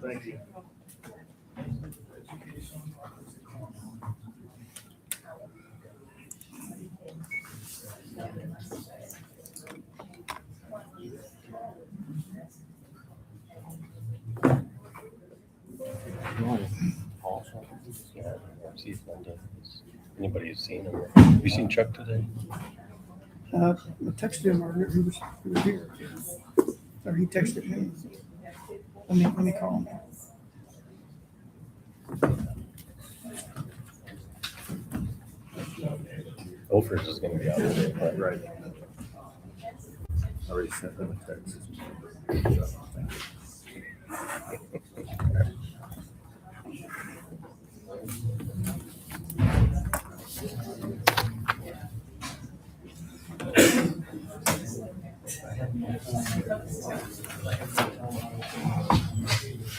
Thank you. See if Linda, anybody's seen him? Have you seen Chuck today? I texted him earlier. He was here. Or he texted me. Let me call him. Ophers is gonna be out today, Right. I already sent them a text.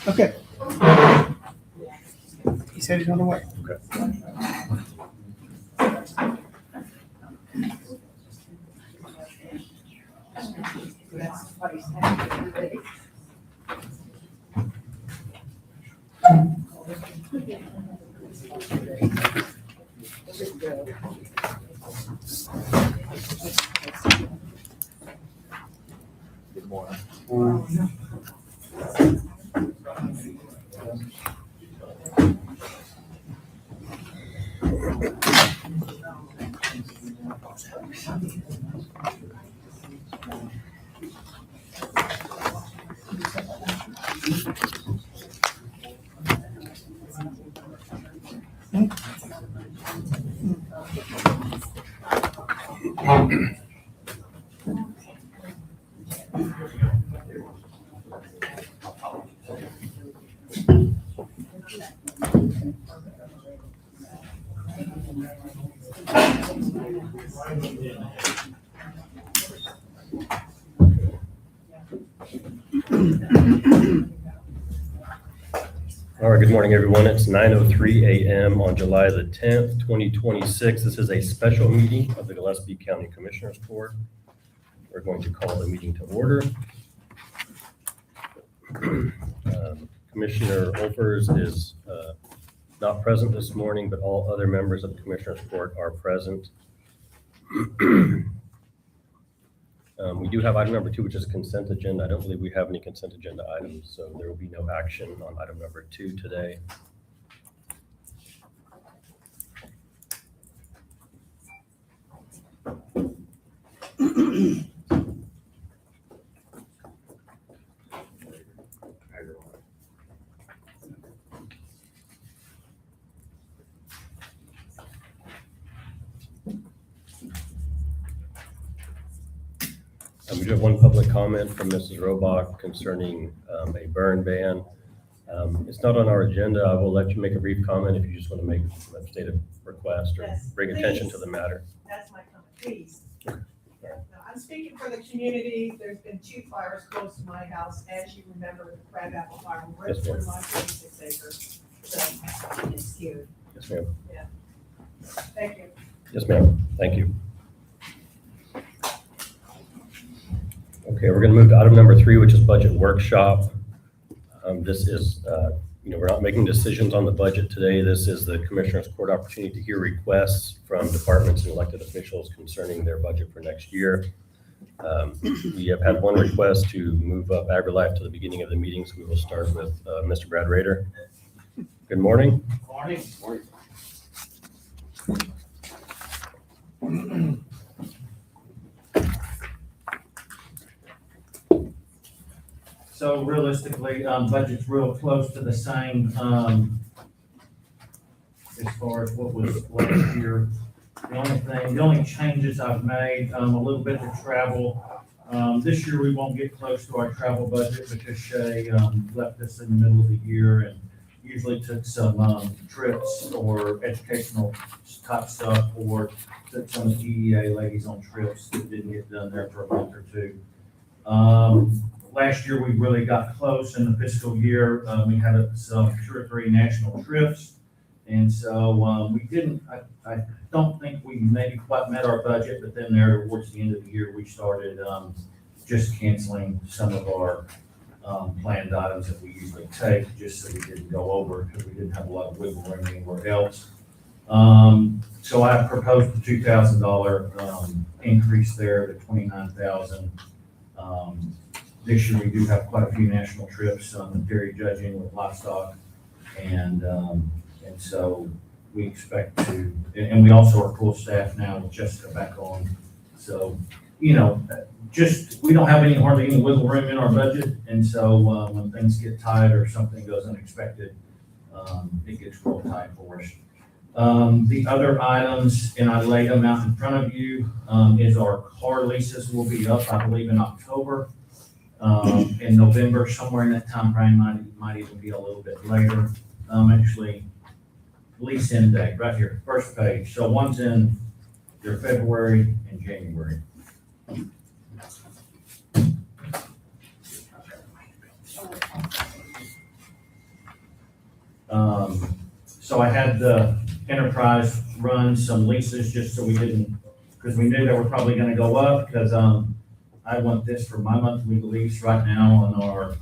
Okay. He said he's on the way. Okay. Good morning. All right, good morning, everyone. It's 9:03 a.m. on July the 10th, 2026. This is a special meeting of the Gillespie County Commissioners Court. We're going to call the meeting to order. Commissioner Olfers is not present this morning, but all other members of the Commissioners Court are present. We do have item number 2, which is consent agenda. I don't believe we have any consent agenda items, so there will be no action on item number 2 today. We do have one public comment from Mrs. Robach concerning a burn ban. It's not on our agenda. I will let you make a brief comment if you just want to make a stated request or Yes, bring attention to the matter. That's my comment, please. Yeah, no, I'm speaking for the community. There's been 2 fires close to my house. As you remember, the crabapple fire ripped Yes, ma'am. through my 26 acres. So I'm scared. Yes, ma'am. Thank you. Yes, ma'am. Thank you. Okay, we're going to move to item number 3, which is budget workshop. This is, we're not making decisions on the budget today. This is the Commissioners Court opportunity to hear requests from departments and elected officials concerning their budget for next year. We have had one request to move up AgriLife to the beginning of the meeting, so we will start with Mr. Brad Rader. Good morning. Morning. So realistically, budget's real close to the same, as far as what was last year. The only changes I've made, a little bit of travel, This year, we won't get close to our travel budget because Shay, left us in the middle of the year and usually took some, trips or educational type stuff, or took some of the EEA ladies on trips that didn't get done there for a month or two. Last year, we really got close in the fiscal year. We had some 2 or 3 national trips. And so, we didn't, I don't think we maybe quite met our budget, but then there towards the end of the year, we started, just canceling some of our, planned items that we usually take, just so we didn't go over, because we didn't have a lot of wiggle room anywhere else. So I proposed a $2,000, increase there to 29,000. This year, we do have quite a few national trips, dairy judging with livestock, and so we expect to, and we also are full staff now with Jessica back on. So, you know, just, we don't have hardly any wiggle room in our budget, and so when things get tight or something goes unexpected, it gets real tight for us. The other items, and I laid them out in front of you, is our car leases will be up, I believe, in October. In November, somewhere in that time frame, might even be a little bit later. Actually, lease end date, right here, first page. So one's in your February and January. So I had the enterprise run some leases just so we didn't, because we knew they were probably gonna go up, because, I want this for my monthly lease right now on our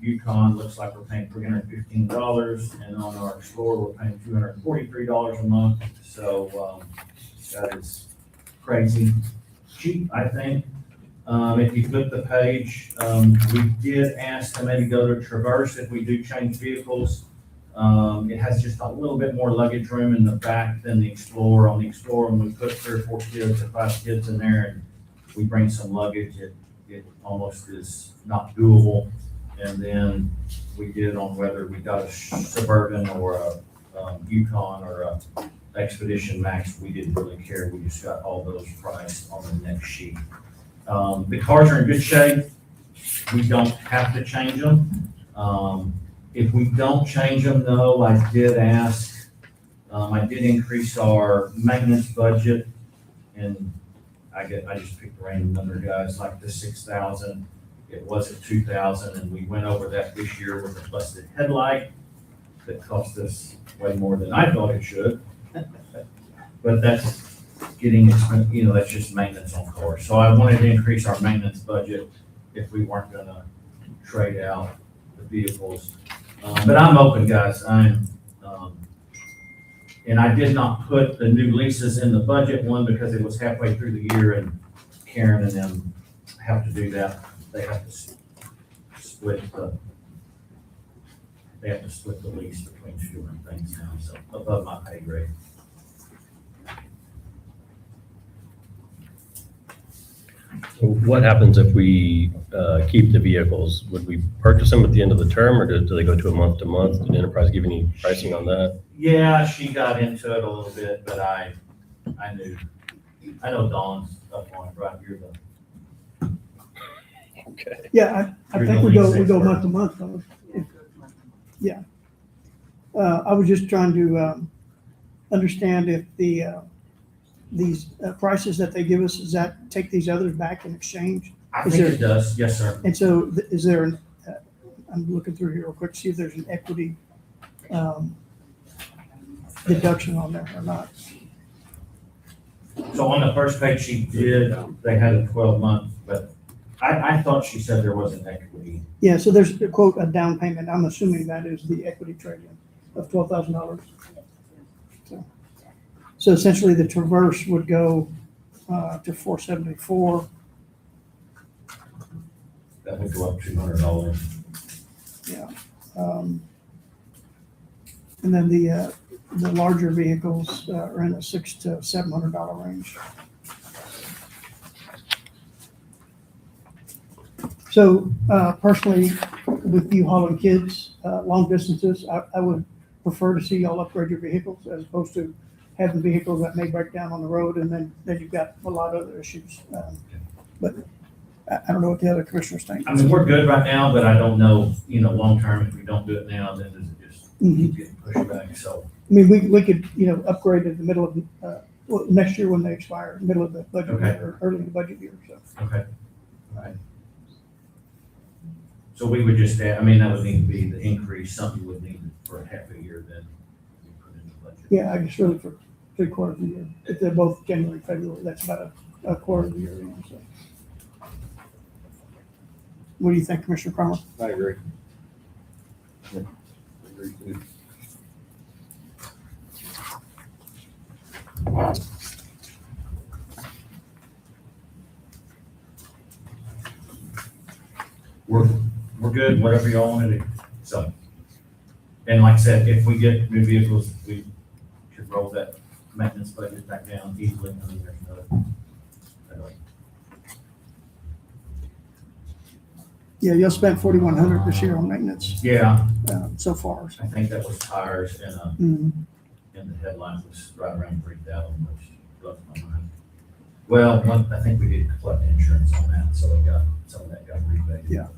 Yukon. Looks like we're paying $315, and on our Explorer, we're paying $243 a month. So, that is crazy cheap, I think. If you flip the page, we did ask to maybe go to Traverse if we do change vehicles. It has just a little bit more luggage room in the back than the Explorer. On the Explorer, when we put 3 or 4 kids or 5 kids in there and we bring some luggage, it almost is not doable. And then we did on whether we got a Suburban or a Yukon or a Expedition Max, we didn't really care. We just got all those priced on the next sheet. The cars are in good shape. We don't have to change them. If we don't change them though, I did ask, I did increase our maintenance budget, and I just picked a random number, guys, like the 6,000. It was at 2,000, and we went over that this year with a busted headlight that cost us way more than I thought it should. But that's getting expensive, you know, that's just maintenance on cars. So I wanted to increase our maintenance budget if we weren't gonna trade out the vehicles. But I'm open, guys. And I did not put the new leases in the budget one because it was halfway through the year, and Karen and them have to do that. They have to split the lease between 2 different things now, so above my pay grade. So what happens if we keep the vehicles? Would we purchase them at the end of the term, or do they go to a month to month? Did Enterprise give any pricing on that? Yeah, she got into it a little bit, but I know Dawn's up on it, right? You're the, Okay. Yeah, I You're think the we lead go expert. month to month. Though. Yeah. I was just trying to understand if these prices that they give us, does that take these others back in exchange? I Is think there- it does, yes, sir. And so is there, I'm looking through here real quick to see if there's an equity deduction on there or not. So on the first page she did, they had a 12-month, but I thought she said there wasn't equity. Yeah, so there's a quote, a down payment. I'm assuming that is the equity trade-in of $12,000. So essentially the Traverse would go to $474. That would go up $200. Yeah. And then the larger vehicles are in the $600 to $700 range. So personally, with you hauling kids long distances, I would prefer to see y'all upgrade your vehicles as opposed to having vehicles that may break down on the road, and then you've got a lot of other issues. But I don't know what the other commissioners think. I mean, we're good right now, but I don't know, long term, if we don't do it now, then does it just keep getting pushed back, so. I mean, we could, upgrade in the middle of, well, next year when they expire, middle of the budget Okay. year, or early in the budget year, so. Okay, all right. So we would just add, I mean, that would need to be the increase, something would need for half a year then we put in the budget. Yeah, I guess really for 3/4 of the year. If they're both January, February, that's about a quarter of the year, so. What do you think, Commissioner Cromwell? I agree. Yeah, I agree too. We're good, whatever y'all want to do, so. And like I said, if we get new vehicles, we should roll that maintenance budget back down easily. I mean, there's no. Yeah, y'all spent 4,100 this year on maintenance, Yeah, so far. I think that was tires Mhm. and the headline was right around 3,000, which blows my mind. Well, I think we did collect insurance on that, so some of that got rebated. Yeah.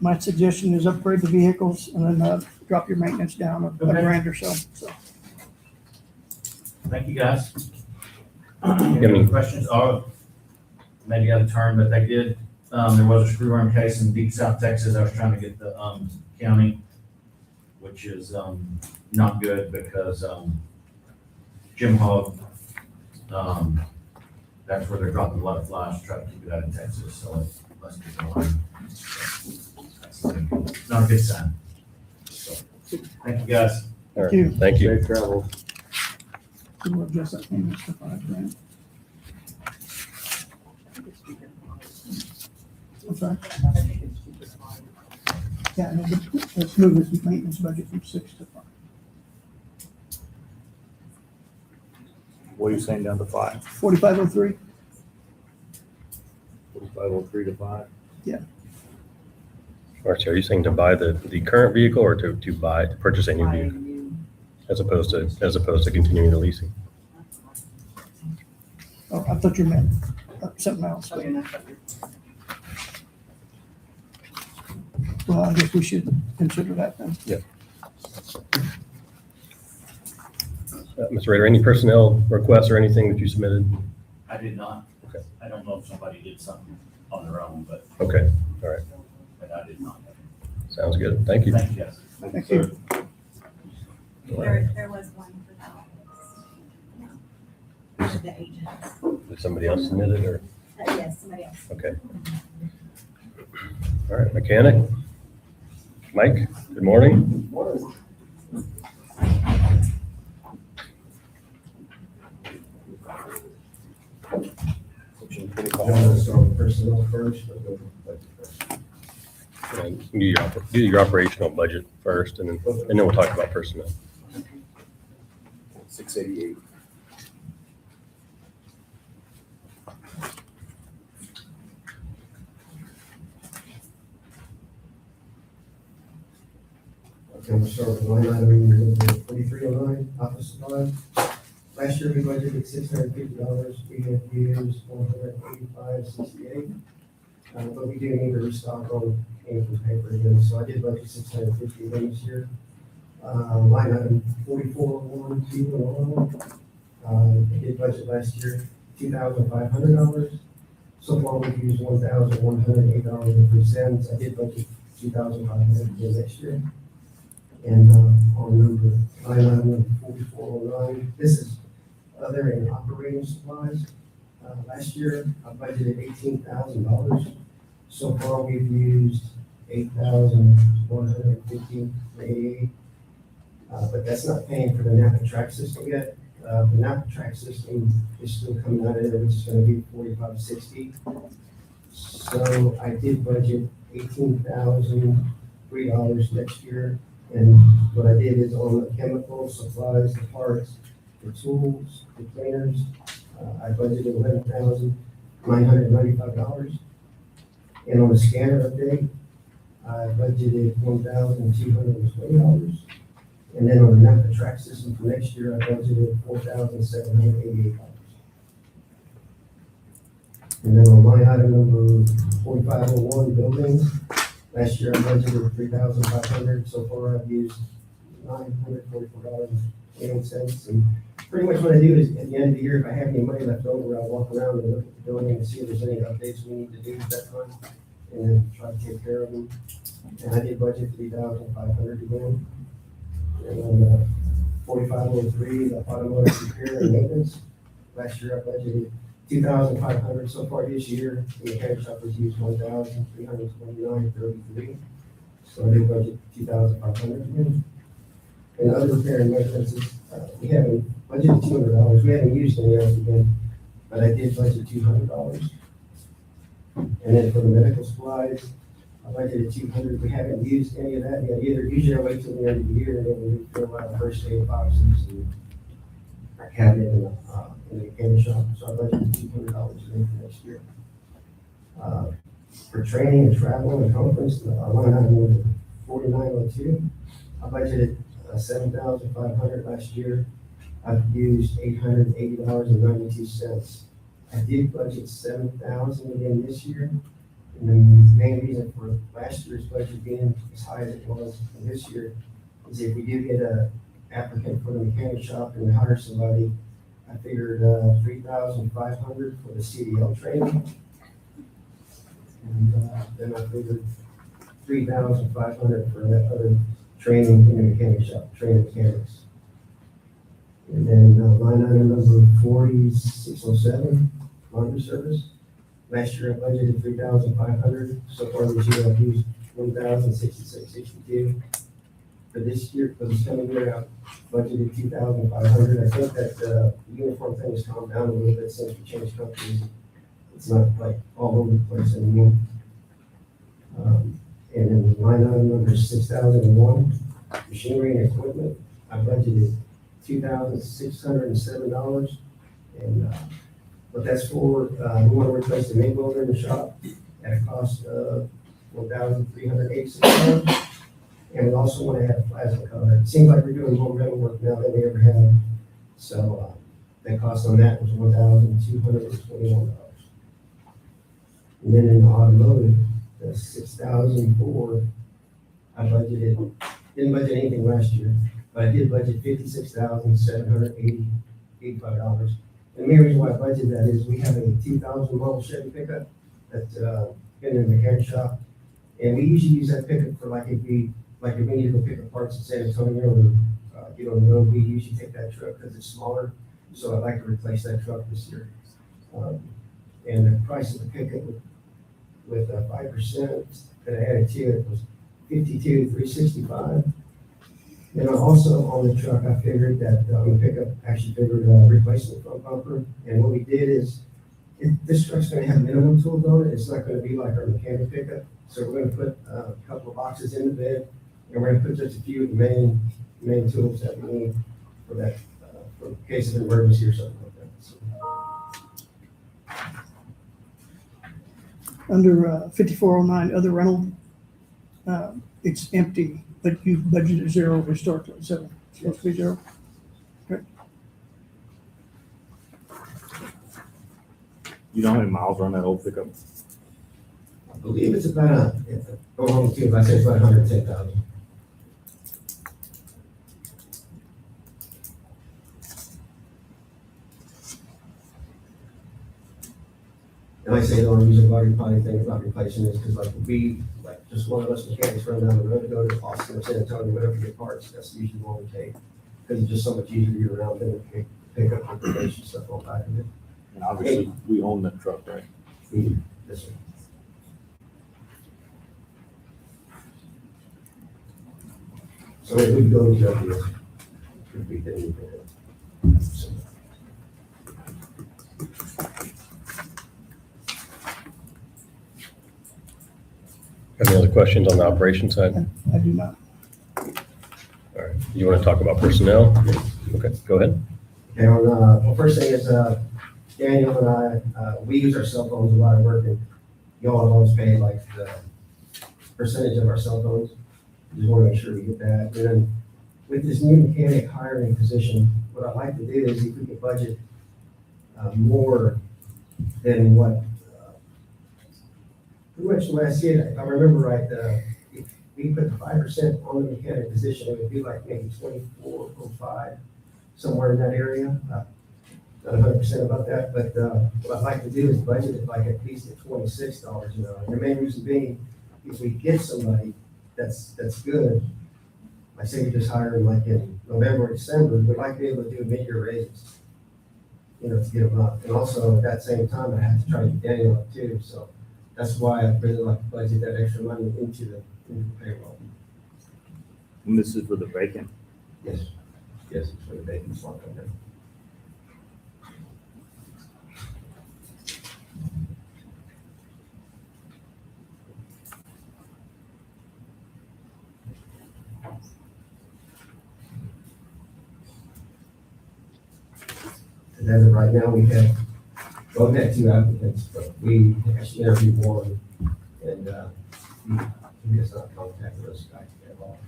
My suggestion is upgrade the vehicles and then drop your maintenance down a Okay. grand or so. Thank you, guys. have Any any- questions? Oh, maybe out of turn, but they did, there was a screw arm case in deep South Texas. I was trying to get the, county, which is, not good because, Jim Hogg, that's where they're dropping a lot of flies, to try to keep it out of Texas, so it must be going. That's not a good sign. So, thank you, guys. All right, you. thank you. Safe travel. We'll adjust that payment to 5 grand. I'm sorry? Yeah, no, but let's move this maintenance budget from 6 to 5. What are you saying down to 5? 4503? 4503 to 5? Marcy, are you saying to buy the current vehicle or to purchase a new vehicle? As opposed to continuing the leasing? Oh, I thought you meant something else. Well, I guess we should consider that then. Mr. Rader, any personnel requests or anything that you submitted? I did not. Okay. I don't know if somebody did something on their own, but Okay, all right, I did not. sounds good. Thank you. Thank you, guys. Thank you. All right. There was one for that. The agents. Did somebody else submit it or? Yes, somebody else. Okay. All right, mechanic. Mike, good morning. Personnel first, but go with budget first. And do your operational budget first and then we'll talk about personnel. 688. Okay, I'm gonna start with line item 4309, office supplies. Last year we budgeted $650. We have used $185.68. But we do need to restock on ink and paper again, so I did budget $650 again this year. Line item 4412, I did budget last year $2,500. So far we've used $1,108.03. I did budget $2,500 again next year. And on line item 4409, this is other and operating supplies. Last year, I budgeted $18,000. So far, we've used $8,150.88. But that's not paying for the Napa track system yet. The Napa track system is still coming out of there, which is gonna be $45.60. So I did budget $18,003 next year. And what I did is on the chemicals, supplies, the parts, the tools, the cleaners, I budgeted $11,995. And on the scanner update, I budgeted $1,220. And then on the track system for next year, I budgeted $4,788. And then on line item number 4501, buildings, last year I budgeted $3,500. So far I've used $944.08. And pretty much what I do is at the end of the year, if I have any money left over, I'll walk around and look at the building and see if there's any updates we need to do at that time, and then try to take care of them. And I did budget $3,500 again. And on 4503, the automotive repair and maintenance, last year I budgeted $2,500. So far this year, the mechanic shop has used $1,329.33. So I did budget $2,500 again. And other repair and maintenance, we haven't budgeted $200. We haven't used any of it again, but I did budget $200. And then for the medical supplies, I budgeted $200. We haven't used any of that yet either. Usually I wait till the end of the year and then we fill out the first aid boxes and our cabinet in the mechanic shop. So I budgeted $200 again for next year. For training and travel and conference, line item number 4902, I budgeted $7,500 last year. I've used $880.92. I did budget $7,000 again this year. And the main reason for last year's budget being as high as it was this year is if we do get an applicant for the mechanic shop and hire somebody, I figured $3,500 for the CDL training. And then I figured $3,500 for that other training in the mechanic shop, training mechanics. And then line item number 4607, laundry service. Last year I budgeted $3,500. So far this year I've used $1,066.62. For this year, for this coming year, I've budgeted $2,500. I think that the uniform thing has calmed down a little bit since we changed companies. It's not like all over the place anymore. And then line item number 6001, machinery and equipment. I budgeted $2,607. And what that's for, we want to replace the main motor in the shop at a cost of $1,386. And we also want to have a plasma cutter. It seems like we're doing more metal work now than we ever have. So the cost on that was $1,221. And then in the automotive, the 6004, I budgeted, didn't budget anything last year, but I did budget $56,785. And the main reason why I budgeted that is we have a 2000 model Chevy pickup that's been in the mechanic shop. And we usually use that pickup for like if we need to go pick up parts in San Antonio or get on the road, we usually take that truck because it's smaller. So I'd like to replace that truck this year. And the price of the pickup with 5% that I added to it was $52,365. And also on the truck, I figured that the pickup actually figured replacing the front bumper. And what we did is, this truck's going to have minimum tools on it. It's not going to be like our mechanic pickup. So we're going to put a couple of boxes in the bed, and we're going to put just a few of the main tools that we need for that, for in case of emergency or something like that. So. Under 5409, other rental, it's empty, but you budgeted zero historically, so it's supposed to be zero. You know how many miles are on that old pickup? I believe it's about if I say it's about 110,000. And like I say, the only reason why you're probably thinking about replacing this because just one of us mechanics run down the road to go to Austin or San Antonio, whatever, to get parts. That's usually what we take because it's just so much easier to get around than to pick up information stuff on back of it. And obviously, we own that truck, right? Yes, sir. So it would go to WS. Would be the new pickup. So. Any other questions on the operation side? I do not. All right. You want to talk about personnel? Okay, go ahead. Okay, well, first thing is, Daniel and I, we use our cell phones a lot at work, and y'all have always paid like the percentage of our cell phones. Just want to make sure we get that. And then with this new mechanic hiring position, what I'd like to do is if we could budget more than what, pretty much the way I see it, if I remember right, if we put 5% on the mechanic position, it would be like maybe 24.05, somewhere in that area. Not 100% about that, but what I'd like to do is budget it like at least at $26 an hour. The main reason being, if we get somebody that's good, I say we just hire them like in November, December, we'd like to be able to do mid-year raises, to get them up. And also at that same time, I have to try to get Daniel up too, so that's why I'd really like to budget that extra money into the payroll. And this is for the vacant. Yes, it's for the vacant slot right there. And as of right now, we had 2 applicants, but we actually interviewed one, and he has not contacted us guys at all.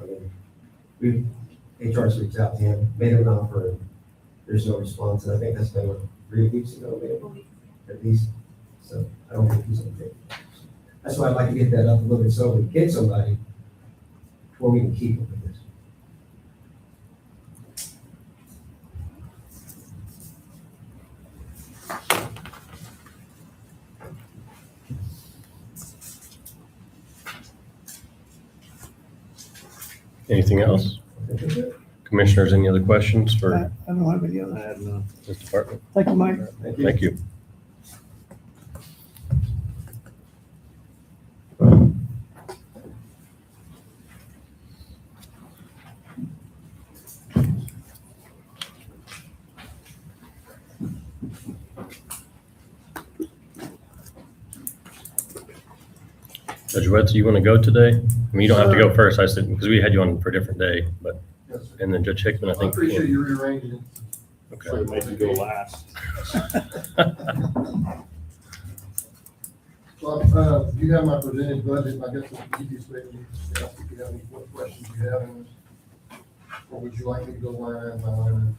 I mean, HR's reached out to him, made him an offer, and there's no response, and I think that's been, what, 3 weeks ago, maybe, at least. So I don't think he's gonna take it. That's why I'd like to get that up a little bit, so we get somebody before we can keep them with this. Anything else? Commissioners, any other questions I for don't have any I others. have none. this department? Thank you, Mike. Thank you. Judge Wetz, you want to go today? I mean, you don't have to go first, I said, because we had you on for a different day, but, Yes, sir. and then Judge Hickman, I I think. appreciate you rearranging it. Okay. So it made you go last. So, you have my presented budget, I guess the easiest way to ask if you have any questions you have on this. Or would you like me to go line by line?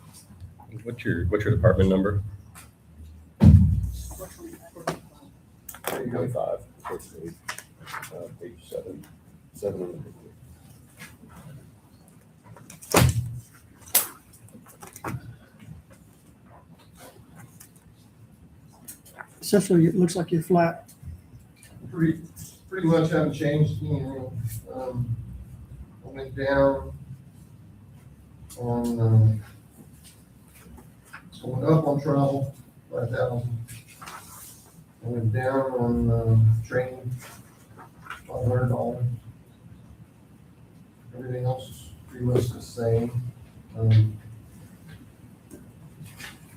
What's your department number? There you go. 25, first page, page 7. Essentially, it looks like you're flat. Pretty much haven't changed, I went down on, so went up on travel, 5,000. I went down on, training, $500. Everything else is pretty much the same.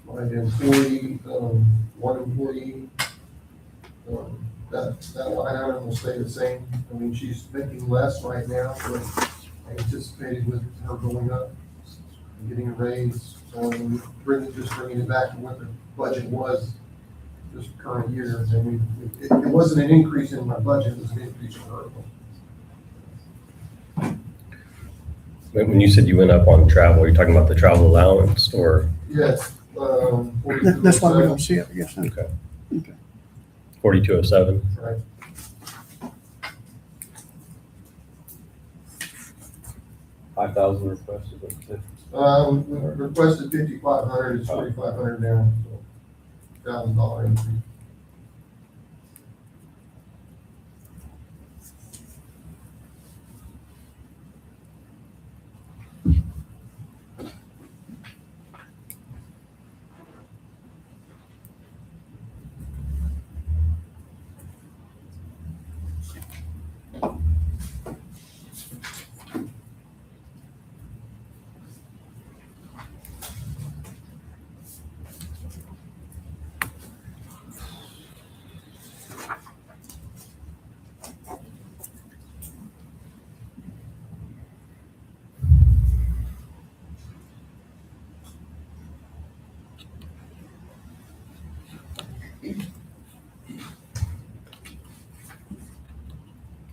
My employee, one employee, that line item will stay the same. I mean, she's making less right now, but I anticipated with her going up and getting a raise. So just bringing it back to what the budget was this current year. I mean, it wasn't an increase in my budget, it was an increase in her. When you said you went up on travel, are you talking about the travel allowance or? Yes. That's why we don't see it, I guess. Huh? Okay. Okay. 4207. Right. $5,000 requested, but We requested 5,500, it's 4,500 now, so $1,000 increase.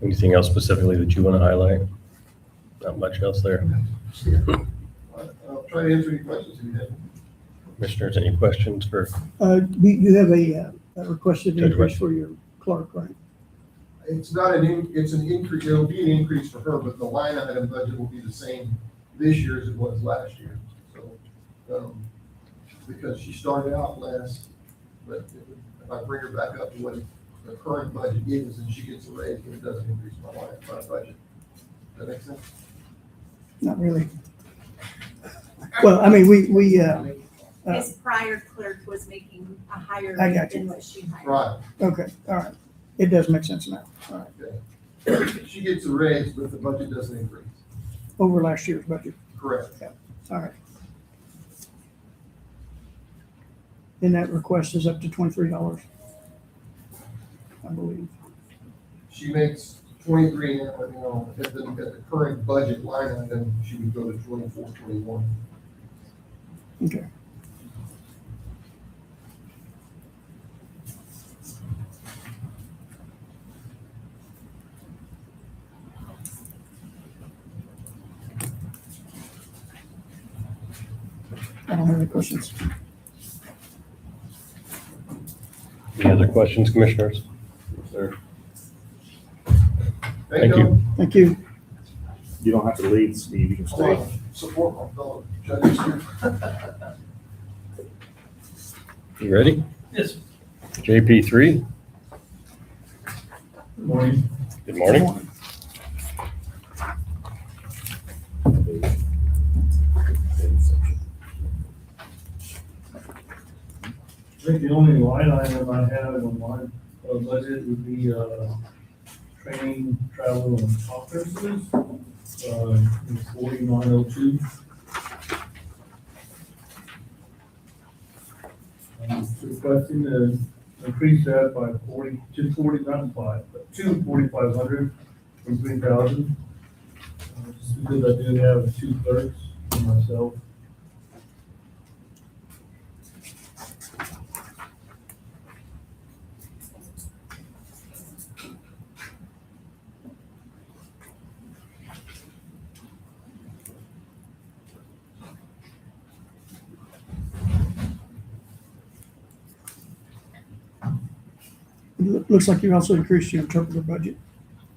Anything else specifically that you want to highlight? No. not much else there. I'll try to answer any questions you have. Commissioners, any questions for, You have a requested Judge increase West. for your clerk, right? It's not it's an increase, it'll be an increase for her, but the line item budget will be the same this year as it was last year. So, because she started out less, but if I bring her back up to what the current budget is, and she gets a raise, then it doesn't increase my budget. Does that make sense? Not really. Well, I mean, we, His prior clerk was making a higher I rate got you. than what she hired. Right. okay, all right. It does make sense now. All right. She gets a raise, but the budget doesn't increase. Over last year's budget. Correct. All right. And that request is up to $23, I believe. She makes 23 now, you know, at the current budget line item, she would go to 24, 21. Okay. I don't have any questions. any other questions, Commissioners? Sir, Thank you. Thank you. you don't have to leave, Steve, you can I stay. want to support my fellow judges here. You ready? Yes. JP3, Good morning. good morning. I think the only line item I have on my budget would be, training, travel, and conferences, 4902. I'm requesting to increase that by 2,4,500 from 3,000. Just because I do have 2 clerks and myself. Looks like you also increased your interpreter budget,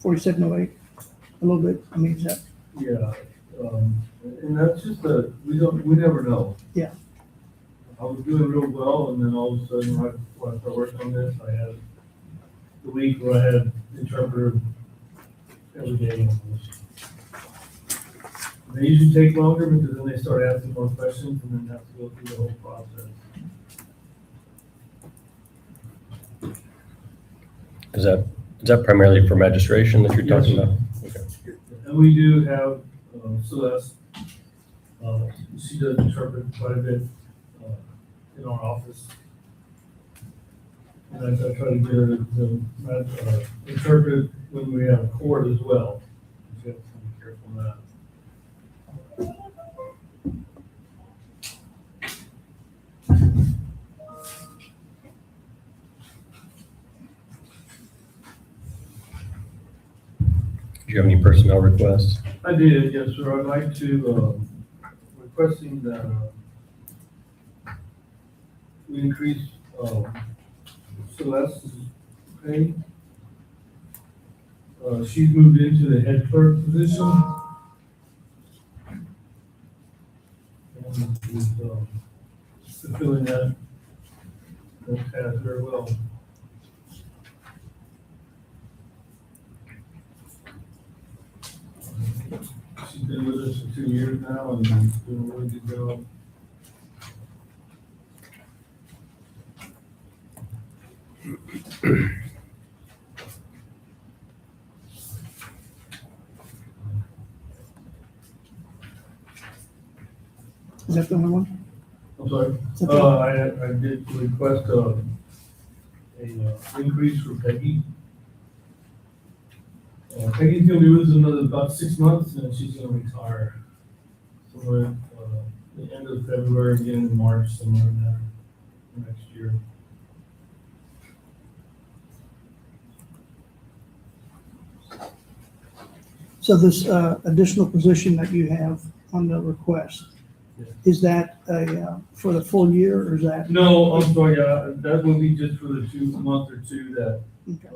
4708, a little bit. I mean, is that, Yeah, and that's just we never know. Yeah. I was doing real well, and then all of a sudden, right before I started working on this, I had the week where I had interpreter every day almost. They usually take longer because then they start asking more questions and then have to go through the whole process. Is that primarily for magistration that you're talking Yes. about? Okay. And we do have Celeste, she does interpret quite a bit in our office. And I try to get her to interpret when we have court as well. You have to be careful of that. Do you have any personnel requests? I did, yes, sir. I'd like to, requesting that we increase Celeste's pay. She's moved into the head clerk position. And she's fulfilling that task very well. She's been with us for 2 years now and doing a really good job. is that the only one? I'm sorry. Is that the- I did request a increase for Peggy. Peggy's gonna be with us another about 6 months and then she's gonna retire. Somewhere, the end of February, beginning of March, somewhere in there, next year. So this additional position that you have on the request, Yeah. is that for the full year or is that? No, I'm sorry, that would be just for the 2 month or two that, Okay.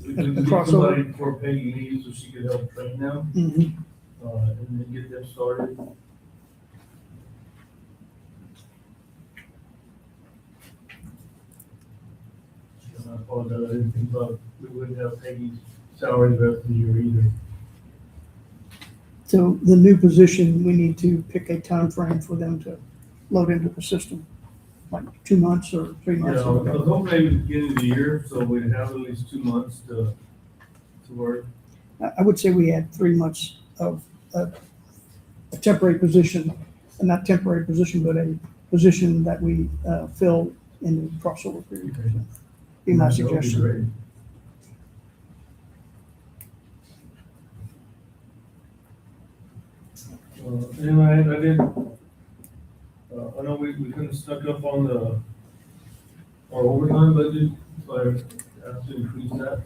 we A could get crossover? somebody before Peggy leaves so she could help train them, Mhm. and then get them started. And I apologize, I didn't think about, we wouldn't have Peggy's salary the rest of the year either. So the new position, we need to pick a time frame for them to load into the system, like 2 months or 3 Yeah, months I or was whatever. hoping maybe beginning of the year, so we'd have at least 2 months to work. I would say we had 3 months of a temporary position, not temporary position, but a position that we fill in the crossover period. Be my That would suggestion. great. And I did, I know we kind of stuck up on our overtime budget, so I asked to increase that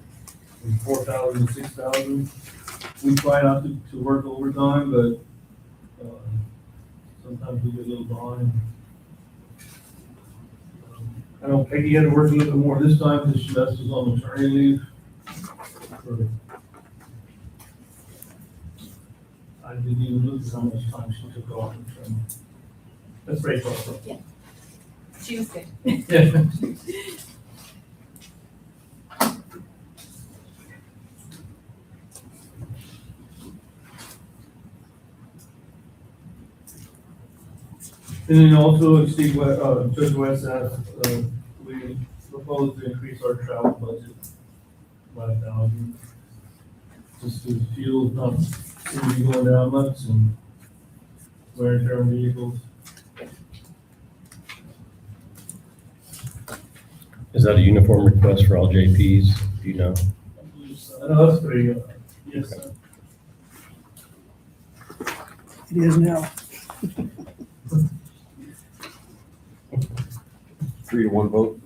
from 4,000 to 6,000. We try not to work overtime, but, sometimes we get a little behind. I know Peggy had to work a little bit more this time because Celeste was on maternity leave. I didn't even look at how much time she took off. That's Rachel. She was good. Yeah. And then also, Judge West asked, we propose to increase our travel budget by 1,000. Just because fuel's not seem to be going down much and wear and tear on vehicles. Is that a uniform request for all JPs? Do you know? I know that's pretty, yes, sir. It is now. 3-1 vote.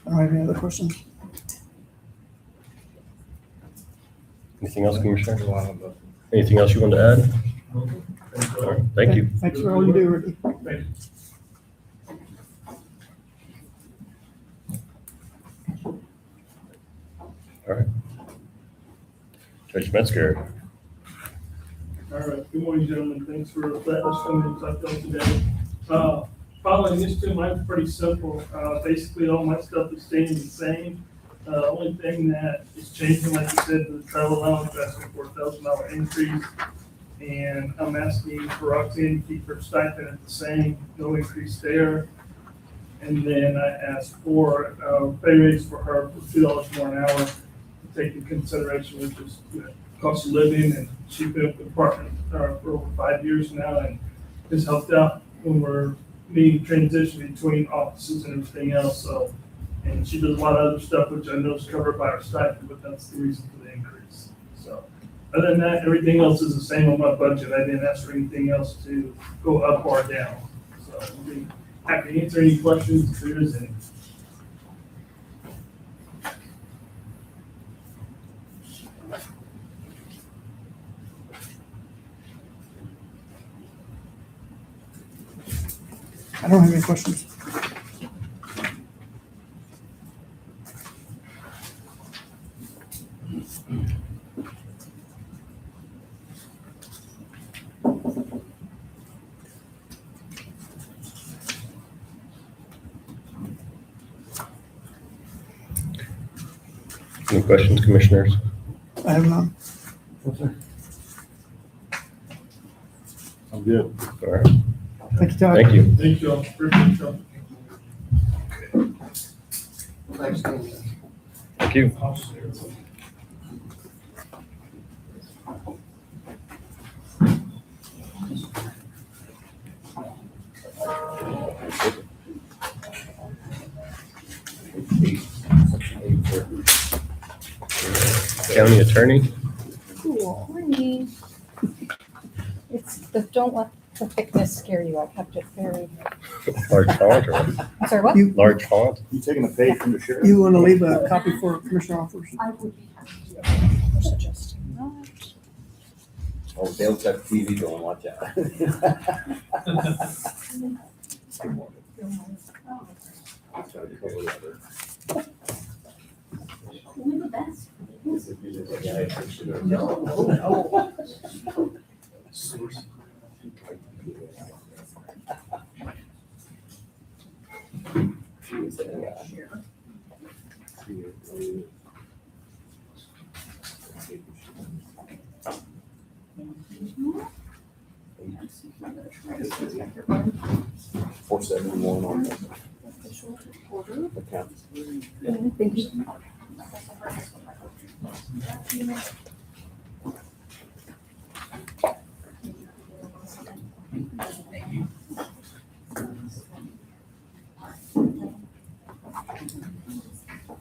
All right, any other questions? Anything else, Commissioner? No, I don't know. Anything else you want to add? Okay. Thanks, All right, thank you. Thanks for all you do, Ricky. Thank you. All right. Judge Metzger. All right, good morning, gentlemen. Thanks for letting us come in and talk to you today. Following this too, mine's pretty simple. Basically, all my stuff is staying the same. Only thing that is changing, like you said, the travel allowance, asking for $1,000 increase. And I'm asking for Roxanne to keep her stipend at the same, no increase there. And then I asked for pay raise for her for $2 more an hour, to take into consideration with just, cost of living, and she's been with the department for over 5 years now, and has helped out when we're needing transition between offices and everything else, so. And she does a lot of other stuff, which I know is covered by our stipend, but that's the reason for the increase, so. Other than that, everything else is the same on my budget. I didn't ask for anything else to go up or down, so I'd be happy to answer any questions if there is any. I don't have any questions. Any questions, Commissioners? I have none. I'm good. All right, Thank you, Todd. thank you. Thank you all. Appreciate you all. Thanks, Ken. Thank you. County Attorney? Cool. Morning. It's the don't let the thickness scare you? I kept it very, Large font or I'm sorry, what? large font? You taking a page from the sheriff? You want to leave a copy for Commissioner Offers? I would be happy to. For suggesting that. Oh, Dale's got the TV going, watch out. Only the best. $471 on the account. Thank you.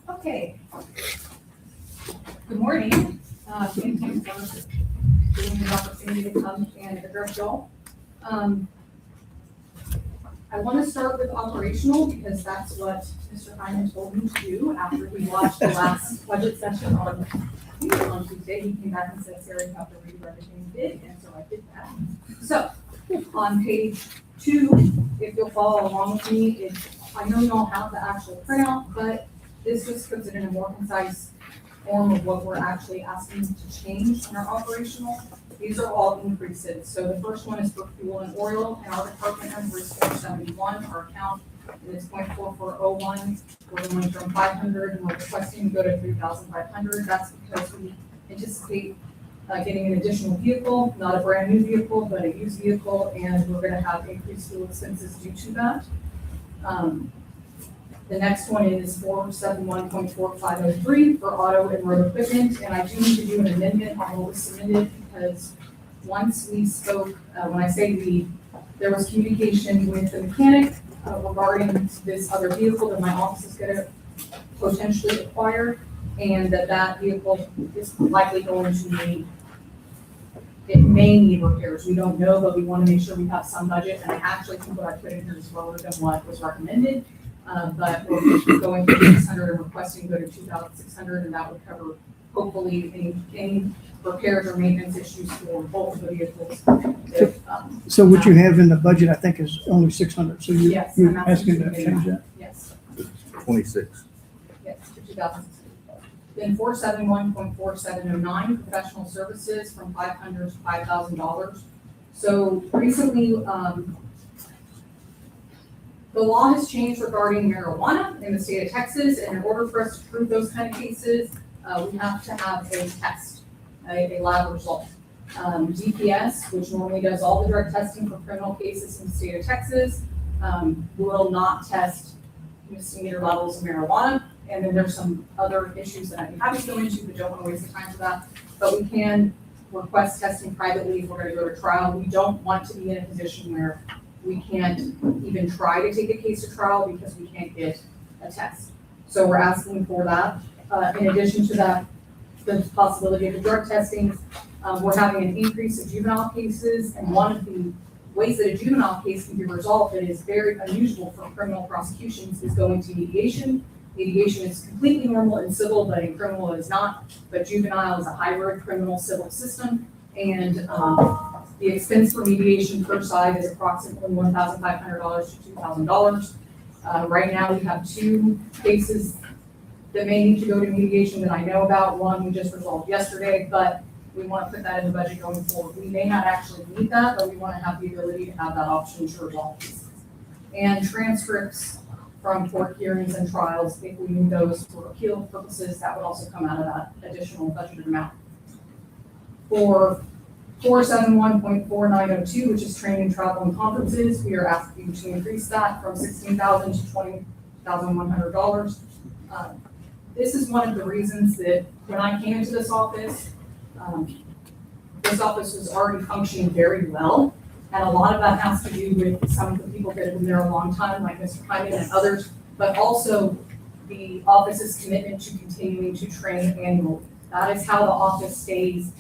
Okay. Good morning. Thank you for giving me the opportunity to come and address y'all. I want to start with operational because that's what Mr. Hyman told me to do after we watched the last budget session on Tuesday. He came back and said, Sarah, you have to read everything you did, and so I did that. So, on page 2, if you'll follow along with me, I know you all have the actual printout, but this just puts it in a more concise form of what we're actually asking to change in our operational. These are all increases. So the first one is for fuel and oil, and our department number is 471. Our account is 0.4401. We're going from 500 and we're requesting to go to 3,500. That's because we anticipate getting an additional vehicle, not a brand new vehicle, but a used vehicle, and we're going to have increased fuel expenses due to that. The next one is 471.4503 for auto and road equipment, and I do need to do an amendment on what was submitted because once we spoke, when I say we, there was communication with the mechanic regarding this other vehicle that my office is going to potentially acquire, and that vehicle is likely going to need, it may need repairs. We don't know, but we want to make sure we have some budget, and I actually think what I put in here is lower than what was recommended. But we're going from 600 and requesting to go to 2,600, and that would cover hopefully any repairs or maintenance issues for both of the vehicles. If, So what you have in the budget, I think, is only 600, so you're Yes, you're I'm asking to asking change that? Yes, 26. yes, to 2016. Then 471.4709, professional services from $500 to $5,000. So recently, the law has changed regarding marijuana in the state of Texas, and in order for us to prove those kind of cases, we have to have a test, a lab result. DPS, which normally does all the drug testing for criminal cases in the state of Texas, will not test misdemeanor levels of marijuana. And then there's some other issues that I'd be happy to go into, but don't want to waste the time for that. But we can request testing privately if we're going to go to trial. We don't want to be in a position where we can't even try to take a case to trial because we can't get a test. So we're asking for that. In addition to that, the possibility of the drug testing, we're having an increase of juvenile cases, and one of the ways that a juvenile case can be resolved that is very unusual for criminal prosecutions is going to mediation. Mediation is completely normal in civil, but in criminal it is not. But juvenile is a hybrid criminal civil system, and the expense for mediation per side is approximately $1,500 to $2,000. Right now, we have 2 cases that may need to go to mediation that I know about. One we just resolved yesterday, but we want to put that in the budget going forward. We may not actually need that, but we want to have the ability to have that option to resolve cases. And transcripts from court hearings and trials, if we need those for appeal purposes, that would also come out of that additional budgeted amount. For 471.4902, which is training, travel, and conferences, we are asking to increase that from $16,000 to $20,100. This is one of the reasons that when I came into this office was already functioning very well. And a lot of that has to do with some of the people that have been there a long time, like Mr. Hyman and others, but also the office's commitment to continuing to train annually. That is how the office stays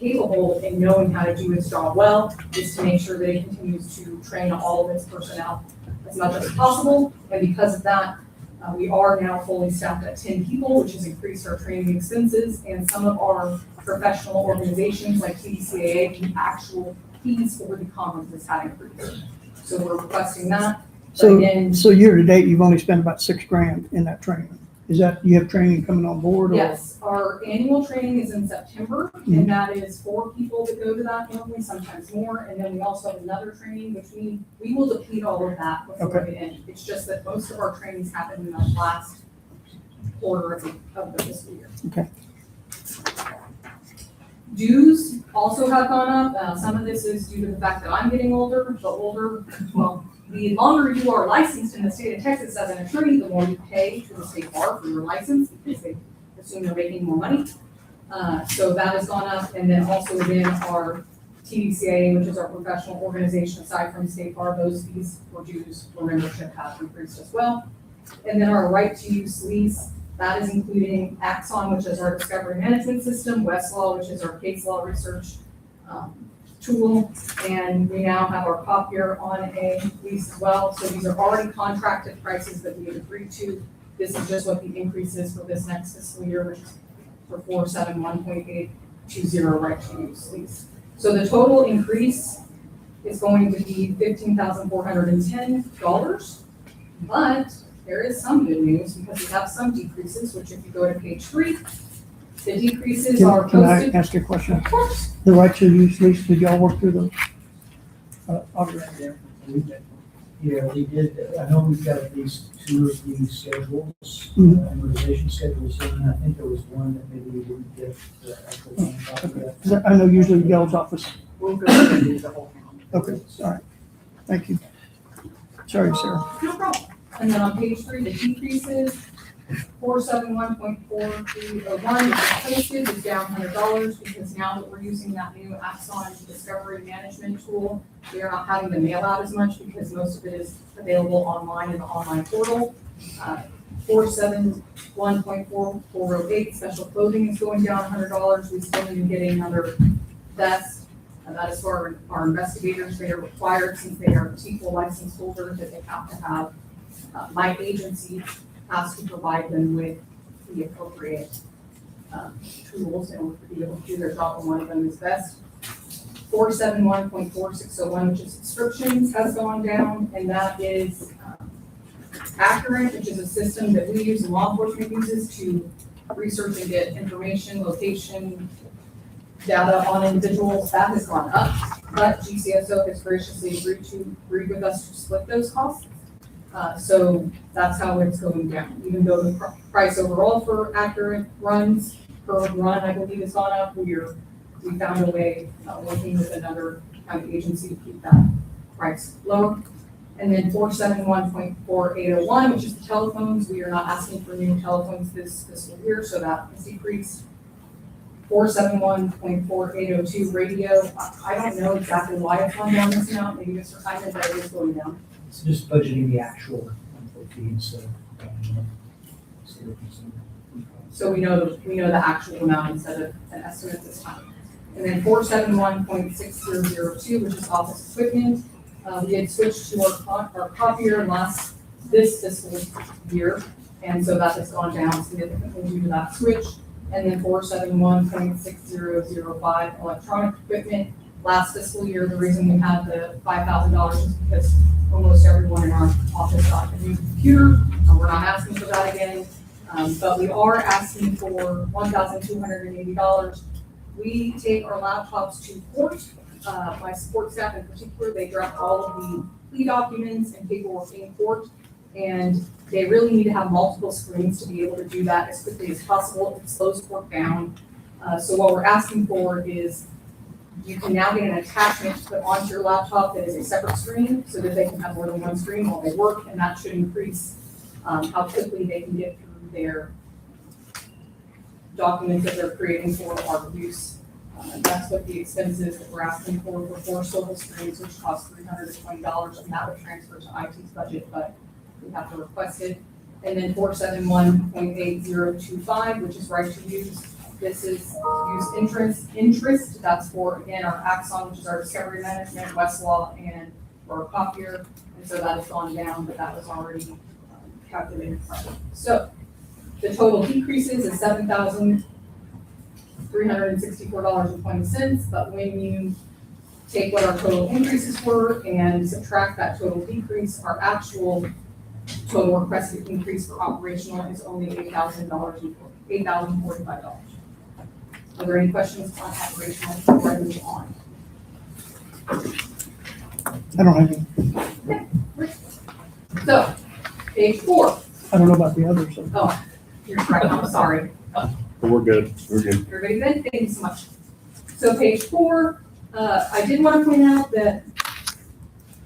capable in knowing how to do its job well, is to make sure that it continues to train all of its personnel as much as possible. And because of that, we are now fully staffed at 10 people, which has increased our training expenses, and some of our professional organizations like TDCAA, the actual fees for the conferences have increased. So we're requesting that. But So, again, so year to date, you've only spent about $6,000 in that training. Is that, you have training coming on board? Or? yes, our annual training is in September, and that is 4 people that go to that annually, sometimes more. And then we also have another training, which we will deplete all of that before the end. It's just that most of our trainings happen in the last quarter of the fiscal year. Okay. Dues also have gone up. Some of this is due to the fact that I'm getting older. The longer you are licensed in the state of Texas as an attorney, the more you pay to the state bar for your license, because they assume you're making more money. So that has gone up. And then also again, our TDCAA, which is our professional organization, aside from state bar, those fees for dues for membership have increased as well. And then our right to use lease, that is including Axon, which is our discovery management system, Westlaw, which is our case law research tool, and we now have our copier on a lease as well. So these are already contracted prices that we have agreed to. This is just what the increase is for this next fiscal year, which is for 471.820 right to use lease. So the total increase is going to be $15,410, but there is some good news because we have some decreases, which if you go to page 3, the decreases are Can I posted. ask you a question? Of course. The right to use lease, did y'all work through those? Auditor? Yeah, we did. I know we've got at least 2 of these schedules, Mhm. amortization schedules, and I think there was one that maybe we didn't get the actual copy of. 'Cause I know usually y'all's office. We'll go ahead and do the whole thing. Okay, all right. Thank you. Sorry, Sarah. No problem. And then on page 3, the decreases, 471.4301, which is posted, is down $100 because now that we're using that new Axon discovery management tool, we are not having to mail out as much because most of it is available online in the online portal. 471.4408, special clothing is going down $100. We still need to get another vest. That is for our investigators. They are required, since they are TQL license holders, that they have to have, my agency has to provide them with the appropriate tools in order to be able to do their job, and one of them is vest. 471.4601, which is subscriptions, has gone down, and that is Accurate, which is a system that we use and law enforcement uses to research and get information, location, data on individuals. That has gone up, but GCSO has graciously agreed with us to split those costs. So that's how it's going down. Even though the price overall for Accurate runs per run, I believe, has gone up, we found a way, working with another county agency to keep that price lower. And then 471.4801, which is the telephones. We are not asking for new telephones this fiscal year, so that has decreased. 471.4802 radio. I don't know exactly why it's gone down this amount. Maybe Mr. Hyman, but it is going down. It's just budgeting the actual monthly fee instead of. So we know the actual amount instead of an estimate this time. And then 471.6002, which is office equipment. We had switched to our copier this fiscal year, and so that has gone down significantly due to that switch. And then 471.6005 electronic equipment. Last fiscal year, the reason we had the $5,000 is because almost everyone in our office got a new computer. We're not asking for that again, but we are asking for $1,280. We take our laptops to court. My support staff in particular, they draft all of the plea documents and paperwork in court, and they really need to have multiple screens to be able to do that as quickly as possible. It slows court down. So what we're asking for is you can now get an attachment to put onto your laptop that is a separate screen so that they can have more than one screen while they work, and that should increase how quickly they can get through their documents that they're creating for our use. That's what the expenses that we're asking for 4 swivel screens, which cost $320, and that would transfer to IT's budget, but we have to request it. And then 471.8025, which is right to use. This is use interest, that's for, again, our Axon, which is our discovery management, Westlaw, and for our copier. And so that has gone down, but that was already calculated prior. So the total decreases is $7,364.20, but when you take what our total increases were and subtract that total decrease, our actual total requested increase for operational is only $8,045. Are there any questions on operational before I move on? I don't have any, So, page 4. I don't know about the others. So. Oh, you're right, I'm sorry. We're good, we're good. Everybody good? Thank you so much. So page 4, I did want to point out that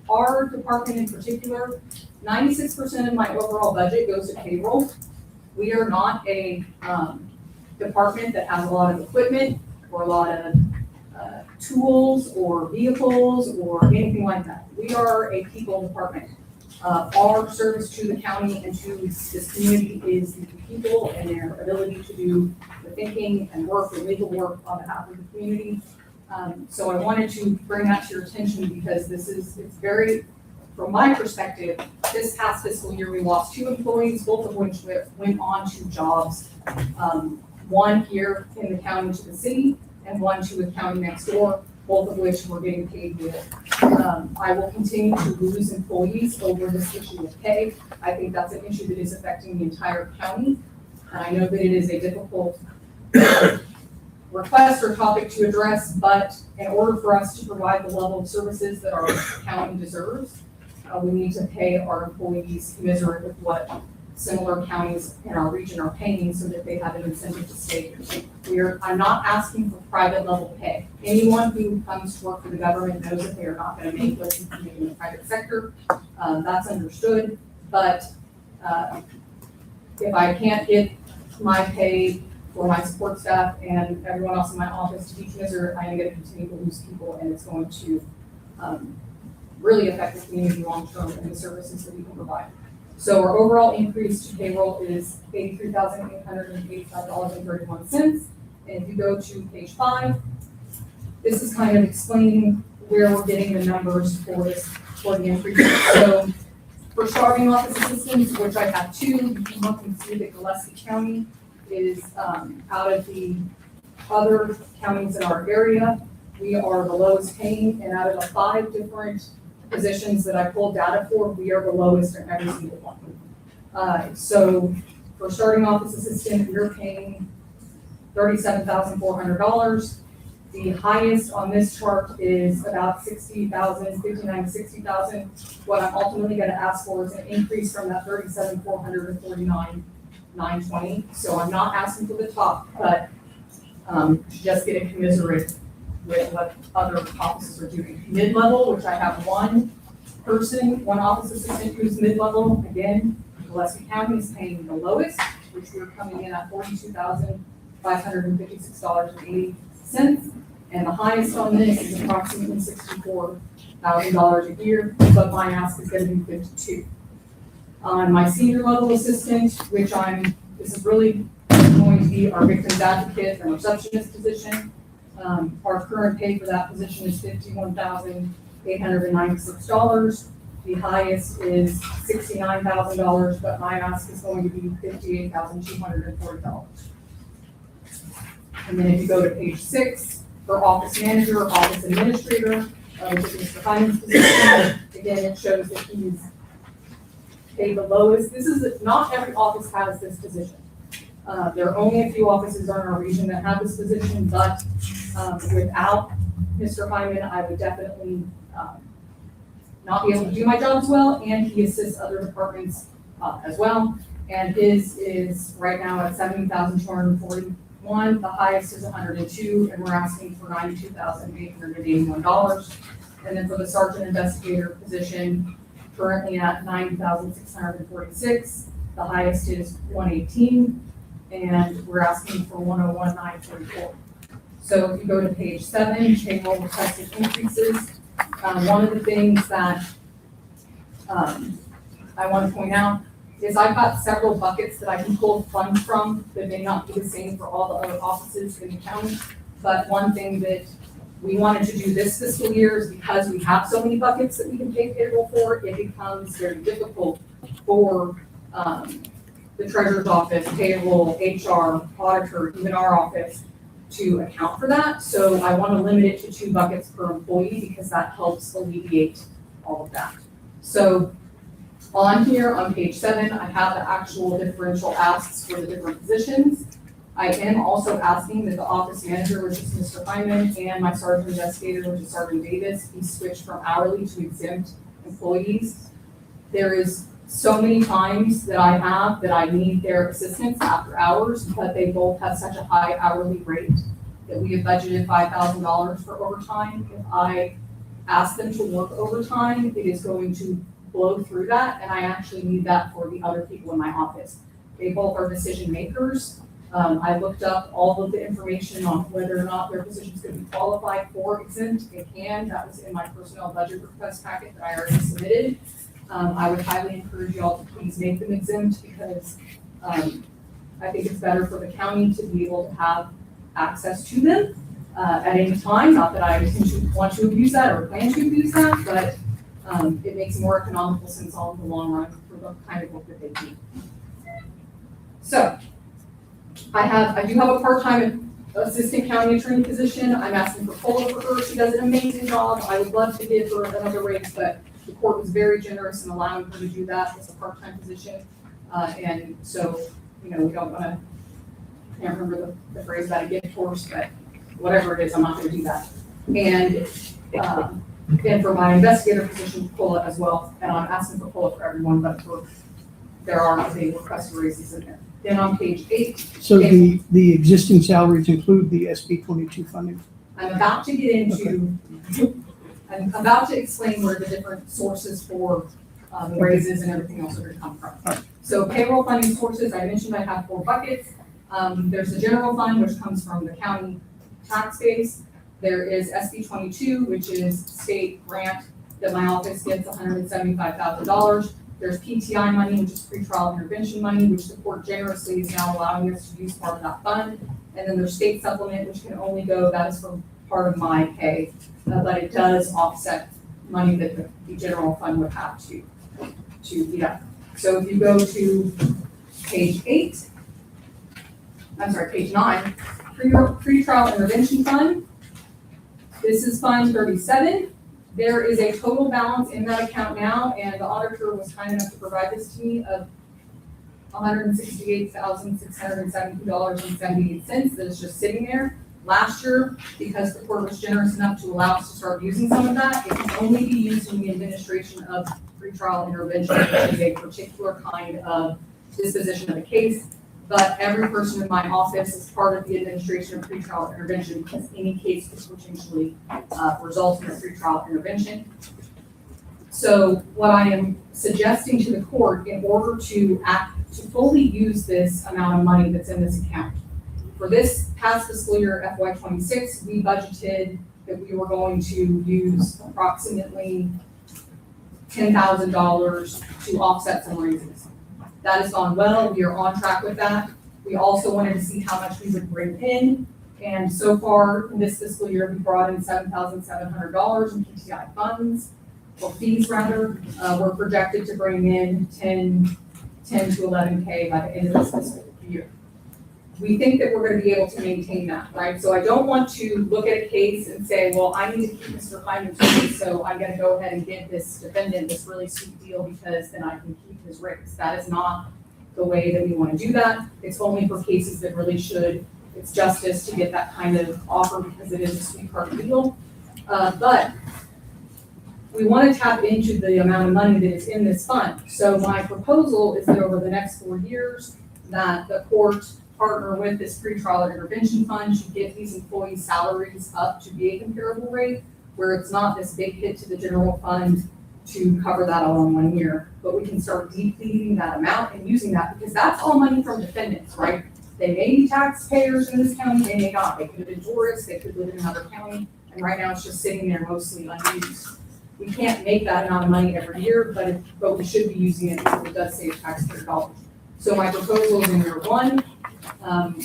our department in particular, 96% of my overall budget goes to payroll. We are not a department that has a lot of equipment or a lot of tools or vehicles or anything like that. We are a people department. Our service to the county and to this community is the people and their ability to do the thinking and work, the legal work on behalf of the community. So I wanted to bring that to your attention because it's very, from my perspective, this past fiscal year, we lost 2 employees, both of which went on to jobs. One here in the county to the city and one to the county next door, both of which we're getting paid with. I will continue to lose employees over this issue of pay. I think that's an issue that is affecting the entire county. And I know that it is a difficult request or topic to address, but in order for us to provide the level of services that our county deserves, we need to pay our employees commensurate with what similar counties in our region are paying so that they have an incentive to stay here. I'm not asking for private level pay. Anyone who comes to work for the government knows that they are not going to make what you can make in the private sector. That's understood, but if I can't get my pay for my support staff and everyone else in my office to be commensurate, I am going to continue to lose people, and it's going to really affect the community long term and the services that we can provide. So our overall increase to payroll is $83,885.31. And if you go to page 5, this is kind of explaining where we're getting the numbers for the increase. So for starting office assistants, which I have 2, you can look and see that Gillespie County is out of the other counties in our area, we are the lowest paying, and out of the 5 different positions that I pulled data for, we are the lowest in every single one. So for starting office assistant, you're paying $37,400. The highest on this chart is about $60,000, $59,000 to $60,000. What I'm ultimately going to ask for is an increase from that $37,400 to $49,920. So I'm not asking for the top, but to just get a commensurate with what other offices are doing. Mid-level, which I have 1 person, 1 office assistant who's mid-level. Again, Gillespie County is paying the lowest, which we're coming in at $42,556.80. And the highest on this is approximately $64,000 a year, but my ask is going to be $52,000. On my senior level assistant, which this is really going to be our victims advocate and receptionist position. Our current pay for that position is $51,896. The highest is $69,000, but my ask is going to be $58,240. And then if you go to page 6, for office manager, office administrator, which is Mr. Hyman's position, again, it shows that he's paid the lowest. Not every office has this position. There are only a few offices in our region that have this position, but without Mr. Hyman, I would definitely not be able to do my job as well, and he assists other departments as well. And his is right now at $70,241. The highest is $102, and we're asking for $92,881. And then for the sergeant investigator position, currently at $90,646. The highest is $118, and we're asking for $101,944. So if you go to page 7, payroll requested increases. One of the things that I want to point out is I've got several buckets that I can pull funds from that may not be the same for all the other offices in the county. But one thing that we wanted to do this fiscal year is because we have so many buckets that we can pay payroll for, it becomes very difficult for, the treasurer's office, payroll, HR, auditor, even our office to account for that. So I want to limit it to 2 buckets per employee because that helps alleviate all of that. So on here, on page 7, I have the actual differential asks for the different positions. I am also asking that the office manager, which is Mr. Hyman, and my sergeant investigator, which is Sergeant Davis, be switched from hourly to exempt employees. There is so many times that I need their assistance after hours, but they both have such a high hourly rate that we have budgeted $5,000 for overtime. If I ask them to work overtime, it is going to blow through that, and I actually need that for the other people in my office. They both are decision makers. I looked up all of the information on whether or not their positions could be qualified for exempt. It can. That was in my personnel budget request packet that I already submitted. I would highly encourage you all to please make them exempt because I think it's better for the county to be able to have access to them at any time. Not that I want to abuse that or plan to abuse that, but it makes more economical sense all in the long run for the kind of work that they do. So I do have a part-time assistant county attorney position. I'm asking for COLA for her. She does an amazing job. I would love to give her another raise, but the court was very generous in allowing her to do that as a part-time position. And so, we don't want to, I can't remember the phrase about a gift horse, but whatever it is, I'm not going to do that. And for my investigator position, COLA as well. And I'm asking for COLA for everyone, but there are the requested raises in there. Then on page 8. So the existing salaries include the SB 22 funding? I'm about to get into, I'm about to explain where the different sources for raises and everything else are going to come from. So payroll funding sources, I mentioned I have 4 buckets. There's the general fund, which comes from the county tax base. There is SB 22, which is state grant that my office gets $175,000. There's PTI money, which is pretrial intervention money, which the court generously is now allowing us to use part of that fund. And then there's state supplement, which can only go, that is for part of my pay, but it does offset money that the general fund would have to deduct. So if you go to page 9, pretrial intervention fund. This is Fund 37. There is a total balance in that account now, and the auditor was kind enough to provide this to me of $168,672.78 that is just sitting there. Last year, because the court was generous enough to allow us to start using some of that, it can only be used in the administration of pretrial intervention, which is a particular kind of disposition of a case. But every person in my office is part of the administration of pretrial intervention because any case could potentially result in a pretrial intervention. So what I am suggesting to the court in order to fully use this amount of money that's in this account. For this past fiscal year, FY26, we budgeted that we were going to use approximately $10,000 to offset some raises. That has gone well. We are on track with that. We also wanted to see how much we would bring in. And so far in this fiscal year, we brought in $7,700 in PTI funds, or fees rather. We're projected to bring in 10 to 11K by the end of this fiscal year. We think that we're going to be able to maintain that, right? So I don't want to look at a case and say, well, I need to keep Mr. Hyman's raise, so I'm going to go ahead and give this defendant this really sweet deal because then I can keep his raise. That is not the way that we want to do that. It's only for cases that really should. It's justice to get that kind of offer because it is a sweetheart deal. But we want to tap into the amount of money that is in this fund. So my proposal is that over the next 4 years, that the court partner with this pretrial intervention fund should get these employees' salaries up to be a comparable rate, where it's not this big hit to the general fund to cover that all in 1 year, but we can start depleting that amount and using that because that's all money from defendants, right? They may be taxpayers in this county, they may not. They could have been tourists, they could live in another county, and right now it's just sitting there mostly unused. We can't make that amount of money every year, but we should be using it because it does save taxpayer dollars. So my proposal is in year one,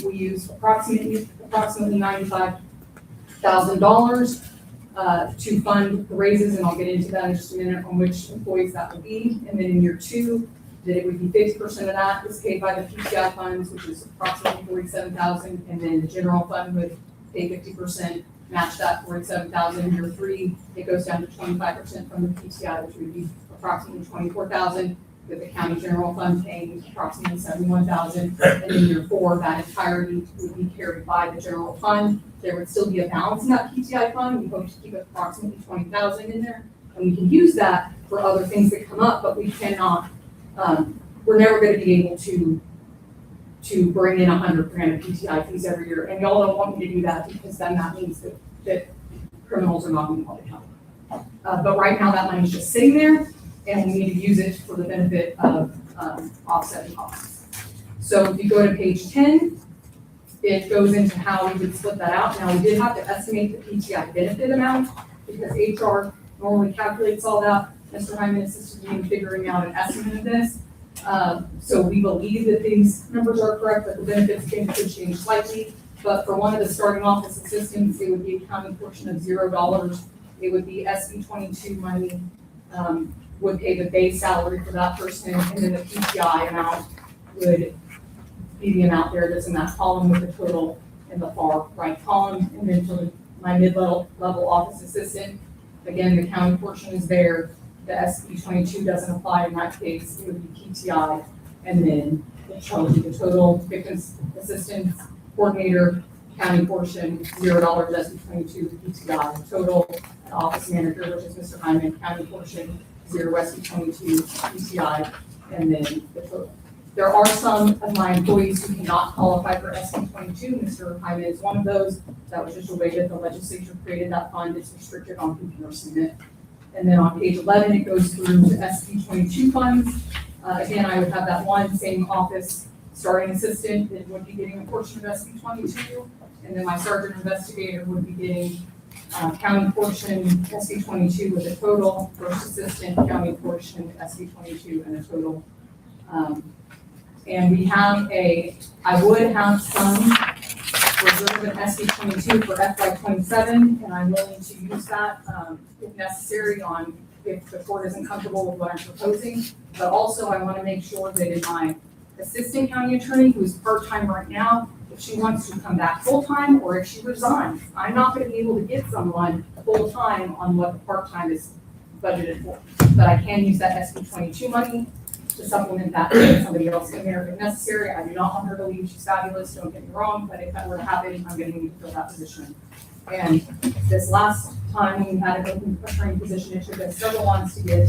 we use approximately $95,000 to fund the raises, and I'll get into that in just a minute on which employees that will be. And then in year two, that it would be 50% of that is paid by the PTI funds, which is approximately $47,000, and then the general fund would pay 50%, match that $47,000. In year three, it goes down to 25% from the PTI, which would be approximately $24,000, with the county general fund paying approximately $71,000. And in year four, that entirety would be carried by the general fund. There would still be a balance in that PTI fund. We hope to keep approximately $20,000 in there, and we can use that for other things that come up, but we cannot, we're never going to be able to bring in $100,000 of PTI fees every year. And y'all don't want me to do that because then that means that criminals are not being held accountable. But right now that money's just sitting there, and we need to use it for the benefit of offsetting costs. So if you go to page 10, it goes into how we would split that out. Now, we did have to estimate the PTI benefit amount because HR normally calculates all that. Mr. Hyman assisted me in figuring out an estimate of this. So we believe that these numbers are correct, but the benefits could change slightly. But for one of the starting office assistants, it would be a county portion of $0. It would be SB 22 money, would pay the base salary for that person, and then the PTI amount would be the amount there that's in that column with the total in the far right column. And then for my mid-level office assistant, again, the county portion is there. The SB 22 doesn't apply in that case. It would be PTI, and then it shows you the total victims assistance coordinator, county portion, $0 SB 22 PTI, total and office manager, which is Mr. Hyman, county portion, 0 SB 22 PTI, and then the total. There are some of my employees who cannot qualify for SB 22. Mr. Hyman is one of those. That was just a way that the legislature created that fund. It's restricted on who can submit. And then on page 11, it goes through the SB 22 funds. Again, I would have that one same office starting assistant that would be getting a portion of SB 22. And then my sergeant investigator would be getting county portion SB 22 with a total, first assistant county portion SB 22 and a total. And we have I would have some reserve in SB 22 for FY 27, and I'm willing to use that if necessary if the court isn't comfortable with what I'm proposing. But also I want to make sure that in my assistant county attorney, who's part-time right now, if she wants to come back full-time or if she resigns, I'm not going to be able to get someone full-time on what the part-time is budgeted for. But I can use that SB 22 money to supplement that and get somebody else in there if necessary. I do not want her to leave. She's fabulous, don't get me wrong, but if that were to happen, I'm going to need to fill that position. And this last time when we had an open attorney position, it took us several months to get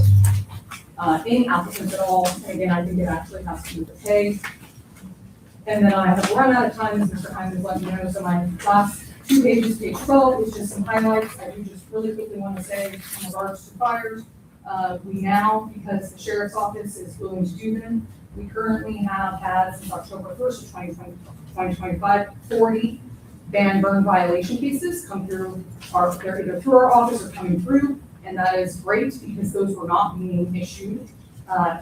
any applicants at all. And again, I think it actually has to do with the pay. And then I have run out of time, as Mr. Hyman has let me know, so my last 2 pages, page 12, is just some highlights. I do just really quickly want to say in regards to fires, we now, because the sheriff's office is willing to do them, we currently have had since October 1st of 2025, 40 ban burn violation cases come through they're either through our office or coming through, and that is great because those were not being issued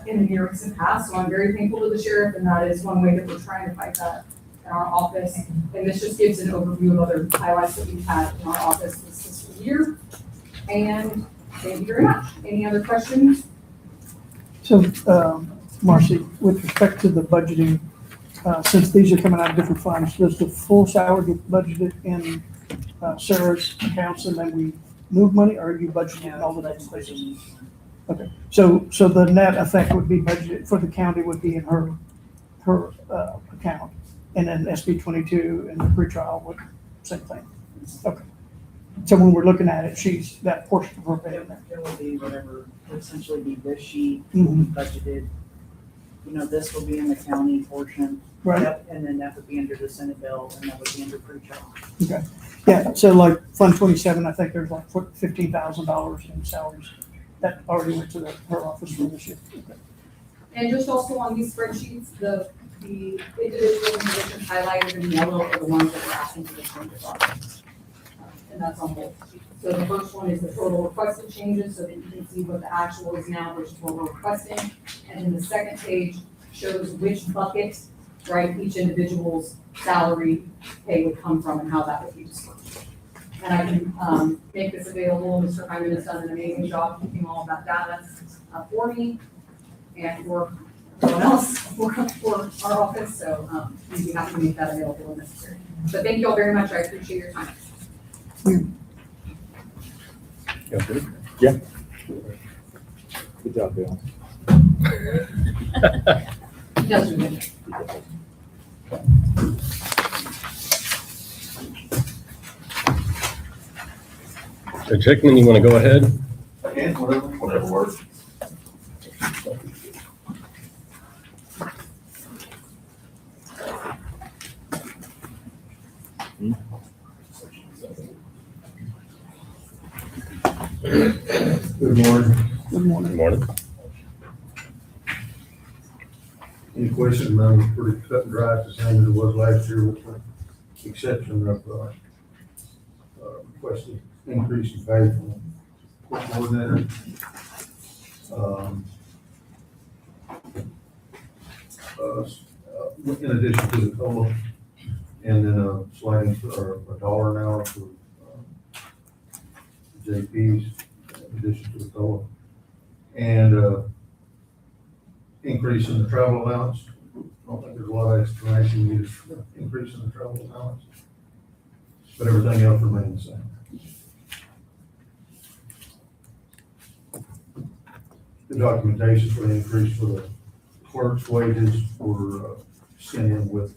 in the near recent past. So I'm very thankful to the sheriff, and that is one way that we're trying to fight that in our office. And this just gives an overview of other highlights that we've had in our office this fiscal year. And thank you very much. Any other questions? So, Marcy, with respect to the budgeting, since these are coming out of different funds, does the full salary get budgeted in Sarah's accounts and then we move money, or are you budgeting in all the different places? Okay, so the net effect would be budgeted for the county would be in her account, and then SB 22 and the pretrial would same thing. Okay, so when we're looking at it, that portion of her pay in there. It will be whatever, essentially be this sheet will be budgeted. You know, this will be in the county portion. Right. Yep, and then that would be under the Senate bill, and that would be under pretrial. Okay, yeah, so like Fund 27, I think there's like $15,000 in salaries that already went to her office for this year. Okay. And just also on these spreadsheets, the individual positions highlighted in yellow are the ones that we're asking for the changes on. and that's on both. So the first one is the total requested changes, so that you can see what the actual is now versus what we're requesting. And then the second page shows which bucket, right, each individual's salary pay would come from and how that would be dispersed. And I can make this available. Mr. Hyman has done an amazing job keeping all of that data for me and for everyone else, for our office. So we'd be happy to make that available when necessary. But thank you all very much. I appreciate your time. Yeah. Good job, Bill. Yes, we did. Judge Hickman, you want to go ahead? And whatever works. Good morning. Good morning. Good morning. Any questions, man, it's pretty cut and dry, it's the same as it was last year with the exception of, requested increase in pay from court coordinator. In addition to the COLA, and then a sliding or $1 an hour for, JPs, in addition to the COLA. And, increase in the travel allowance. I don't think there's a lot of explanation needed for increase in the travel allowance. But everything else remains the same. The documentation for the increase for the clerk's wages were sent in with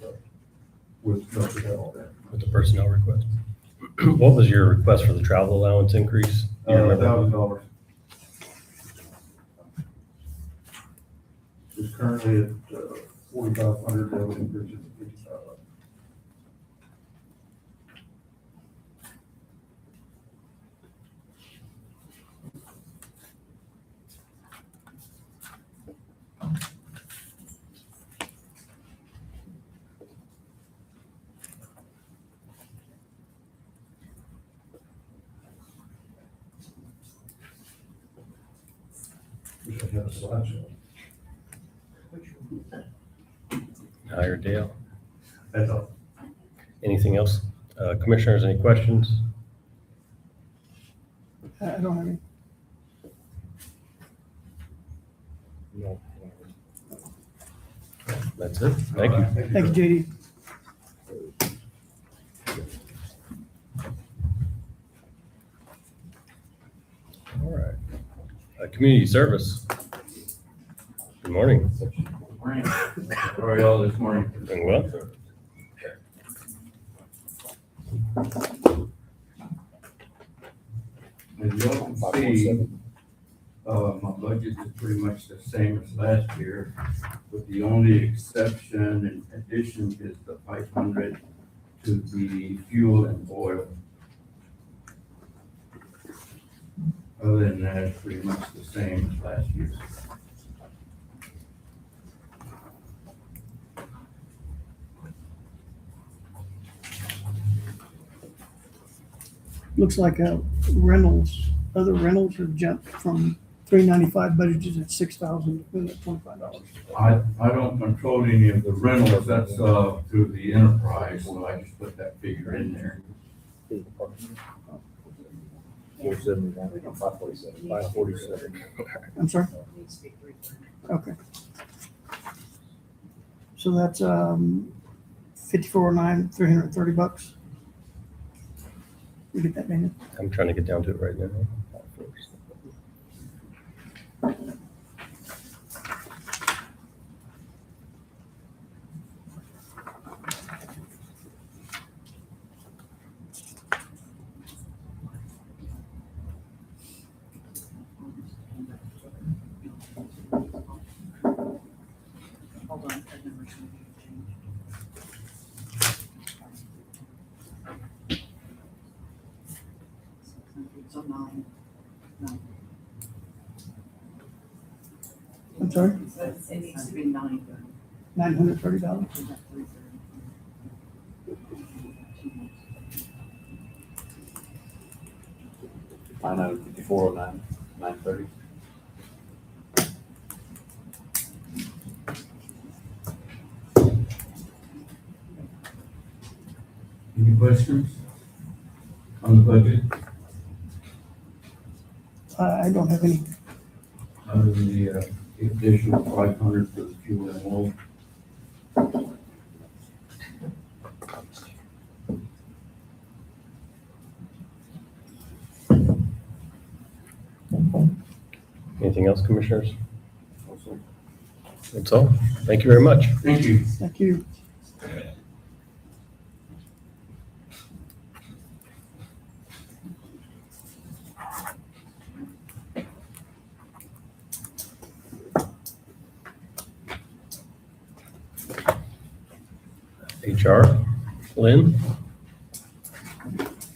most of that all that. With the personnel request. What was your request for the travel allowance increase? Do you remember? $1,000. It's currently at 4,500, that would increase it to 5,500. Wish I had a slideshow. Higher Dale. That's all. Anything else? Commissioners, any questions? I don't have any. No. That's it. Thank you. Thank you, JD. All right. Community service. Good morning. Morning. How are y'all this morning? Doing well. As y'all can see, my budget is pretty much the same as last year, with the only exception and addition is the 500 to the fuel and oil. Other than that, it's pretty much the same as last year. Looks like rentals, other rentals have jumped from $395 budgeted at $6,025. I don't control any of the rentals, that's through the enterprise, so I just put that figure in there. 471, 547, 547. I'm sorry? Okay. So that's $54,900, $330. You get that, Daniel? I'm trying to get down to it right now. Hold on, that number's gonna be changed. So 9. I'm sorry? It needs to be 9. $930. Line item 5409, 930. Any questions on the budget, I don't have any. other than the additional 500 for the fuel and oil? Anything else, commissioners? Also, That's all. Thank you very much. Thank you. Thank you. HR, Lynn?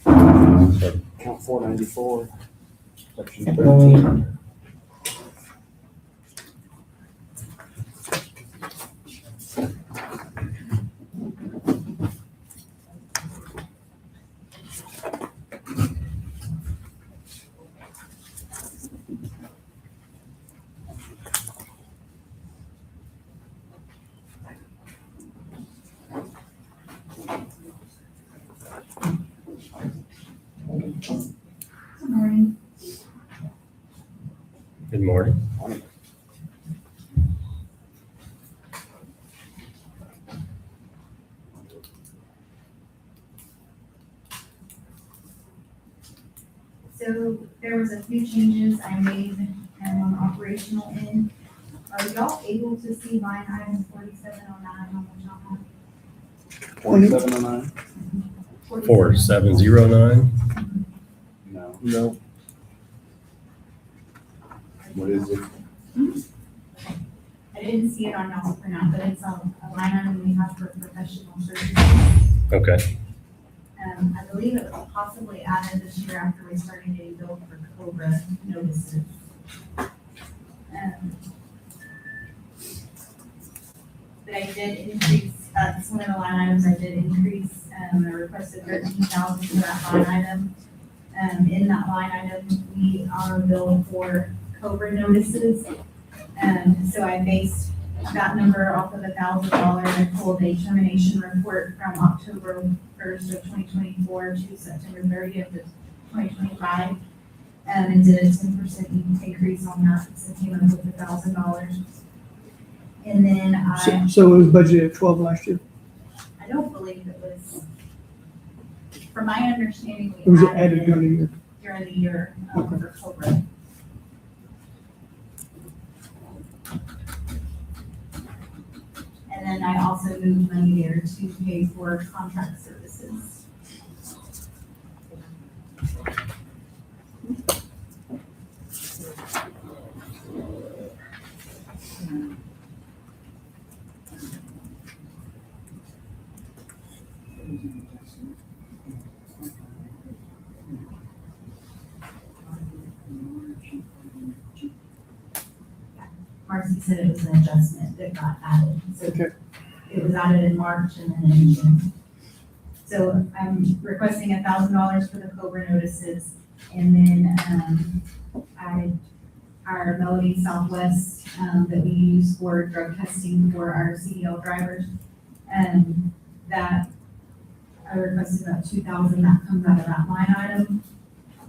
Count 494, section 13. Good morning. Good morning. So there was a few changes I made on the operational end. Are y'all able to see line item 4709, how much y'all have? 4709? 4709? No. No. What is it? I didn't see it on y'all's printout, but it's a line item we have for professional services. Okay. I believe it was possibly added this year after we started getting billed for COBRA notices. But I did increase, that's one of the line items I did increase, I requested 13,000 for that line item. In that line item, we are billed for COBRA notices. So I based that number off of $1,000. I pulled a termination report from October 1st of 2024 to September 30th of 2025. And did a 10% increase on that, so it came up with $1,000. And then So it was budgeted at 12 last year. I don't believe it was, from my understanding, It was we added added during the year. it during the year Okay. for COBRA. And then I also moved money there to pay for contract services. Marcy said it was an adjustment that got added, so Okay. it was added in March and then in June. So I'm requesting $1,000 for the COBRA notices, and then, our Melody Southwest, that we use for drug testing for our CDL drivers, that I requested about 2,000, that comes out of that line item.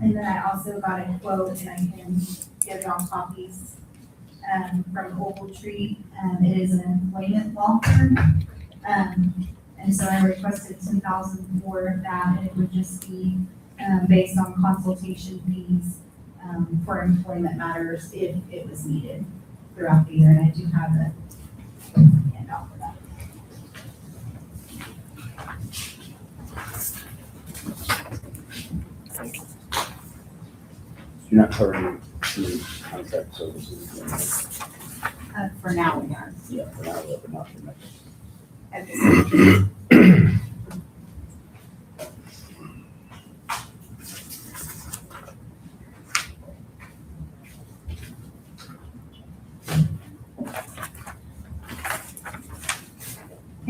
And then I also got a quote, and I can give y'all copies, from Ogletree. It is an employment law firm. And so I requested 10,000 for that, and it would just be, based on consultation fees, for employment matters if it was needed throughout the year, and I do have a handout for that. You're not covering the contract services? For now, we are. Yeah, for now, but not for next.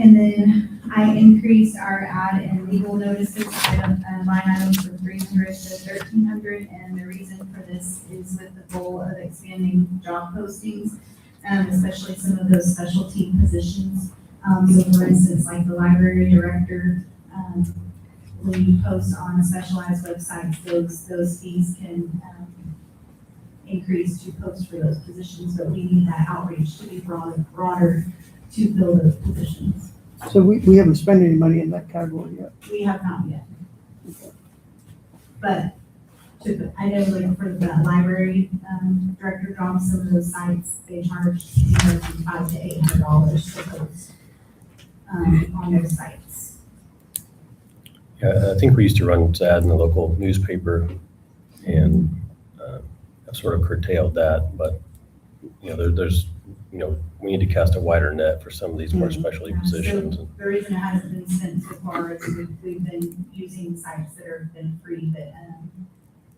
And then I increased our ad and legal notices line item from 300 to 1,300, and the reason for this is with the goal of expanding job postings, especially some of those specialty positions. So for instance, like the library director, when you post on specialized websites, those fees can increase to post for those positions, but we need that outreach to be broader to fill those positions. So we haven't spent any money in that category yet. We have not yet. But I know like for the library director jobs, some of those sites, they charge anywhere from $500 to $800 to post on those sites. Yeah, I think we used to run this ad in the local newspaper and have sort of curtailed that, but, you know, there's, you know, we need to cast a wider net for some of these more specialty Yeah, positions. So the reason it hasn't been spent so far is we've been using sites that have been free, but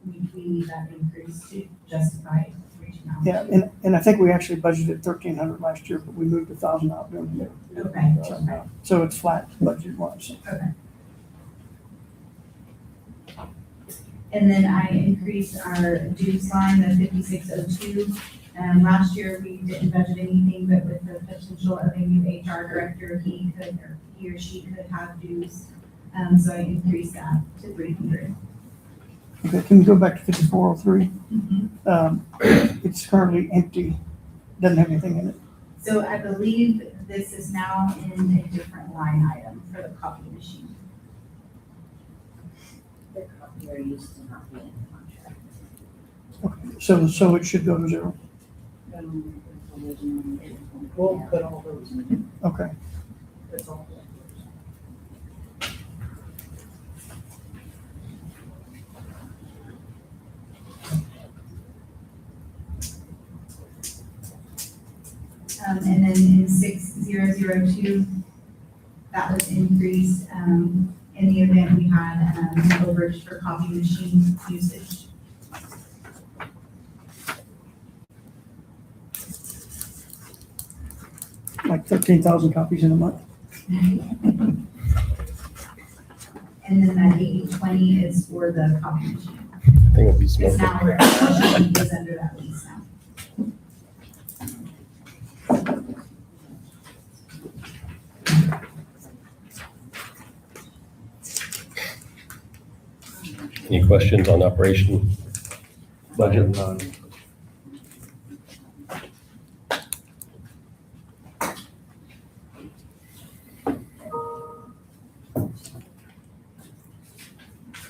we need that increase to justify reaching out. Yeah, and I think we actually budgeted 1,300 last year, but we moved 1,000 out during the year. Okay. So it's flat budget wise. Okay. And then I increased our dues line of 5602. Last year, we didn't budget anything, but with the potential of a new HR director, he or she could have dues. So I increased that to 300. Okay, can we go back to 5403? Mm-hmm. It's currently empty, doesn't have anything in it. So I believe this is now in a different line item for the copy machine. The copier used to not be in the contract. Okay, so it should go to zero. We'll put all those in. Okay. That's all. And then in 6002, that was increased in the event we had an overage for copy machine usage. Like 13,000 copies in a month. And then that 8020 is for the copy machine. I think it'll be It's smoking. now where the machine is under that lease now. Any questions on operation budget?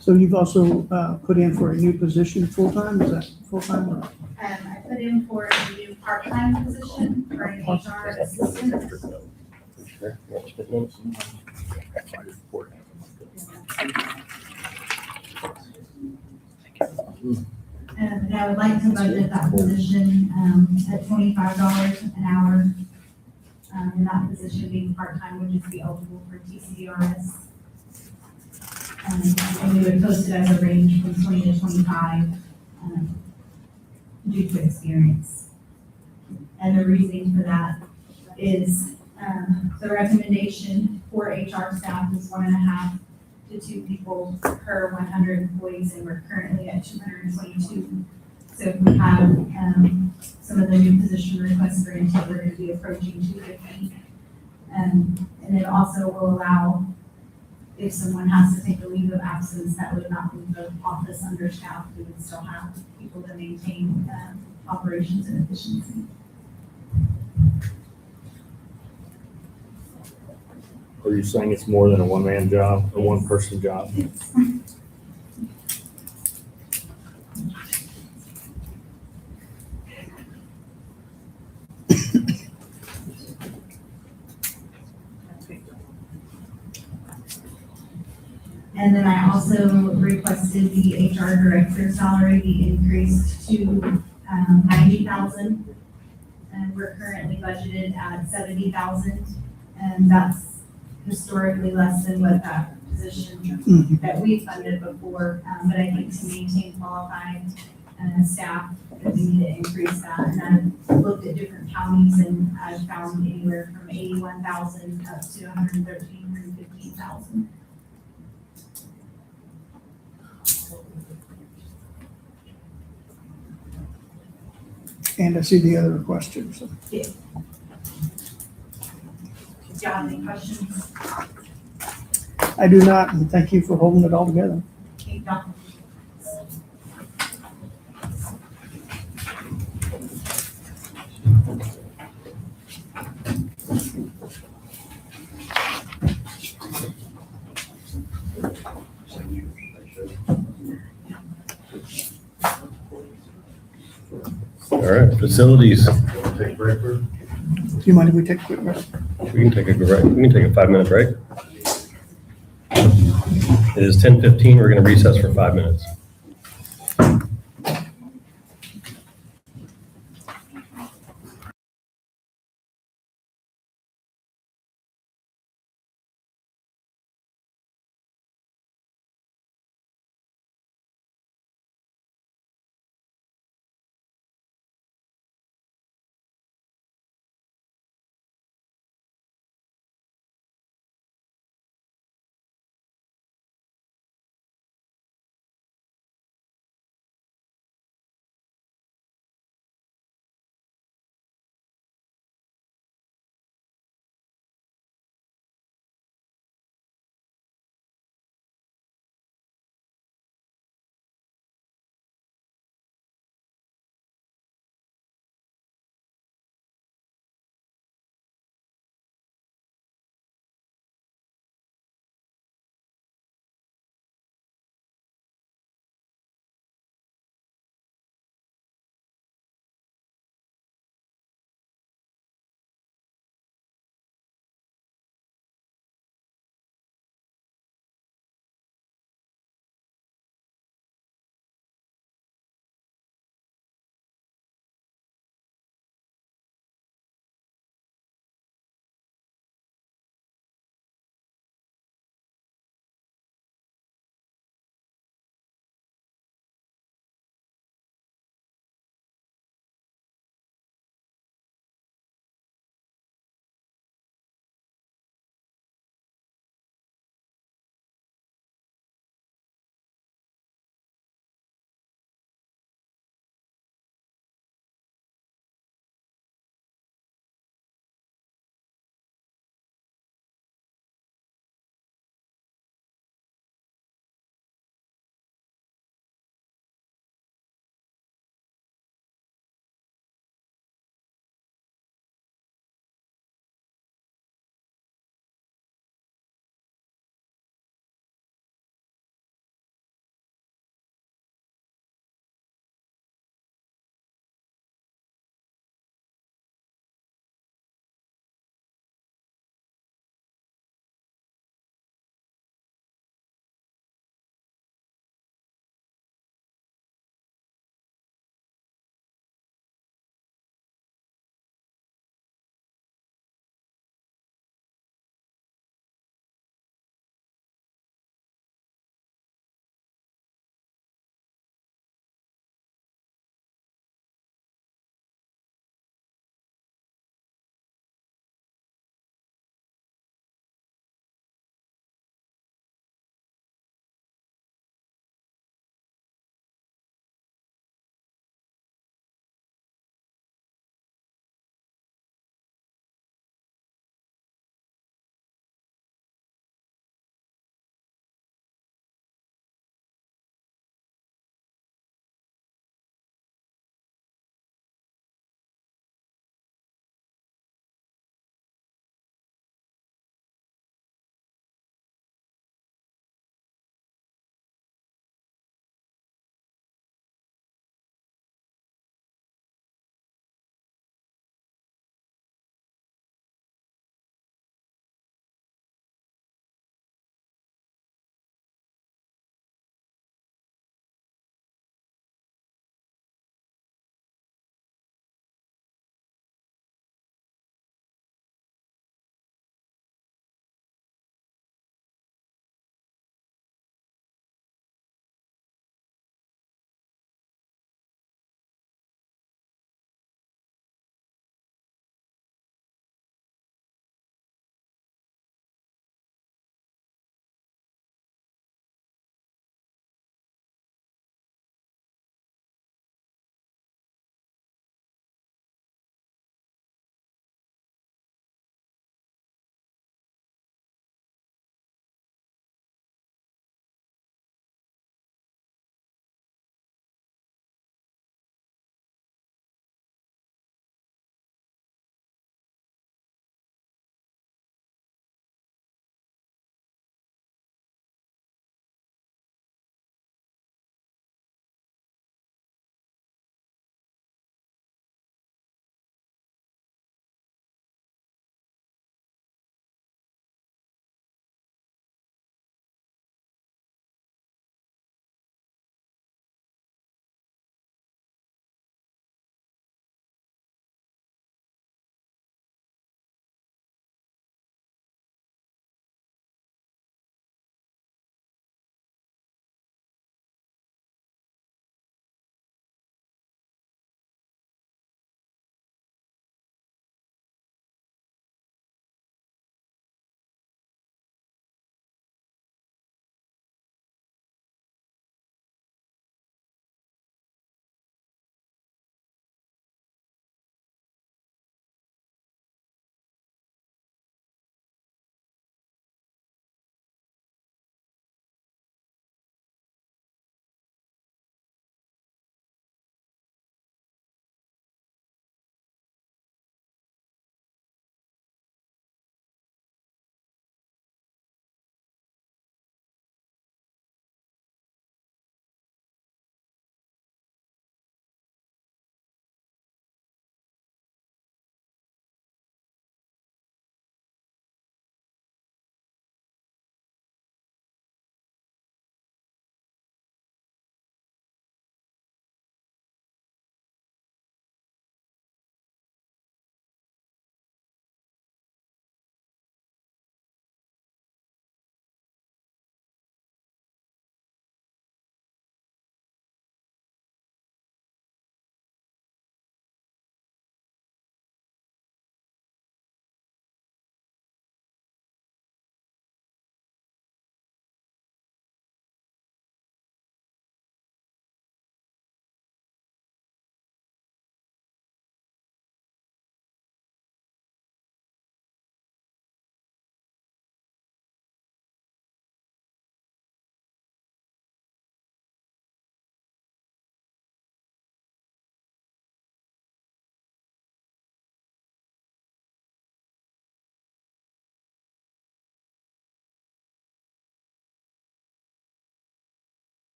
So you've also put in for a new position full-time, is that full-time or? I put in for a new part-time position for an HR assistant. Sure. You want to spit notes? And I would like to budget that position at $25 an hour. And that position being part-time would just be eligible for TCDRS. And we would post it as a range from 20 to 25 due to experience. And the reasoning for that is the recommendation for HR staff is 1.5 to 2 people per 100 employees, and we're currently at 222. So if we have some of the new position requests for intake, we're going to be approaching 250. And it also will allow, if someone has to take a leave of absence, that would not leave the office understaffed. We would still have people to maintain operations and efficiency. Are you saying it's more than a one-man job, a one-person job? And then I also requested the HR director salary be increased to 90,000. And we're currently budgeted at 70,000. And that's historically less than what that position that we funded before. But I think to maintain qualified staff, that we need to increase that. And I looked at different counties and I found anywhere from 81,000 up to 115,000. And I see the other questions. So, Do y'all have any questions? I do not, and thank you for holding it all together. Okay, Don? All right, facilities, Take break for. Do you mind if we take a quick break? we can take a 5-minute break. It is 10:15, we're gonna recess for 5 minutes.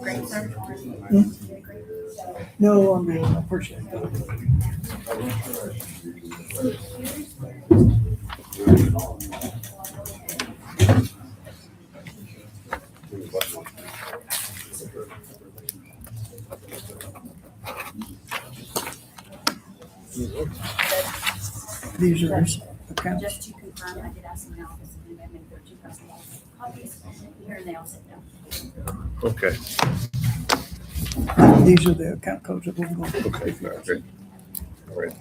Great, sir. No, I'm good. I appreciate it. These are his accounts. Just to confirm, I did ask them now, because they made their 2,000 copies here, and they all sit down. Okay, These are the account codes that we're going to. okay, great. All right.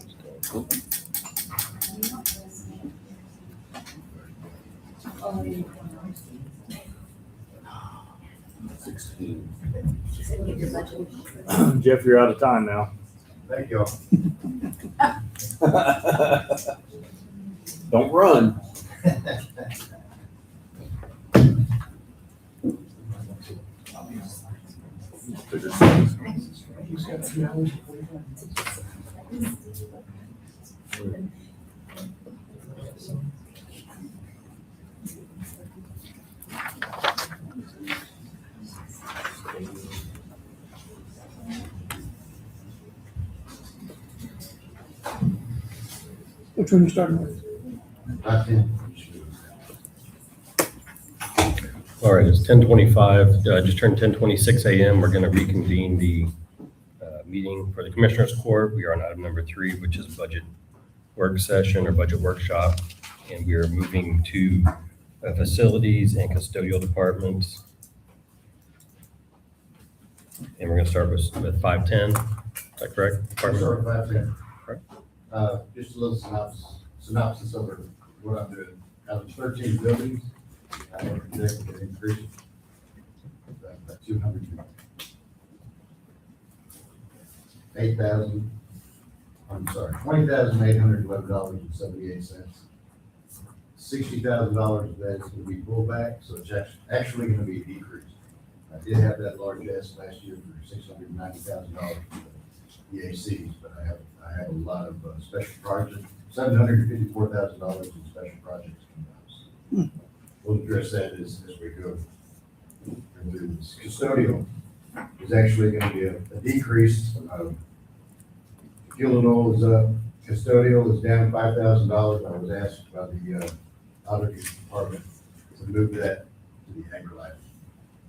Jeff, you're out of time now. Thank y'all. Don't run. He's got 2 hours and 45 minutes. Which one you starting with? All right, it's 10:25, just turned 10:26 a.m. We're going to reconvene the meeting for the Commissioners Court. We are on item number 3, which is budget work session or budget workshop. And we are moving to facilities and custodial departments. And we're going to start with 510. Is that correct? Department? Sure, 510. Correct. Just a little synopsis of what I'm doing. Out of 13 buildings, I have projected an increase of 200. 20,811.78. $60,000 of that is going to be pulled back, so it's actually going to be a decrease. I did have that large ask last year for $690,000 for the EACs, but I have a lot of special projects, $754,000 in special projects coming out. So we'll address that as we go. And the custodial is actually going to be a decrease. Fuel and oil is up. Custodial is down $5,000. I was asked by the auditing department to move that to the AgriLife.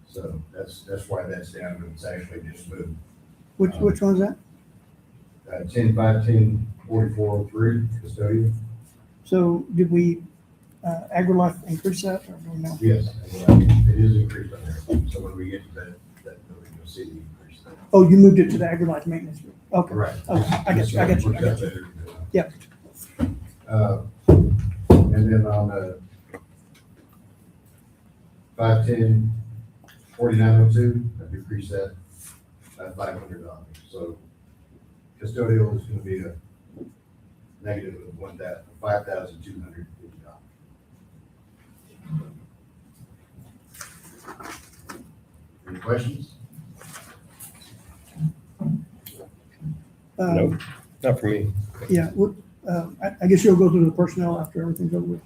So that's why that's down, but it's actually just moved. Which one's that? 10-5-10-4403 custodial. So did we, AgriLife increase that or no? Yes, it is increased on there. So when we get to that building, you'll see the increase there. Oh, you moved it to the AgriLife maintenance group. Okay. Right. Okay, I got you. Yeah. And then on 510-4902, I decreased that by $500. So custodial is going to be a negative of $5,250. Any questions? No, not for me. Yeah, I guess you'll go through the personnel after everything's over with.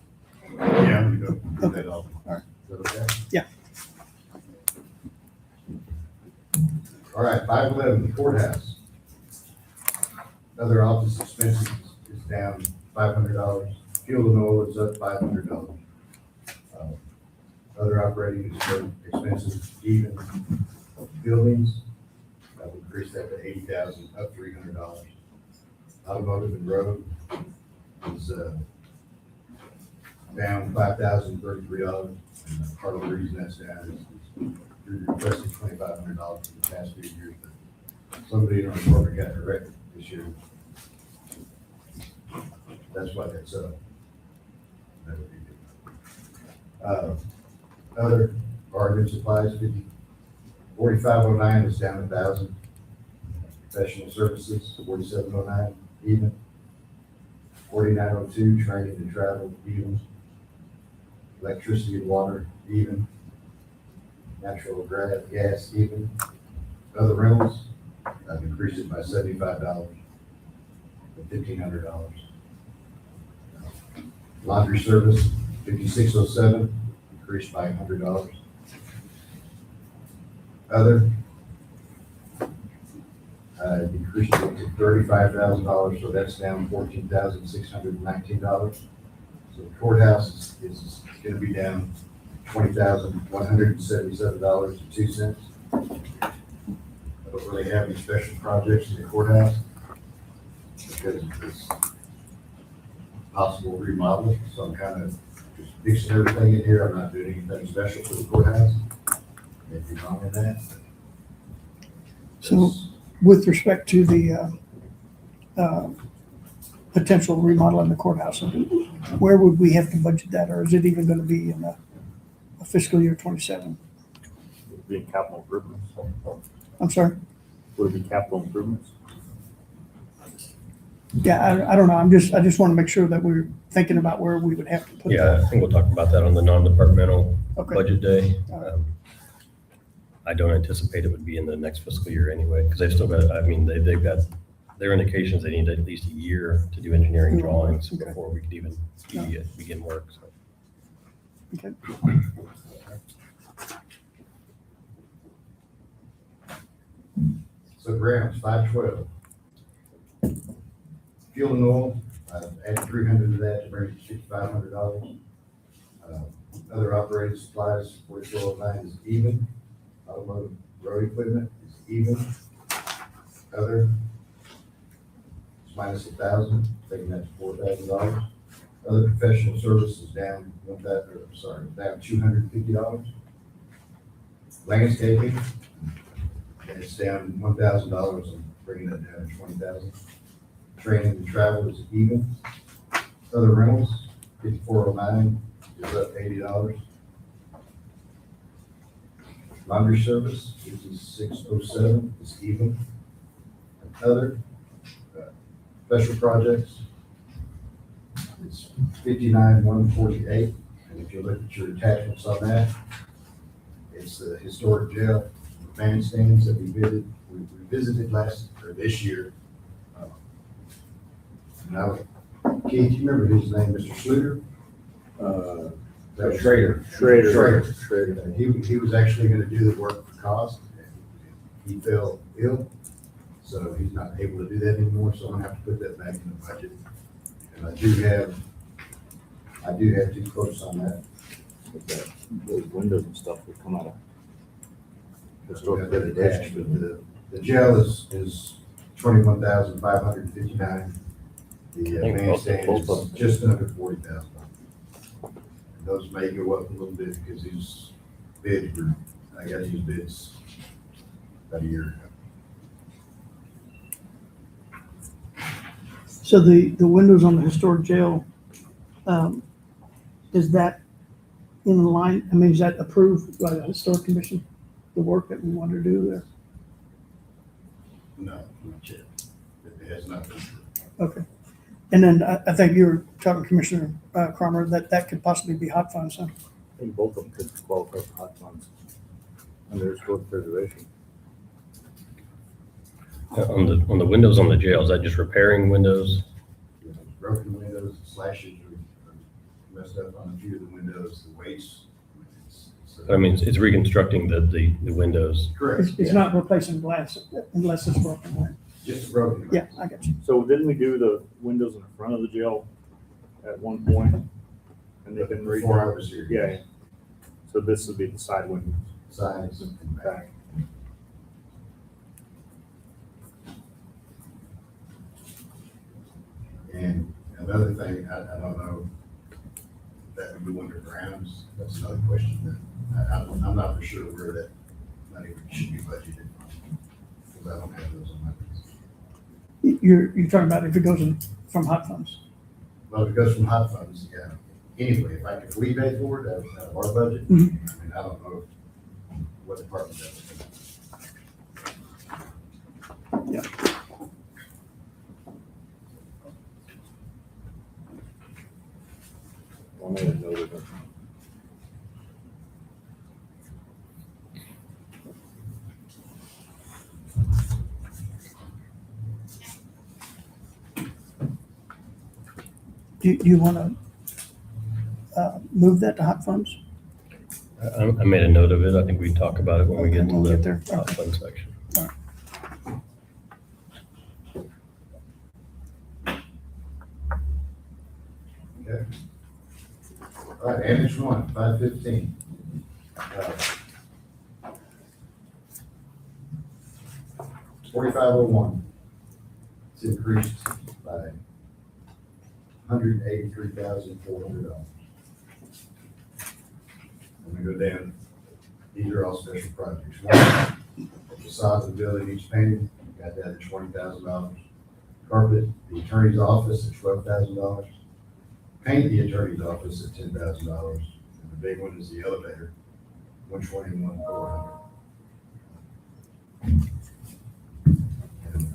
Yeah, I'm going to go do that all. All right. Is that okay? Yeah. All right, 511, the courthouse. Other office expenses is down $500. Fuel and oil is up $500. Other operating expenses, even buildings, I've increased that to $80,000, up $300. Automotive and road is down $5,033. And part of the reason that's down is we requested $2,500 for the past few years, but somebody in our department got directed this year. That's why that's up. That would be good. Other garden supplies, 4509 is down 1,000. Professional services, 4709, even. 4902, training and travel, even. Electricity and water, even. Natural gas, even. Other rentals, I've increased it by $75 to $1,500. Laundry service, 5607, increased by $100. Other, decreased it to $35,000, so that's down $14,619. So the courthouse is going to be down $20,177.02. I don't really have any special projects in the courthouse because of this possible remodel, so I'm kind of just fixing everything in here. I'm not doing anything special for the courthouse. Anything wrong with that? So with respect to the potential remodel in the courthouse, where would we have to budget that, or is it even going to be in a fiscal year 27? Would it be capital improvements? I'm sorry? Would it be capital improvements? Yeah, I don't know. I just want to make sure that we're thinking about where we would have to put Yeah, that. I think we'll talk about that on the non-departmental Okay. budget day. All right. I don't anticipate it would be in the next fiscal year anyway, because they've still got, I mean, they've got their indications they need at least a year to do engineering drawings Okay. before we could even begin work, so. Okay. So grounds, 512. Fuel and oil, add 300 to that to bring it to $5,500. Other operating supplies, 4409 is even. Automotive road equipment is even. Other, it's minus 1,000, taking that to $4,000. Other professional services down down $250. Landscaping, and it's down $1,000, and bringing that down to $20,000. Training and travel is even. Other rentals, 5409 is up $80. Laundry service, 5607 is even. Other, special projects, it's 59,148. And if you look at your attachments on that, it's the historic jail, bandstands that we visited this year. Now, Keith, you remember his name, Mr. Schluter? That was Schrader. Schrader. He was actually gonna do the work for cost, and he fell ill, so he's not able to do that anymore, so I'm gonna have to put that back in the budget. And I do have 2 quotes on that. Those windows and stuff would come out of. Historic attached, but the jail is 21,559. The think bandstand both of is just under 40,000. Those may go up a little bit because these bids were, I got these bids about a year ago. So the windows on the historic jail, is that in line? I mean, is that approved by the historic commission, the work that we want to do there? No, not yet. It has not been. Okay. And then I think you were talking, Commissioner Cromer, that could possibly be hot funds, huh? I think both of them could qualify for hot funds under historic preservation. On the windows on the jail, is that just repairing windows? Broken windows, slashes are messed up on a few of the windows, the weights. I mean, it's reconstructing the windows. Correct. It's not replacing glass unless it's broken, right? Just a broken. Yeah, I got you. So didn't we do the windows in the front of the jail at one point? And they've been Before I was here. Yeah. So this would be the side windows. Sides and back. And another thing, I don't know, if that would go under grounds, that's another question that I'm not for sure where that money should be budgeted. Because I don't have those on my list. You're talking about if it goes in from hot funds? Well, if it goes from hot funds, yeah. Anyway, if we pay for it out of our budget, Mhm. I mean, I don't know what department that is. Yeah. I didn't know that. Do you want to move that to hot funds? I made a note of it. I think we talk about it when we get When we to get there. the hot fund section. Okay. All right, Annex 1, 515. 4501. It's increased by $183,400. I'm gonna go down. These are all special projects. One, facade of the building needs painted, got that at $20,000. Carpet, the attorney's office at $12,000. Paint the attorney's office at $10,000. And the big one is the elevator, $121,400. And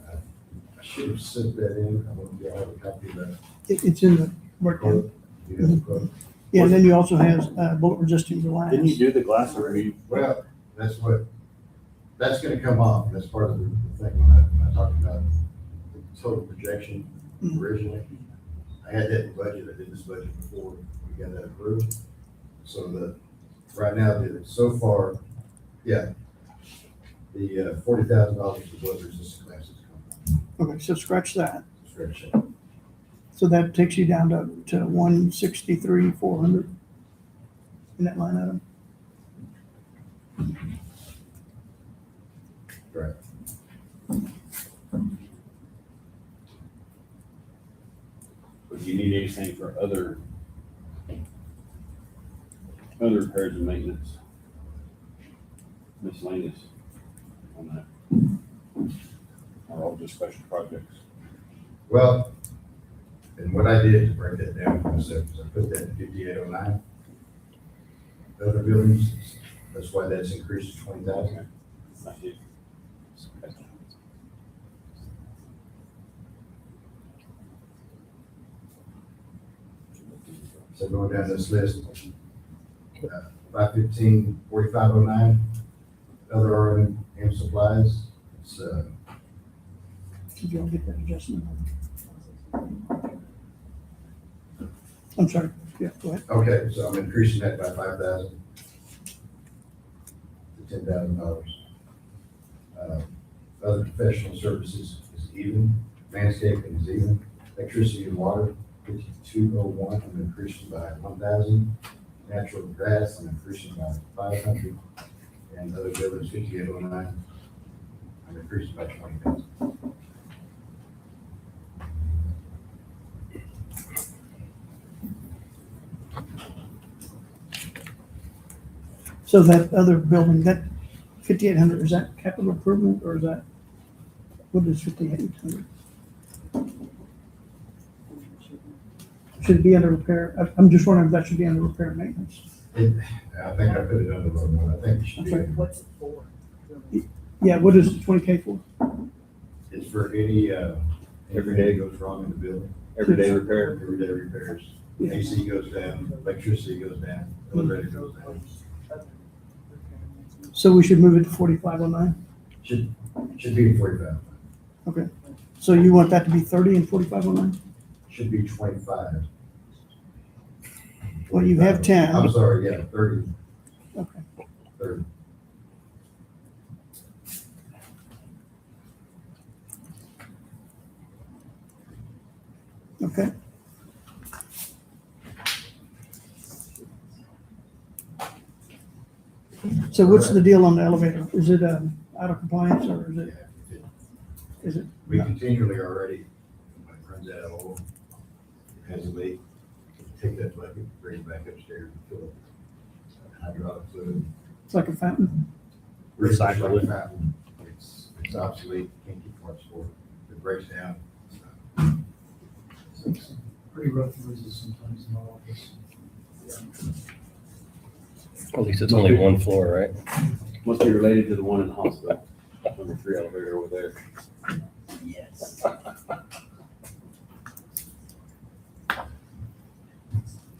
I should have sent that in. I want to have a copy of that. It's in the breakdown. You have the quote. Yeah, and then you also have bullet resistant glass. Didn't you do the glass review? Well, that's gonna come off. That's part of the thing when I talked about the total projection originally. I had that in budget. I did this budget before we got that approved. So right now, so far, yeah, the $40,000 is what resistant glass is coming. Okay, so scratch that. Scratch that. So that takes you down to 163,400 in that line item. Right. But do you need anything for other repairs and maintenance? Miscellaneous on that? Or all just special projects? Well, and what I did to break that down for myself is I put that in 5809. Other buildings, that's why that's increased to 20,000. I see. So going down this list, 515, 4509, other R&M supplies, it's, Did y'all get that adjustment? I'm sorry, yeah, go ahead. okay, so I'm increasing that by 5,000 to $10,000. Other professional services is even, landscaping is even, electricity and water, 5201, I'm increasing by 1,000. Natural gas, I'm increasing by 500. And other buildings, 5809, I'm increasing by 20,000. So that other building, that 5,800, is that capital improvement or is that, what is 5,800? Should it be under repair? I'm just wondering if that should be under repair and maintenance. I think I put it under the wrong one. I think it should be. What's it for? Yeah, what is 20K for? It's for any, everyday goes wrong in the building. Everyday repair? Everyday repairs. Yeah. AC goes down, electricity goes down, elevator goes down. So we should move it to 4509? Should be 45. Okay. So you want that to be 30 and 4509? Should be 25. Well, you have 10. I'm sorry, yeah, 30. Okay. 30. Okay. So what's the deal on the elevator? Is it out of compliance or is it? We continually already, when it runs out of oil, it has a leak, take that bucket, bring it back upstairs and fill it. Hydraulic fluid. It's like a fountain? Recycle it. It's obsolete, can't keep parts for it. If it breaks down. Pretty rough noises sometimes in my office. At least it's only one floor, right? Must be related to the one in the hospital, number 3 elevator over there. Yes.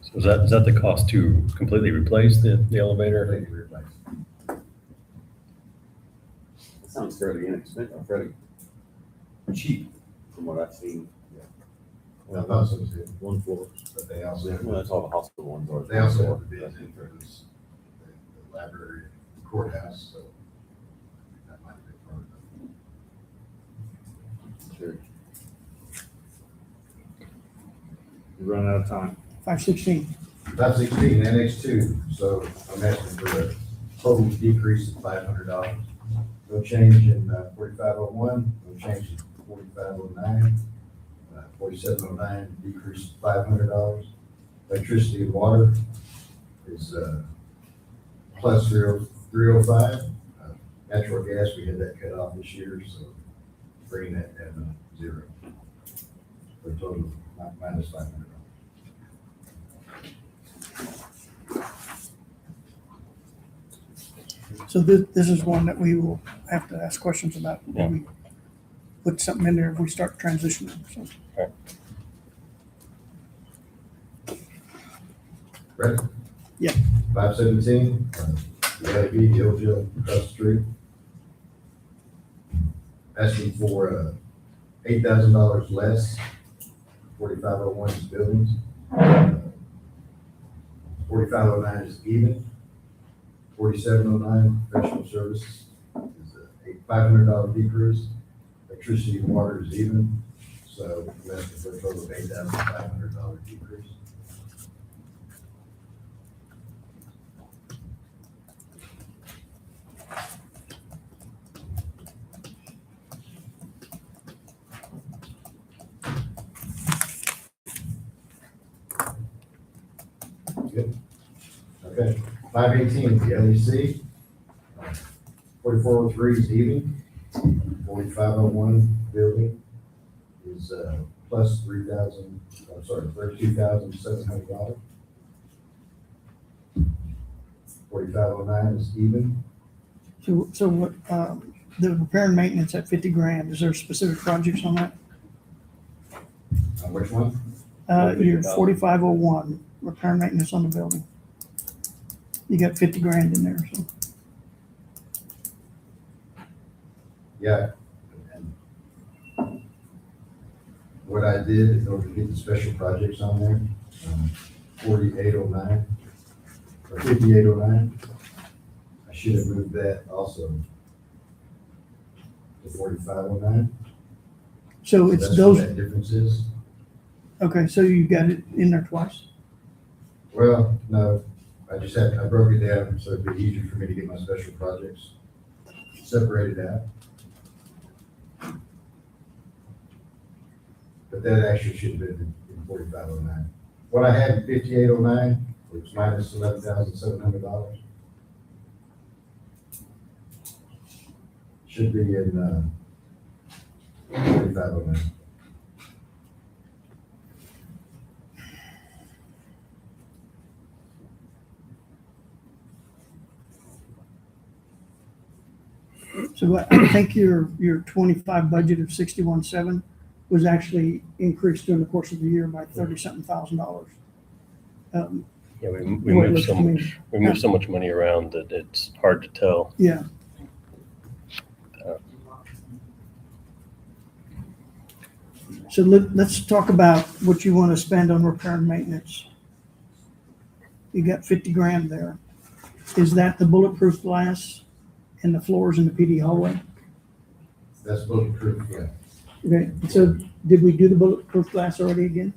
So is that the cost to completely replace the elevator? Completely replaced. It sounds fairly inexpensive, fairly cheap from what I've seen. Well, those was it, One floor. but they also have, Well, that's all the hospital ones are. they also have the bids in for this, the library courthouse, so that might be part of it. Sure. You run out of time. 516. 516, Annex 2, so I'm asking for a total decrease of $500. No change in 4501, no change in 4509, 4709, decrease $500. Electricity and water is plus 305. Natural gas, we had that cut off this year, so bringing that down to zero. For a total of minus $500. So this is one that we will have to ask questions about. Yeah. We put something in there if we start transitioning, so. Ready? Yeah. 517, the LB, the old jail across the street. Asking for $8,000 less, 4501 is buildings. 4509 is even. 4709, professional services is a $500 decrease. Electricity and water is even, so we're asking for a total of $8,500 decrease. Good. Okay, 518, the LEC. 4403 is even. 4501 building is plus $32,700. 4509 is even. So what, the repair and maintenance at 50 grand, is there specific projects on that? Which one? Your 4501, repair and maintenance on the building. You got 50 grand in there, so. Yeah. And what I did in order to get the special projects on there, 4809 or 5809, I should have moved that also to 4509. So it's That's those, what that difference is. okay, so you got it in there twice? Well, no, I broke it down so it'd be easier for me to get my special projects separated out. But that actually should have been in 4509. What I had in 5809 was minus $11,700. Should be in 4509. So I think your 25 budget of 61.7 was actually increased during the course of the year by $30-something thousand. Yeah, we What it moved looks so to me. much, we moved so much money around that it's hard to tell. Yeah. So let's talk about what you want to spend on repair and maintenance. You got 50 grand there. Is that the bulletproof glass and the floors in the PD hallway? That's bulletproof, yeah. Okay, so did we do the bulletproof glass already again?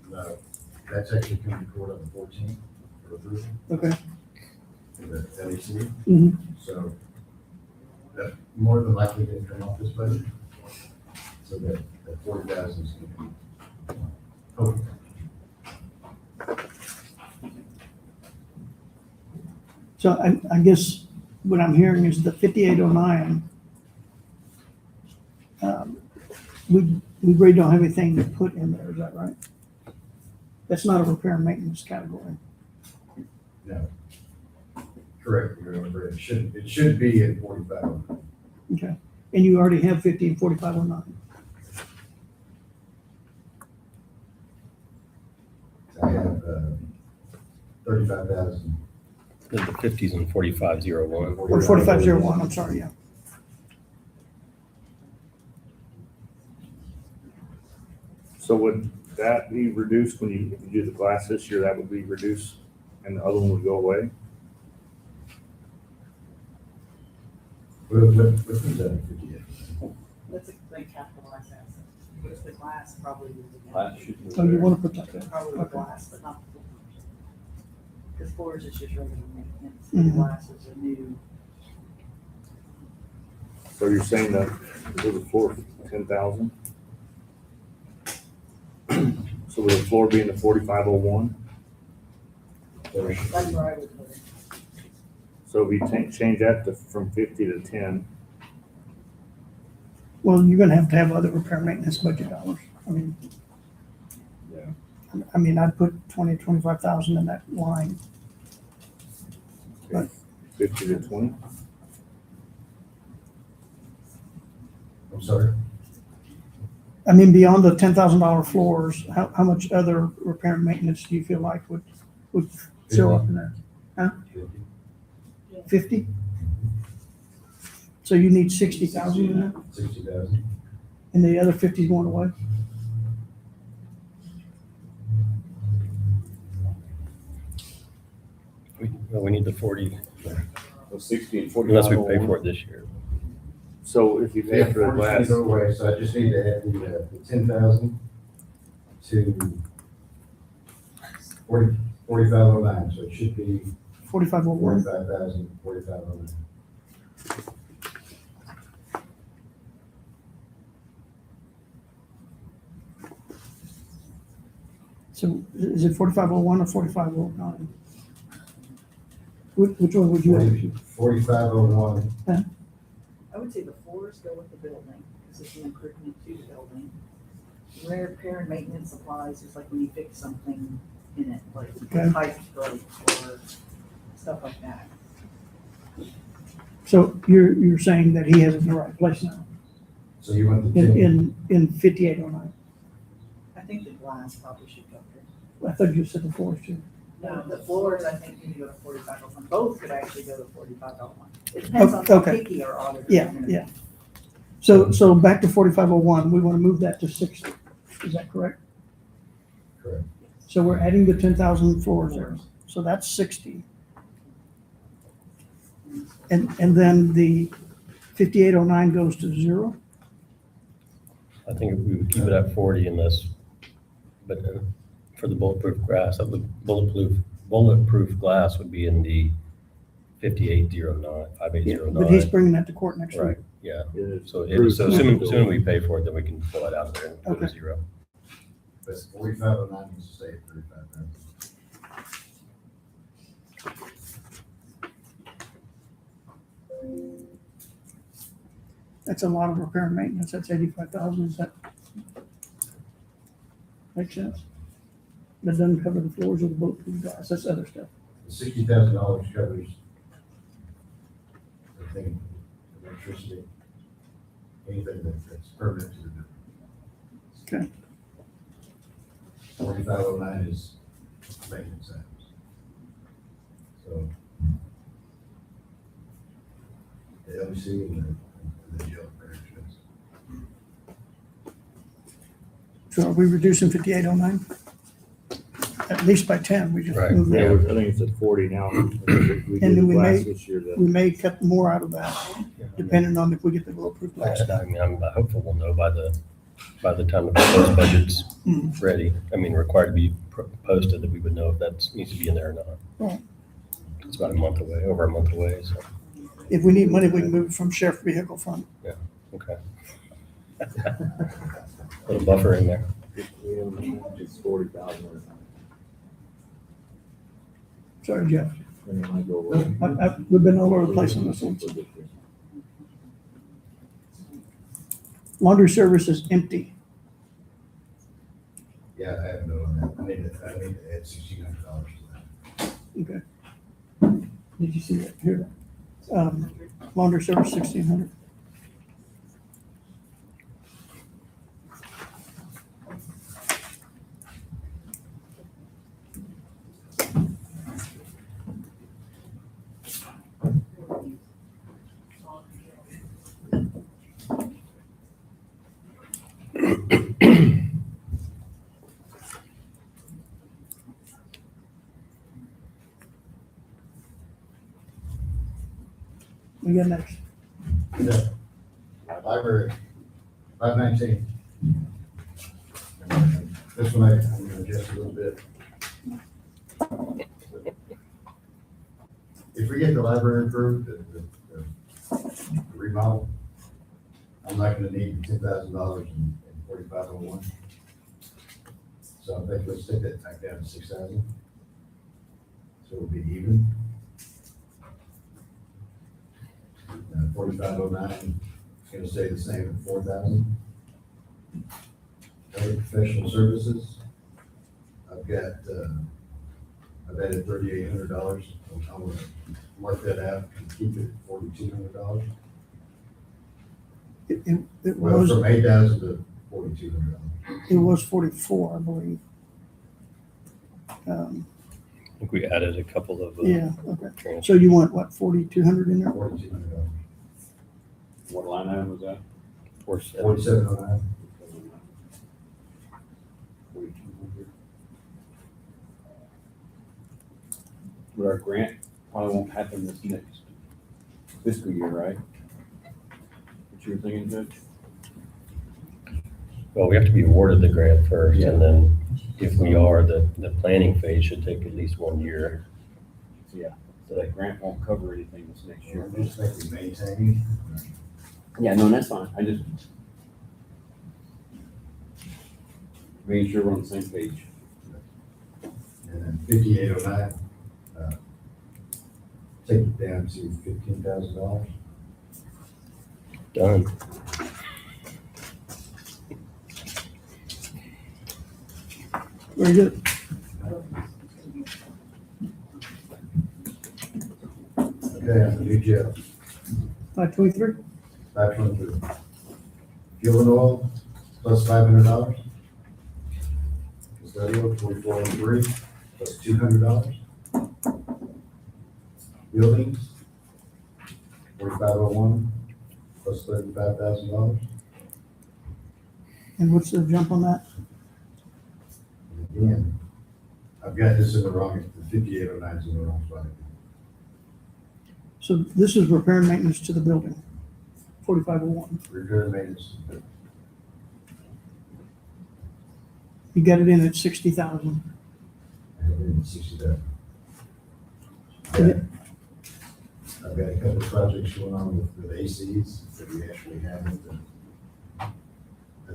No, that's actually coming to court on the 14th for approval, Okay. for the LEC. Mhm. So that's more than likely going to come off this budget. So that 40,000 is going to be. Oh, So I guess what I'm hearing is the 5809, we really don't have anything to put in there, is that right? That's not a repair and maintenance category. no. Correct, you're correct. It should be in 45. Okay. And you already have 50 and 4509. I have 35,000. The 50s and 4501. Or 4501, I'm sorry, yeah. So would that be reduced when you, if you do the glass this year, that would be reduced and the other one would go away? Which one's that, 58? That's a big capitalized asset. Whereas the glass probably would be. Glass should be So you there. want to protect that? Probably the Okay. glass, but not the floors. Because floors is just regular maintenance, Mhm. the glass is a new, So you're saying that was a floor 10,000? So would the floor be in the 4501? that's where I would put it. So if you change that to, from 50 to 10, Well, you're gonna have other repair maintenance budget dollars. I mean, yeah. I mean, I'd put 25,000 in that line. Okay. 50 to 20? I'm sorry? I mean, beyond the $10,000 floors, how much other repair and maintenance do you feel like would show up in there? Huh? 50? So you need 60,000 in there, 60,000. and the other 50 is going away? We need the 40, So 60 and unless we pay 4501. for it this year. So if you pay Yeah, for the 40 glass, go away, so I just need to add the 10,000 to 4509, so it should be 4501? 45,000, 4509. So is it 4501 or 4509? Which one would you have? 4501, I would say the floors go with the building, because it's an improvement to the building. Repair and maintenance supplies is like when you fix something in it, like Okay. pipe break or stuff like that. So you're saying that he has it in the right place now, so you want the 10. in 5809? I think the glass probably should go there. I thought you said the floors too. No, the floors, I think, need to go to 4501. Both could actually go to 4501. It depends on how Okay. picky our auditors. Yeah, yeah. So back to 4501, we want to move that to 60. Is that correct? Correct. So we're adding the 10,000 floors there. So that's 60. And then the 5809 goes to 0? I think we would keep it at 40 unless, but for the bulletproof glass, the bulletproof glass would be in the 5809, 5809. But he's bringing that to court next Right, week. yeah. it So is assuming we pay for it, then we can pull it out of there and go to Okay. 0. But 4509 needs to stay at 35,000. That's a lot of repair and maintenance. That's 85,000. Is that make sense? That doesn't cover the floors or the bulletproof glass. That's other stuff. The $60,000 covers the thing, electricity, anything that's permanent to the building. Okay. 4509 is maintenance items. So the LC and the jail are very expensive. So are we reducing 5809? At least by 10, we just Right. moved Yeah, that. I think it's at 40 now. We And did then the we glass may- this year. We may cut more out of that, depending on if we get the bulletproof glass. I mean, I'm hopeful we'll know by the time the proposed budget's Mhm. ready. I mean, required to be posted, that we would know if that needs to be in there or not. Right. It's about a month away, over a month away, so, If we need money, we can move it from sheriff vehicle fund. okay. Little buffer in there. It's 40,000. Sorry, Jeff. Then it might go away. We've been all over the place on this one. Laundry service is empty. Yeah, I have no on that. I need to add $1,600 to that. Okay. Did you see that here? Laundry service 1,600. We got next. Library, 519. This one I'm gonna adjust a little bit. If we get the library approved, the remodel, I'm not gonna need $10,000 in 4501. So I think let's take that back down to 6,000. So it'll be even. 4509, it's gonna stay the same at 4,000. Other professional services, I've added $3,800. I'm gonna mark that out and keep it at $4,200. It Well, was, from 8,000 to $4,200. it was 44, I believe. I think we added a couple of. Yeah, okay. transfers. So you want, what, 4,200 in there? $4,200. What line item was that? 4709. But our grant probably won't happen this next fiscal year, right? What you were thinking, Judge? Well, we have to be awarded the grant first, and then if we are, the planning phase should take at least 1 year. Yeah, so that grant won't cover anything this next year. I just think we maintain. Yeah, no, that's fine. I just making sure we're on the same page. And then 5809, take it down to $15,000. Done. Very good. Okay, new jail, 523? 523. Fuel and oil, plus $500. Custodial, 4403, plus $200. Buildings, 4501, plus $35,000. And what's the jump on that? Again, I've got this in the wrong, the 5809 is in the wrong spot. So this is repair and maintenance to the building, 4501. Repair and maintenance, You got it in at 60,000. and 60,000. I've got a couple of projects going on with ACs that we actually have at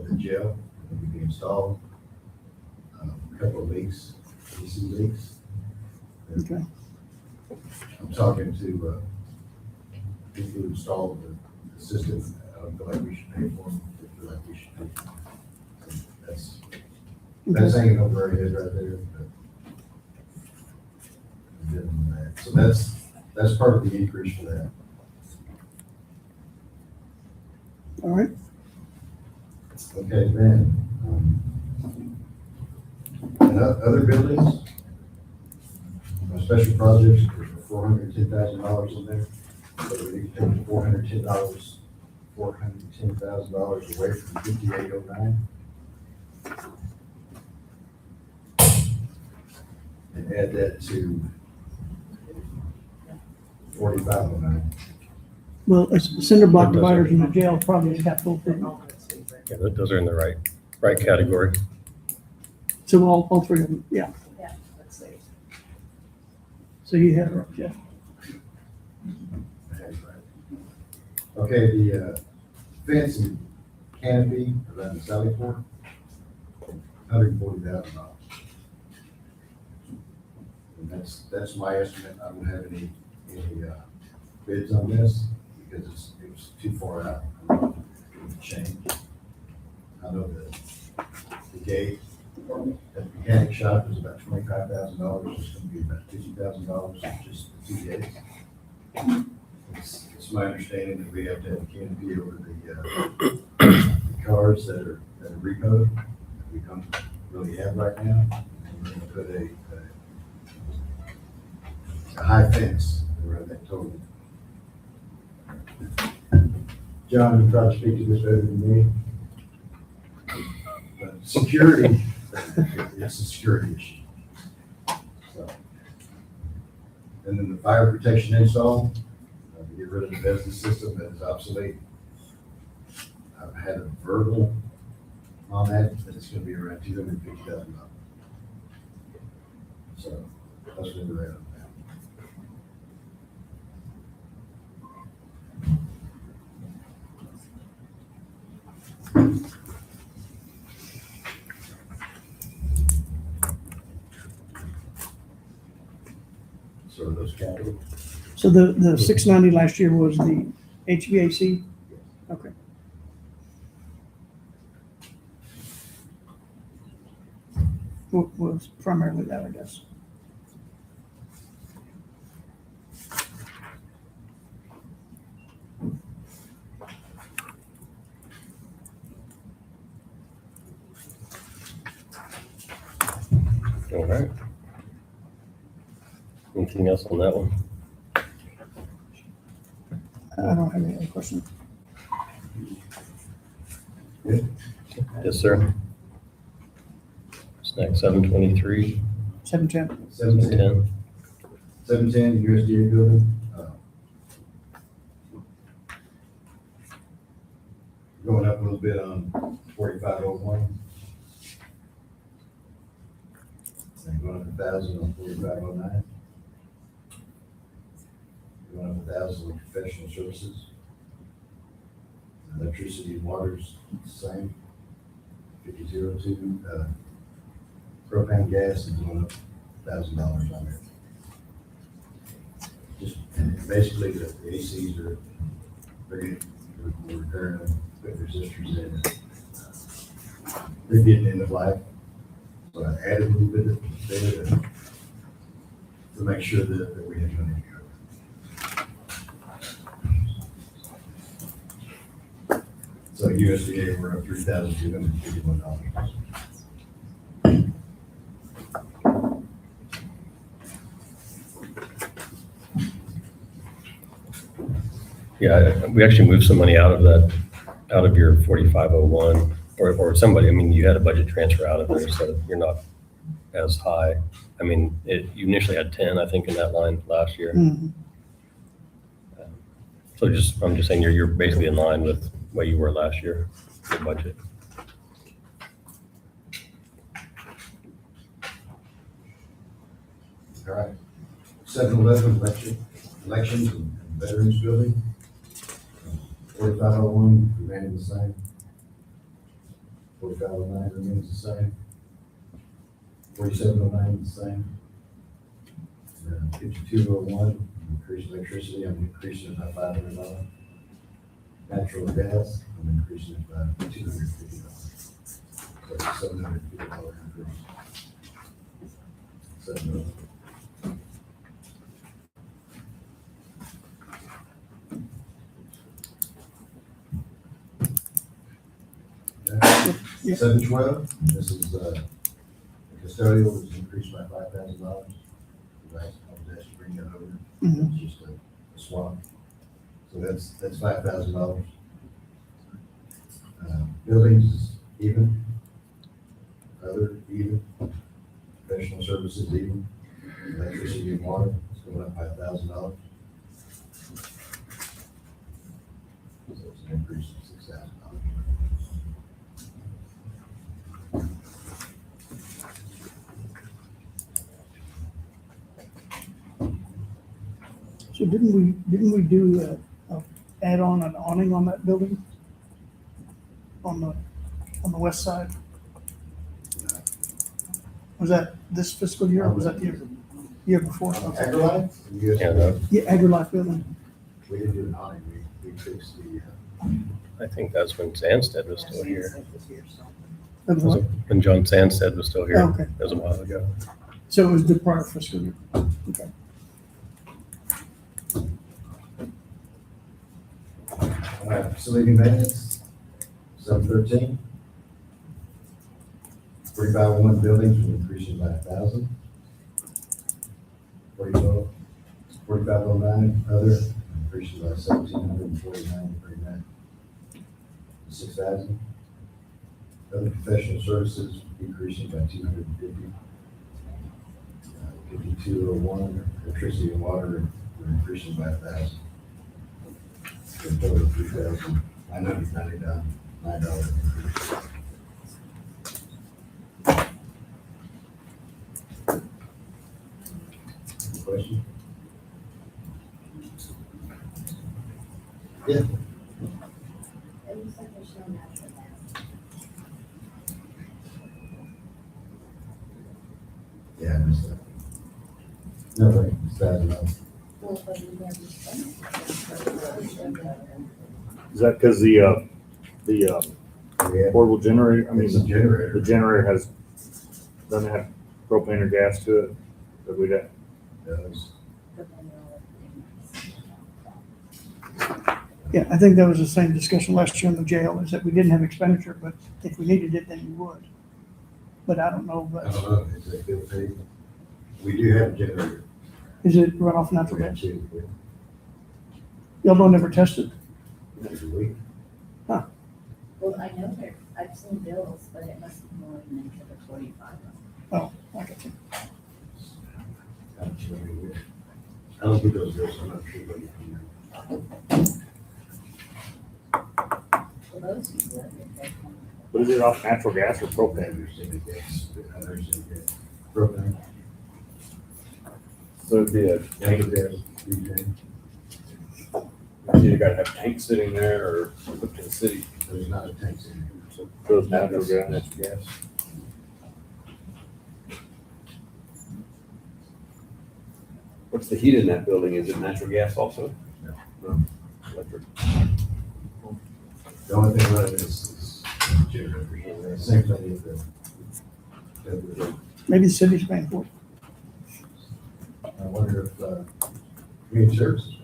the jail, that will be installed. A couple of leaks, AC leaks. Okay. I'm talking to, if we install the system, I don't feel like we should pay for them, I feel like we should pay for them. That's hanging over our head right there. But so that's part of the increase for that. All right. Okay, then, and other buildings, special projects, there's $410,000 in there. So we need to take $410,000 away from 5809. And add that to 4509. Well, it's cinder block dividers in the jail probably has got both in. Yeah, those are in the right category. So all three of them, yeah. Yeah, let's see. So you have it, Jeff. Okay, the fence and canopy around the Sally Port, $140,000. And that's my estimate. I don't have any bids on this because it was too far out. It would change. I know the gate at the mechanic shop is about $25,000. It's going to be about $50,000 just the 2 gates. It's my understanding that we have to have a canopy over the cars that are repoed, that we don't really have right now. And we're going to put a high fence around that total. John, you probably speak to this better than me. But security, it's a security issue. So, and then the fire protection install, get rid of the business system that is obsolete. I've had a verbal on that it's gonna be around $250,000. So that's where we're at on that. So are those capital? So the 690 last year was the HVAC? Okay. Was primarily that, I guess. All right. Anything else on that one? I don't have any other questions. Yes, sir. What's next, 723, 710. 710? 710 USDA building. Going up a little bit on 4501. And going up 1,000 on 4509. Going up 1,000 on professional services. Electricity and water's the same. 5202. Propane gas is going up $1,000 on there. Just basically the ACs are, we're currently putting resistors in. They're getting end of life. So I added a little bit there to make sure that we have money to go. So USDA, we're up $3,251. Yeah, we actually moved some money out of that, out of your 4501, or somebody, I mean, you had a budget transfer out of there, so you're not as high. I mean, you initially had 10, I think, in that line last year. Mhm. So I'm just saying you're basically in line with what you were last year, your budget. All right. 711 elections and veterans building. 4501 remains the same. 4509 remains the same. 4709 is the same. 5201, increase electricity, I'm increasing it by $500. Natural gas, I'm increasing it by $250. So it's $750 increase. So, Yeah. 712, this is, the custodial was increased by $5,000. I was asked to bring that over. Mhm. It's just a swap. So that's $5,000. Buildings is even. Other even. Professional services even. Electricity and water is going up by $1,000. So it's an increase of $6,000. So didn't we do add on an awning on that building? On the west side? Was that this fiscal year or was that the year before? Okay. AgriLife? Yeah, no, Yeah, AgriLife building. We didn't do an awning, we fixed the, I think that's when Sandstead was still here. That was what? When John Sandstead was still here. Oh, okay. That was a while ago. So it was the prior fiscal year. Okay. facility maintenance, 713. 4501 buildings, we're increasing by 1,000. 4509, other, increasing by 1,749, bring that to 6,000. Other professional services, decreasing by 250. 5201, electricity and water, we're increasing by 1,000. for a total of $3,999. Any question? Yeah. Yeah, I missed that. No, right, it's bad enough. Is that because the Yeah, portable generator, I mean, it's a the generator. generator doesn't have propane or gas to it? That we got, Does. Yeah, I think that was the same discussion last year in the jail, is that we didn't have expenditure, but if we needed it, then we would. But I don't know, I but don't know, is that good pay? We do have a generator. is it run off natural We have gas? two, Y'all don't ever test it? every week. Well, I know I've seen bills, but it must be more than the 45. Oh, I got you. I don't think those bills, I'm not sure. Well, those you would, but is it off natural gas or propane? Propane. So it'd be a tank, Natural gas, butane. you either gotta have tanks sitting there or hooked to the city. There's not a tank in here. So it's natural gas. Natural gas. What's the heat in that building? Is it natural gas also? No. No. Electric. The only thing about it is generator. Same thing with the. Maybe the city's paying for it. I wonder if, community services.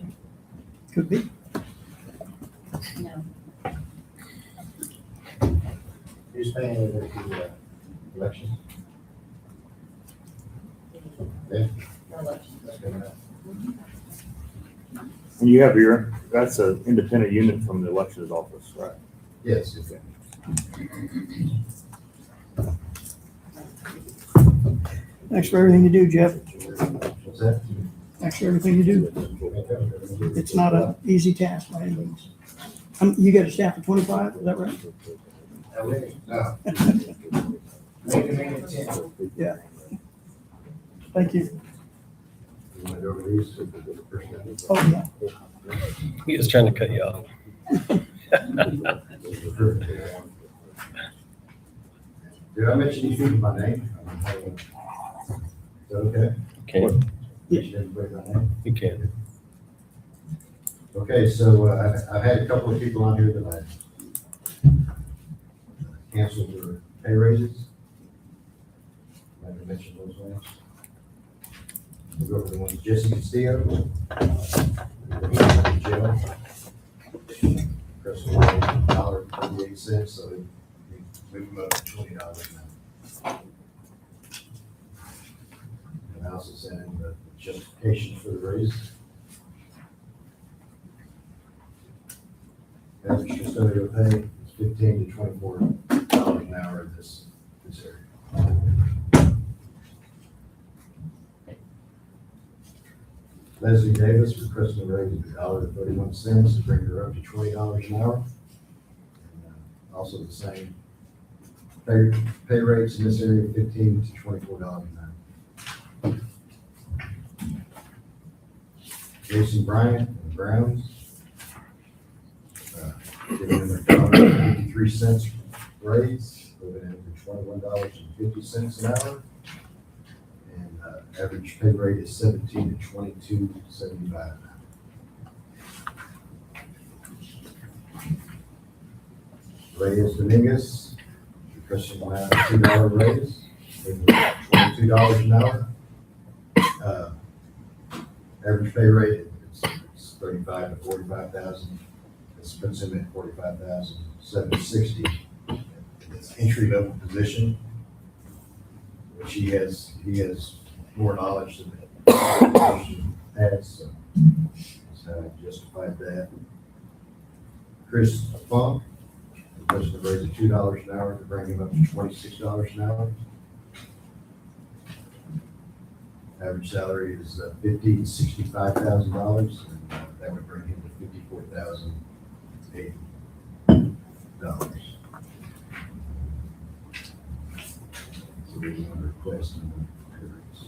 Could be. no. Who's paying the election? Okay. No election. That's good enough. And you have that's an independent unit from the elections office, right? Yes. Okay. Thanks for everything you do, Jeff. What's that? Thanks for everything you do. It's not an easy task by any means. You got a staff of 25, is that right? No. Yeah. Thank you. You want to go over these? Oh, yeah. He was trying to cut you off. Did I mention these people by name? Is that okay? Okay, Mention everybody by name? you can. Okay, so I've had a couple of people on here that I canceled their pay raises. I'm going to mention those names. We'll go over the ones, Jesse Castillo. Jill. Chris $1.38, so we move up to $20 now. And I also sent in the justification for the raise. Average custodial pay is $15 to $24 an hour in this area. Leslie Davis requesting a raise of $1.31 to bring her up to $20 an hour. And, also the same pay rates in this area, $15 to $24 an hour. Jason Bryant and Browns. Giving them $1.53 raise, moving in for $21.50 an hour. And average pay rate is $17 to $22.75 an hour. Reyes Dominguez, requesting a $2 raise, moving $22 an hour. Average pay rate is $35 to $45,000. This puts him at $45,760. It's entry level position, which he has more knowledge than the position has, so that's how I justified that. Chris Funk, requesting a raise of $2 an hour to bring him up to $26 an hour. Average salary is $65,000, and that would bring him to $1,080. So we want to request an increase.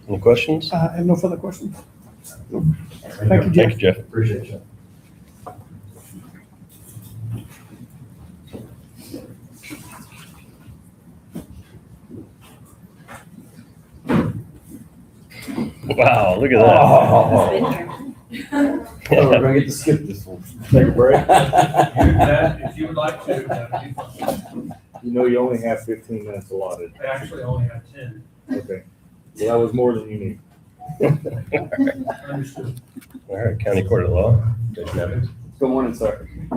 Any questions? I have no further questions. Thank you, Jeff. Thank you, Jeff. Appreciate you. Wow, look at Oh. It's been here. Oh, we're gonna get to skip this one. Take a break. If you would like to, that'd be fine. You know, you only have 15 minutes allotted. I actually only have 10. Okay. Well, that was more than you need. Understood. All right, County Court of Law, Judge Nevins. Good morning, sir. I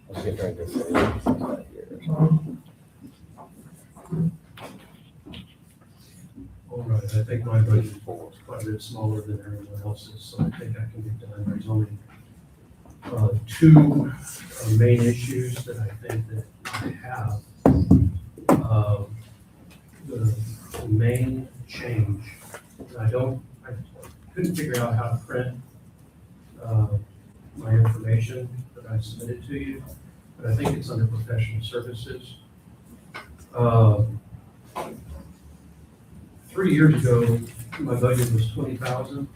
was getting ready to say, he's not here. All right, I think my budget is quite a bit smaller than everyone else's, so I think I can get done. There's only two main issues that I think that I have. The main change, I couldn't figure out how to print my information that I submitted to you, but I think it's under professional services. 3 years ago, my budget was 20,000.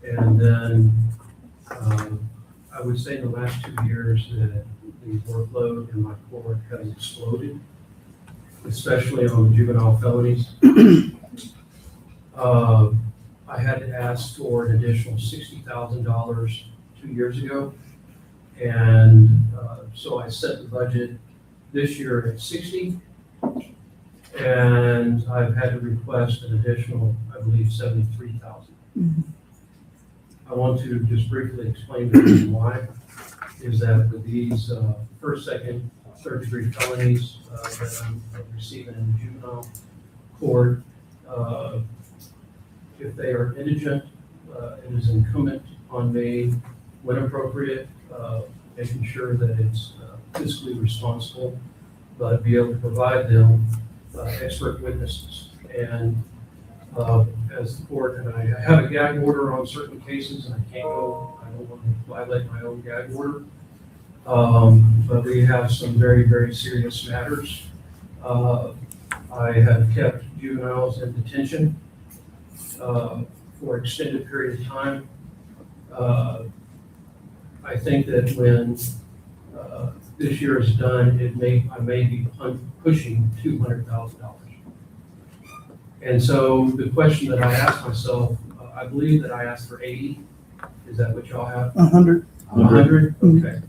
And then, I would say in the last 2 years that the workload in my court has exploded, especially on the juvenile felonies. I had to ask for an additional $60,000 2 years ago. And, so I set the budget this year at 60. And I've had to request an additional, I believe, 73,000. I want to just briefly explain the reason why, is that with these first, second, third degree felonies that I'm receiving in the juvenile court, if they are indigent, it is incumbent on me, when appropriate, making sure that it's fiscally responsible, but be able to provide them expert witnesses. And as the court, and I have a gag order on certain cases, and I can't go, I don't want to violate my own gag order. But we have some very, very serious matters. I have kept juveniles in detention for extended period of time. I think that when this year is done, I may be pushing $200,000. And so the question that I asked myself, I believe that I asked for 80. Is that what y'all have? 100. 100? Okay.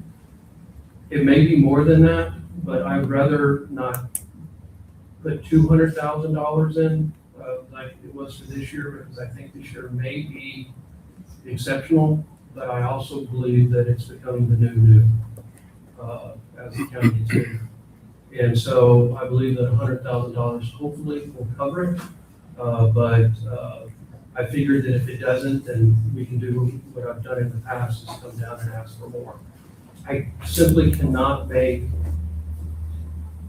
It may be more than that, but I'd rather not put $200,000 in like it was for this year, because I think this year may be exceptional, but I also believe that it's becoming the new as the county too. And so I believe that $100,000 hopefully will cover it. But I figured that if it doesn't, then we can do what I've done in the past, is come down and ask for more. I simply cannot make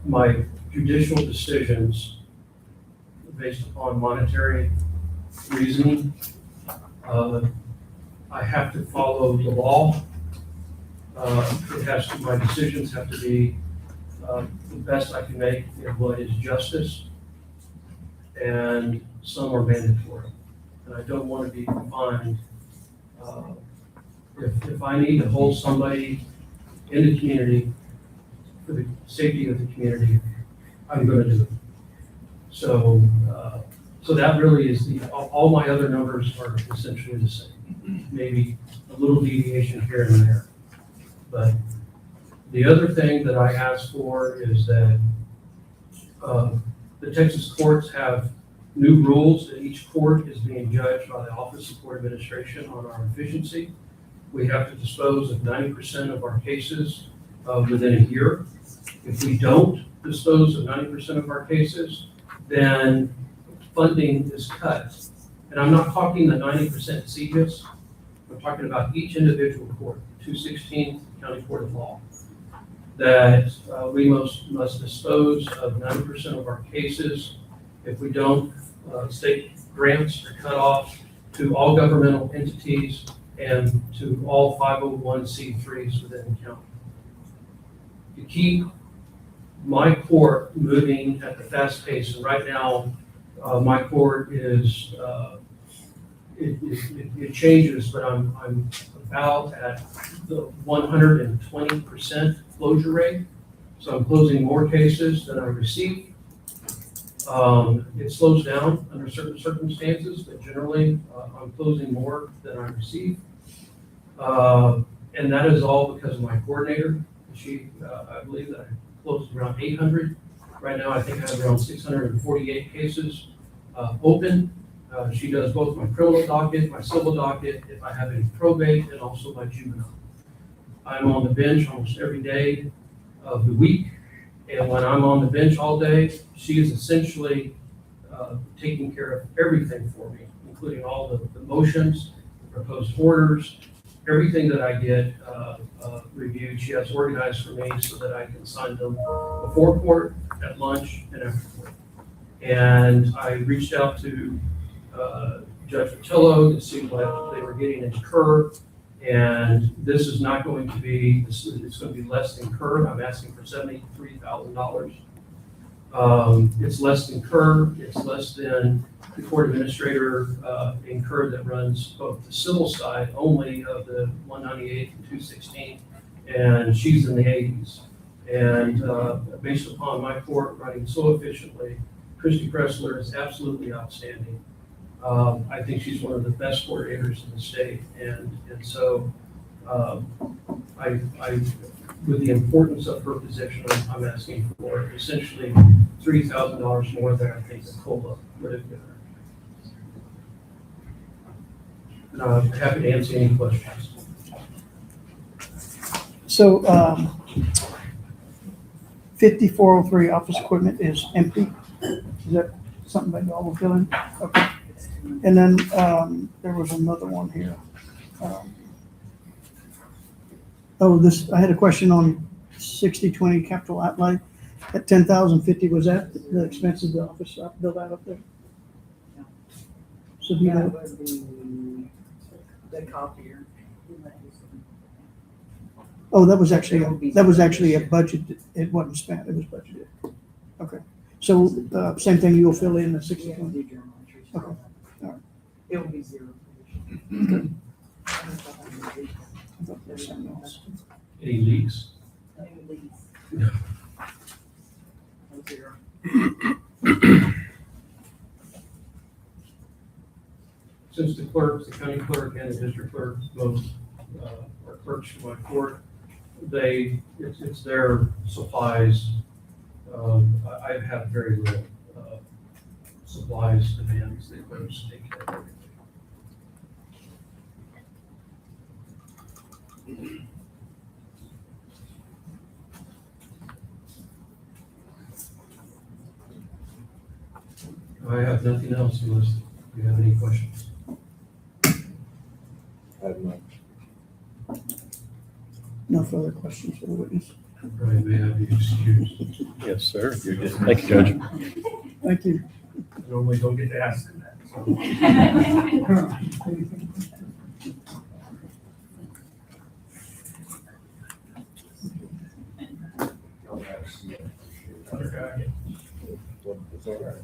my judicial decisions based upon monetary reasoning. I have to follow the law. My decisions have to be the best I can make in what is justice, and some are mandatory. And I don't want to be confined. If I need to hold somebody in the community for the safety of the community, I'm going to do it. So So that really is all my other numbers are essentially the same, maybe a little deviation here and there. But the other thing that I asked for is that the Texas courts have new rules that each court is being judged by the Office of Court Administration on our efficiency. We have to dispose of 90% of our cases within a year. If we don't dispose of 90% of our cases, then funding is cut. And I'm not talking the 90% CJIS. I'm talking about each individual court, 216th County Court of Law, that we must dispose of 90% of our cases. If we don't, state grants are cut off to all governmental entities and to all 501c3s within the county. To keep my court moving at the fast pace, and right now, my court is, it changes, but I'm about at the 120% closure rate. So I'm closing more cases than I receive. It slows down under certain circumstances, but generally, I'm closing more than I receive. And that is all because of my coordinator. She, I believe that I closed around 800. Right now, I think I have around 648 cases open. She does both my criminal docket, my civil docket, if I have any probate, and also my juvenile. I'm on the bench almost every day of the week. And when I'm on the bench all day, she is essentially taking care of everything for me, including all the motions, the proposed orders, everything that I get reviewed. She has organized for me so that I can sign them before court, at lunch, and after court. And I reached out to Judge Patillo. It seemed like they were getting into curve. And this is not going to be, it's going to be less than curve. I'm asking for $73,000. It's less than curve. It's less than the court administrator in curve that runs both the civil side only of the 198 and 216, and she's in the 80s. And based upon my court running so efficiently, Christy Pressler is absolutely outstanding. I think she's one of the best coordinators in the state, and so I with the importance of her position, I'm asking for essentially $3,000 more than I think the COLA would have given her. And I'm happy to answer any questions. So 5403 office equipment is empty. Is that something that y'all will fill in? Okay. And then there was another one here. I had a question on 6020 capital outlay. At 10,050, was that the expense of the office built out up there? No. So do you That know? would be the copier. Oh, that was actually a budget. It wasn't spent. It was budgeted. Okay. So same thing. You'll fill in the 6020. Okay. All right. It will be zero. I thought there was something else. Any leaks? No. Zero. Since the clerks, the county clerk and the district clerk, both are clerks for my court, it's their supplies. I have very little supplies demands. They clerks take care of everything. I have nothing else unless you have any questions. I have none. No further questions for the witness. Brian, may I be excused? Yes, sir. Thank you, Judge. Thank you. I normally don't get to ask them that. So. It's all right.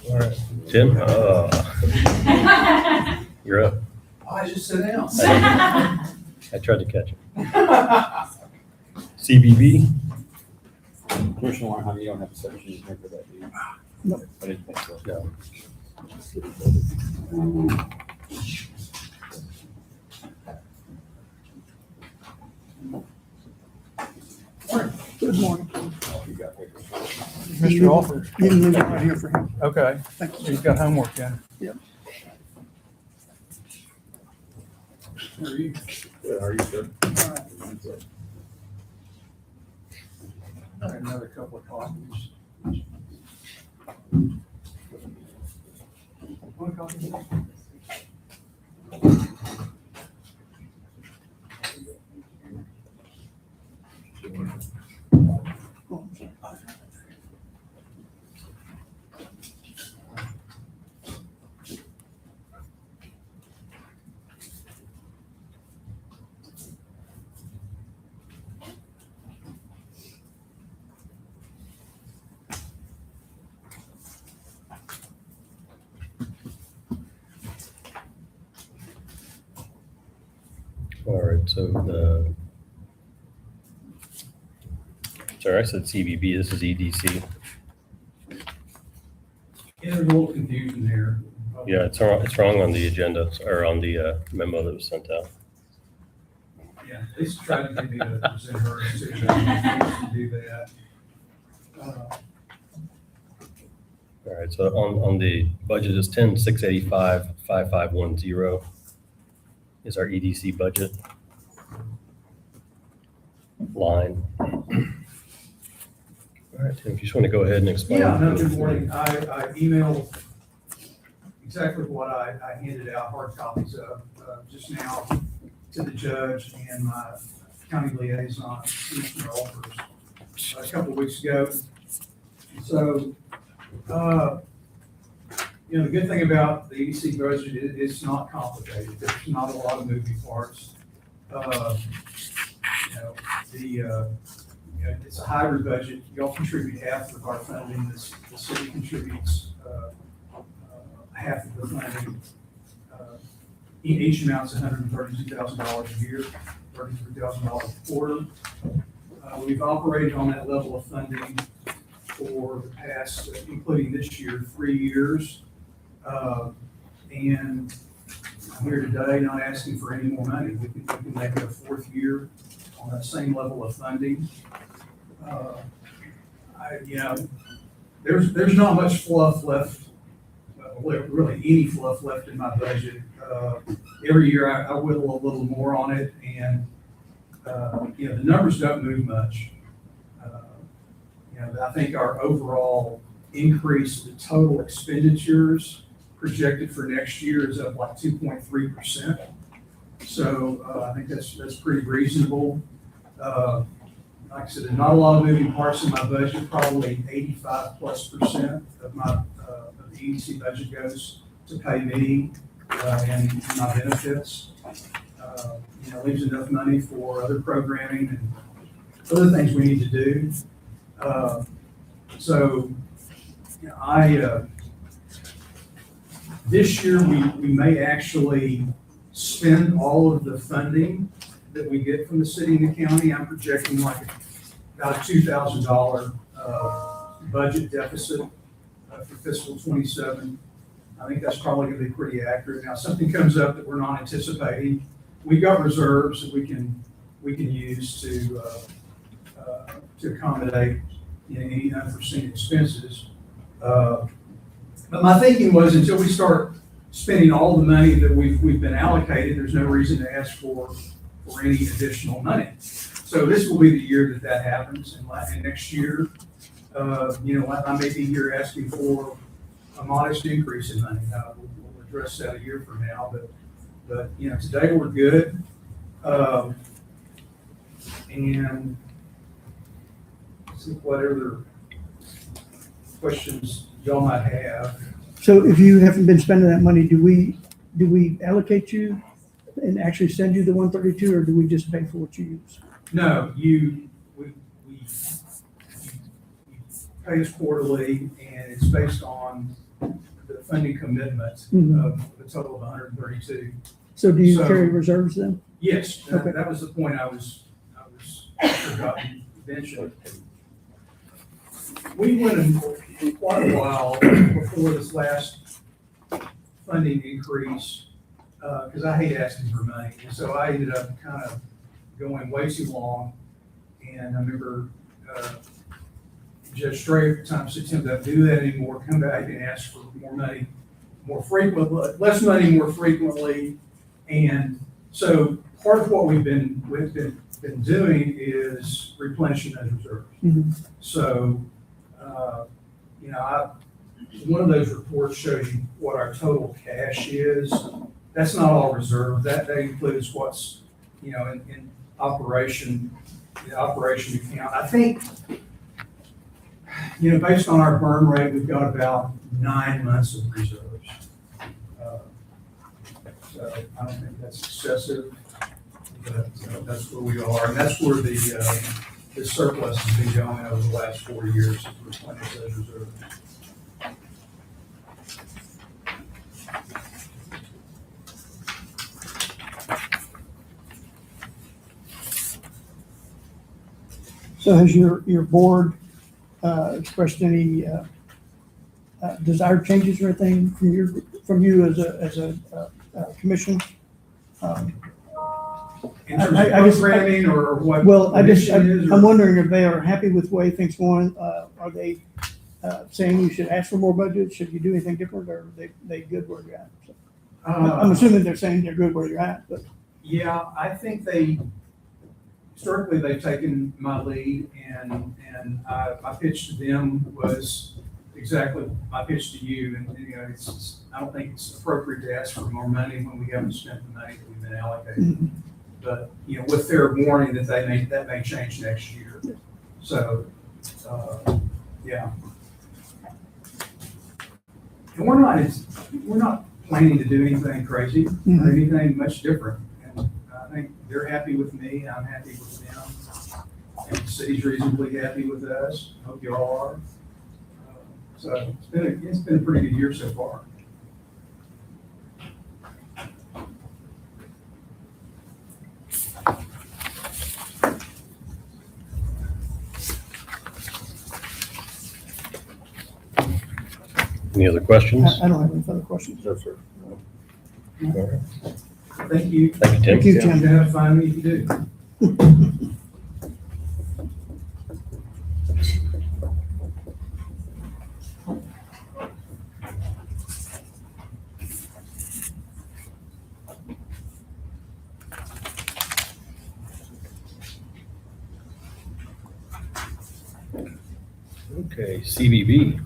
All right, Tim, you're up. I just sit down. I tried to catch him. CBB, Commissioner Weinheim, you don't have a section in here for that, do you? No. I didn't think so. No. Good morning. You got papers. Mr. Alford. You can leave it right here for him. Okay, Thank you. he's got homework done. Yep. How are you? Good, how are you, sir? Got another couple of copies. One copy? all right, sorry, I said CBB, this is EDC. Yeah, there's a little confusion there. Yeah, it's wrong on the agenda, or on the memo that was sent out. Yeah, they tried to get me to present her decision, to do that. All right, so on the budget is 10,685,5510 is our EDC budget line. All right, Tim, if you just want to go ahead and explain. Yeah, no, good morning. I emailed exactly what I handed out, hard copies of, just now to the judge and my county liaison, Commissioner Alford, a couple of weeks ago. So, you know, the good thing about the EDC budget is it's not complicated. There's not a lot of moving parts. You know, it's a hybrid budget. Y'all contribute half of our funding. The city contributes half of the funding. Each amount's $132,000 a year, $33,000 a quarter. We've operated on that level of funding for the past, including this year, 3 years. And I'm here today not asking for any more money. We can make it a fourth year on that same level of funding. You know, there's not much fluff left, really any fluff left in my budget. Every year I whittle a little more on it, and you know, the numbers don't move much. You know, I think our overall increase, the total expenditures projected for next year is up like 2.3%. So I think that's pretty reasonable. Like I said, there's not a lot of moving parts in my budget. Probably 85+% of my of the EDC budget goes to pay me and my benefits. You know, leaves enough money for other programming and other things we need to do. So, you know, this year we may actually spend all of the funding that we get from the city and the county. I'm projecting like about a $2,000 budget deficit for fiscal 27. I think that's probably going to be pretty accurate. Now, if something comes up that we're not anticipating, we've got reserves that we can use to accommodate, you know, any unforeseen expenses. But my thinking was, until we start spending all the money that we've been allocated, there's no reason to ask for any additional money. So this will be the year that happens, and next year, you know, I may be here asking for a modest increase in money. We'll address that a year from now, but you know, today we're good. And see what other questions y'all might have. So if you haven't been spending that money, do we allocate you and actually send you the 132, or do we just pay for what you use? No, we pay us quarterly, and it's based on the funding commitment of a total of 132. So do you carry reserves then? Yes, Okay. that was the point I was forgot to mention. We went in quite a while before this last funding increase, because I hate asking for money. And so I ended up kind of going way too long. And I remember Judge Stray at the time said, Tim, don't do that anymore. Come back and ask for more money more frequently, less money more frequently. And so part of what we've been doing is replenishing those reserves. Mhm. So, one of those reports shows you what our total cash is. That's not all reserve. That includes what's, in operation, the operation account. I think, based on our burn rate, we've got about 9 months of reserves. So I don't think that's excessive, but that's where we are. And that's where the surplus has been going over the last 4 years to replenish those reserves. So has your board expressed any desired changes or anything from you as a commission? In terms of I guess- programming or what? Well, the mission is, or- I'm wondering if they are happy with the way things going. Are they saying you should ask for more budget? Should you do anything different, or are they good where you're at? So, I'm assuming they're saying they're good where you're at, but. Yeah, I think historically, they've taken my lead, and my pitch to them was exactly my pitch to you. And, I don't think it's appropriate to ask for more money when we haven't spent the money that we've been allocated. But, with their warning that that may change next year. So, yeah. And we're not planning to do anything crazy or anything much different. And I think they're happy with me, I'm happy with them. And the city's reasonably happy with us. I hope you all are. So it's been a pretty good year so far. Any other questions? I don't have any further questions. No, sir. Thank you. Thank you, Tim. Thank you, Tim. You have to find me if you do. Okay, CBB.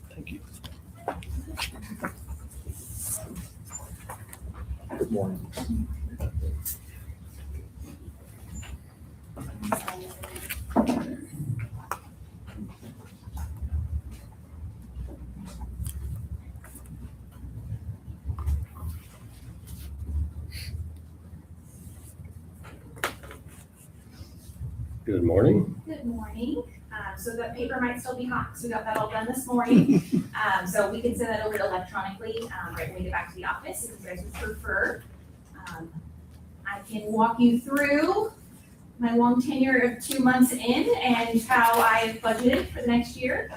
Thank you. Good morning. Good morning. Good morning. So the paper might still be hot, so we got that all done this morning. So we can send that over electronically right when we get back to the office, if you guys would prefer. I can walk you through my long tenure of 2 months in and how I've budgeted for the next year.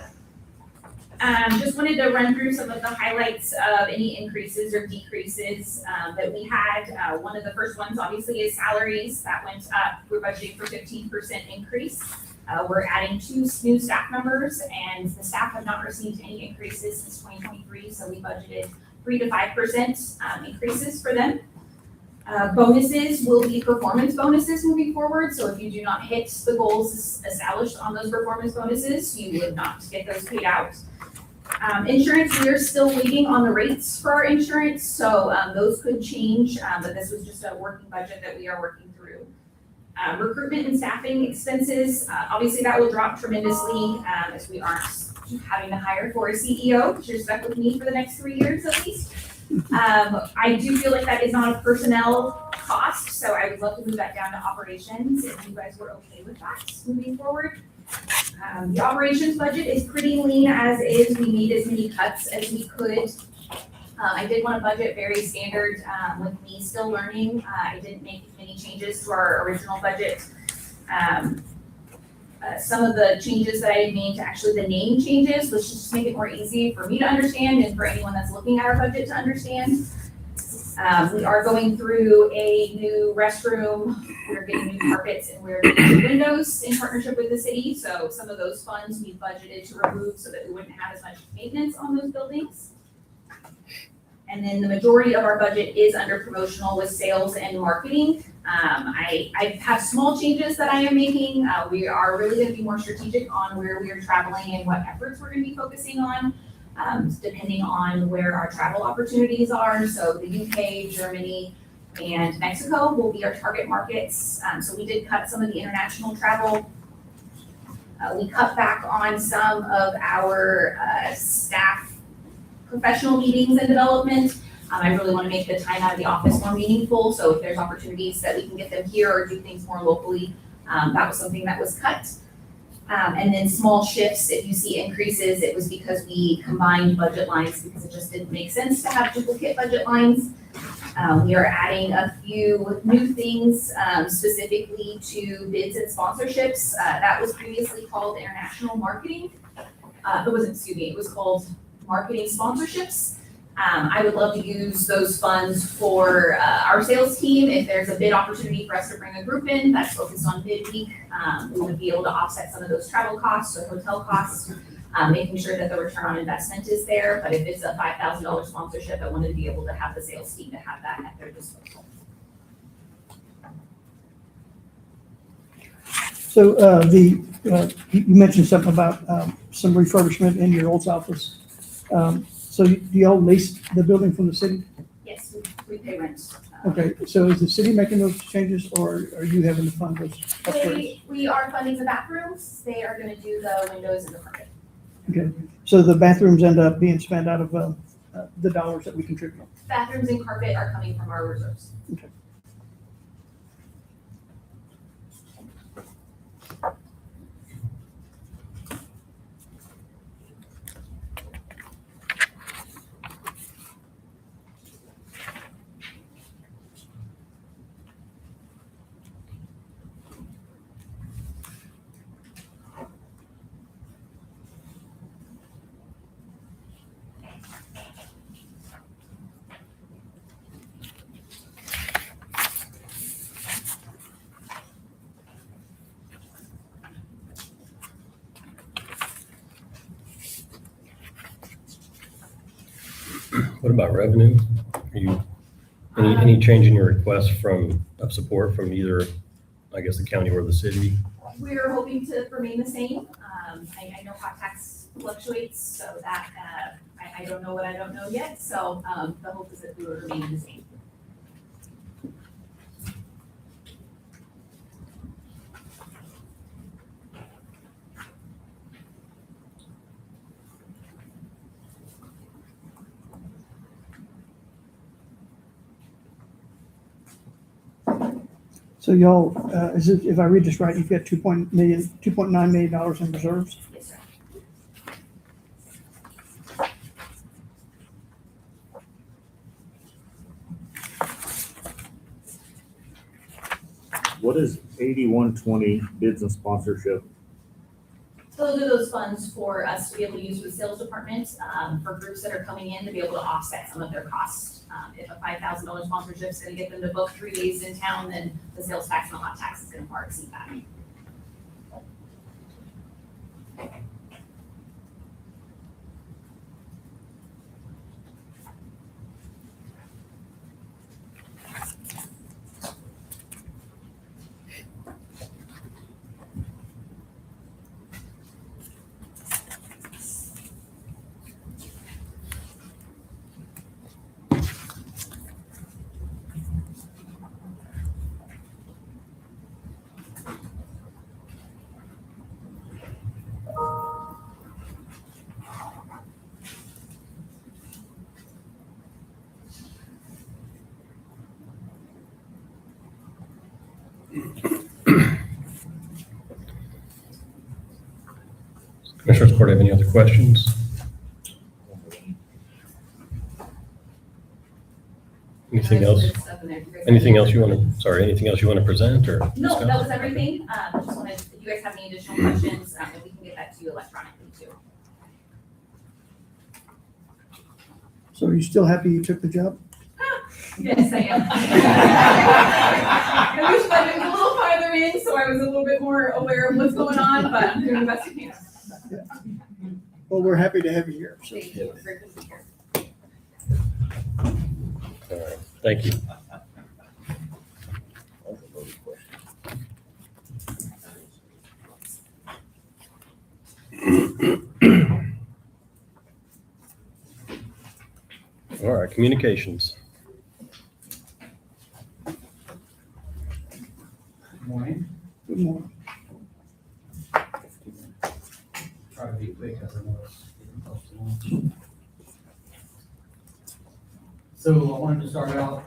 Just wanted to run through some of the highlights of any increases or decreases that we had. One of the first ones obviously is salaries. That went up. We're budgeting for 15% increase. We're adding 2 new staff members, and the staff have not received any increases since 2023, so we budgeted 3 to 5% increases for them. Bonuses will be performance bonuses moving forward, so if you do not hit the goals established on those performance bonuses, you would not get those paid out. Insurance, we are still waiting on the rates for our insurance, so those could change, but this was just a working budget that we are working through. Recruitment and staffing expenses, obviously that will drop tremendously as we aren't having to hire for a CEO, because you're stuck with me for the next 3 years at least. I do feel like that is not a personnel cost, so I would love to move that down to operations if you guys were okay with that moving forward. The operations budget is pretty lean as is. We made as many cuts as we could. I did want a budget very standard, with me still learning. I didn't make many changes to our original budget. Some of the changes that I made to actually the name changes, which just make it more easy for me to understand and for anyone that's looking at our budget to understand. We are going through a new restroom, we're getting new carpets, and we're getting new windows in partnership with the city. So some of those funds we budgeted to remove so that we wouldn't have as much maintenance on those buildings. And then the majority of our budget is under promotional with sales and marketing. I have small changes that I am making. We are really gonna be more strategic on where we are traveling and what efforts we're gonna be focusing on, depending on where our travel opportunities are. So the UK, Germany, and Mexico will be our target markets. So we did cut some of the international travel. We cut back on some of our staff professional meetings and development. I really want to make the time out of the office more meaningful, so if there's opportunities that we can get them here or do things more locally, that was something that was cut. And then small shifts, if you see increases, it was because we combined budget lines because it just didn't make sense to have duplicate budget lines. We are adding a few new things, specifically to bids and sponsorships. That was previously called international marketing. It was called marketing sponsorships. I would love to use those funds for our sales team. If there's a bid opportunity for us to bring a group in that's focused on bid week, we would be able to offset some of those travel costs or hotel costs, making sure that the return on investment is there. But if it's a $5,000 sponsorship, I wanted to be able to have the sales team to have that at their disposal. So you mentioned something about some refurbishment in your old office. So do y'all lease the building from the city? Yes, we pay rent. Okay, so is the city making those changes or are you having to fund those upgrades? We are funding the bathrooms. They are gonna do the windows and the carpet. Okay, so the bathrooms end up being spent out of the dollars that we contribute? Bathrooms and carpet are coming from our reserves. Okay. What about revenue? Are you, any change in your request of support from either, I guess, the county or the city? We're hoping to remain the same. I know hot tax fluctuates, so that, I don't know what I don't know yet. So, the hope is that we will remain the same. So y'all, if I read this right, you've got $2.9 million in reserves? Yes, sir. What is 8120 bids and sponsorship? Those are those funds for us to be able to use with the sales department, for groups that are coming in to be able to offset some of their costs. If a $5,000 sponsorship is gonna get them to book 3 days in town, then the sales tax and the hot tax is gonna far exceed that. Commissioners Court have any other questions? Anything else? Anything else you want to, sorry, anything else you want to present or No, discuss? that was everything. Just wanted, if you guys have any additional questions, if we can get that to you electronically too. So are you still happy you took the job? Yes, I am. I wish I was a little farther in, so I was a little bit more aware of what's going on, but I'm doing the best I can. Well, we're happy to have you here. So. Thank you. Very good to be here. All right, thank you. All right, communications. Morning. Good morning. Try to be quick as I know it's getting close to lunch. So I wanted to start out,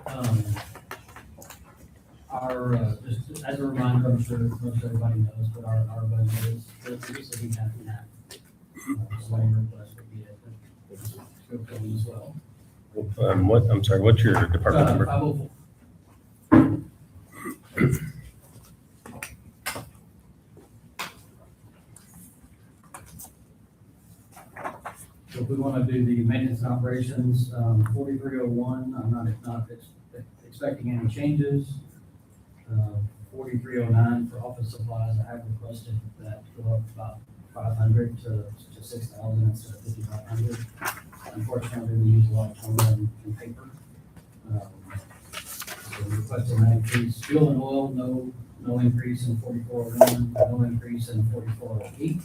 just as a reminder, I'm sure most everybody knows, but our budget is previously half and half. So any request would be at the as well. I'm sorry, what's your department number? 504. So if we want to do the maintenance and operations, 4301, I'm not expecting any changes. 4309 for office supplies, I have requested that go up about 500 to 6,000 instead of 5,500. Unfortunately, we use a lot of toner and paper. So we're requesting that increase. Fuel and oil, no increase in 4401, no increase in 4408.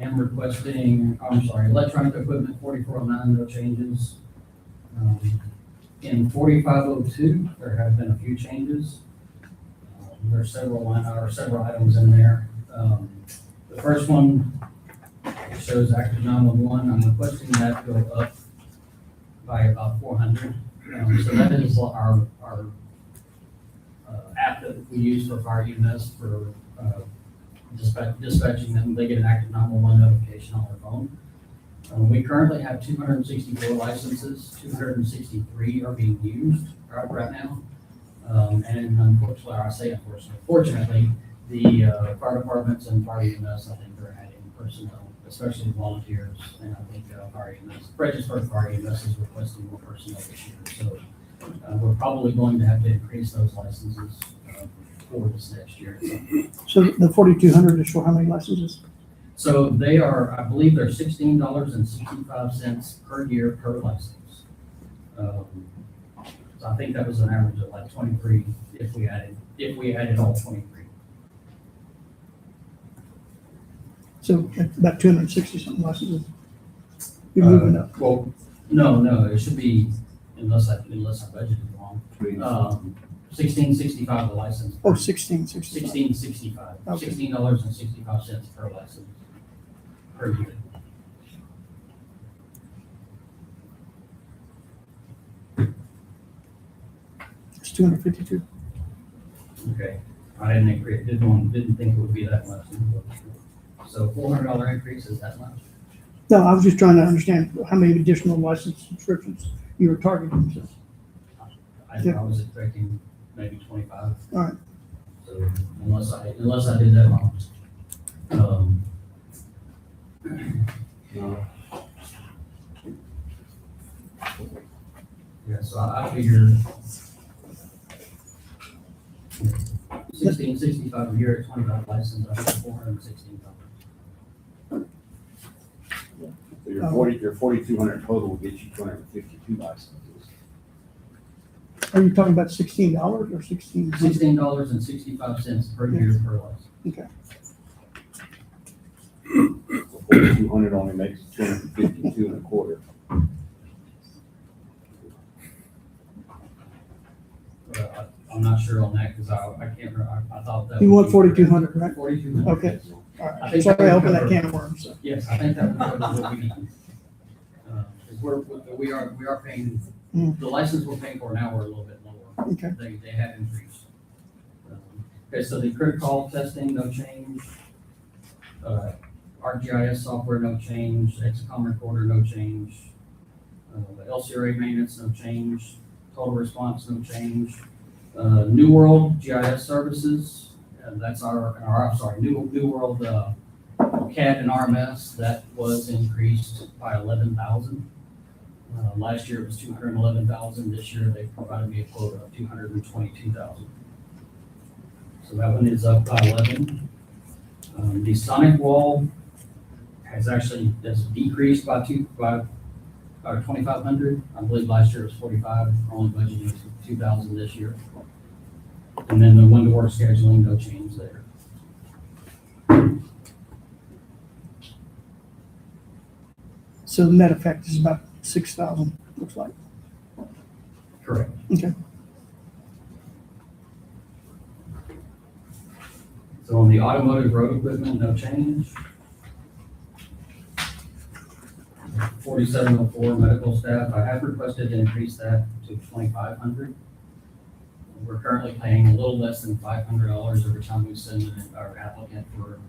I'm requesting, electronic equipment, 4409, no changes. In 4502, there have been a few changes. There are several items in there. The first one shows active 911. I'm requesting that go up by about 400. So that is our app that we use for fire EMS for dispatching them. They get an active 911 notification on their phone. We currently have 264 licenses. 263 are being used right now. And unfortunately, I say unfortunately, fortunately, the fire departments and fire EMS, I think, are adding personnel, especially volunteers. And I think fire EMS, Fredericksburg Fire EMS is requesting more personnel this year. So we're probably going to have to increase those licenses for this next year. So the 4,200 is for how many licenses? So they are, I believe they're $16.65 per year per license. So I think that was an average of like 23 if we added all 23. So about 260 something licenses. You're moving up. Well, no, it should be, unless I budgeted wrong. 1665 a license. Oh, 1665. 1665. Okay. $16.65 per license per year. It's 252. Okay. I didn't agree, didn't think it would be that much. So $400 increase is that much? No, I was just trying to understand how many additional license subscriptions you were targeting. So. I was expecting maybe 25. All right. So unless I did that wrong. No. Yeah, so I figured 1665 a year at 25 license, I think $416. So your 4,200 total will get you 252 licenses. Are you talking about $16 or $16? $16.65 per year per license. Okay. So 4,200 only makes 252 and a quarter. I'm not sure on that because I can't remember. I thought that. You want 4,200, right? 4,200. Okay. All I right. think Sorry, I opened cover- that can of worms. So. Yes, I think that would cover what we need. Because we are paying, the license we're paying for now, we're a little bit lower. Okay. They have increased. Okay, so the critical testing, no change. ArcGIS software, no change. Excom recorder, no change. The LCRA maintenance, no change. Total response, no change. New World GIS services, that's New World CAD and RMS, that was increased by 11,000. Last year it was 211,000. This year they provided me a quote of 222,000. So that one is up by 11. The sonic wall has decreased by 2,500. I believe last year it was 45. Only budgeting 2,000 this year. And then the one-to-work scheduling, no change there. So the net effect is about 6,000, looks like. Correct. Okay. So on the automotive road equipment, no change. 4704 medical staff, I have requested to increase that to 2,500. We're currently paying a little less than $500 every time we send our applicant for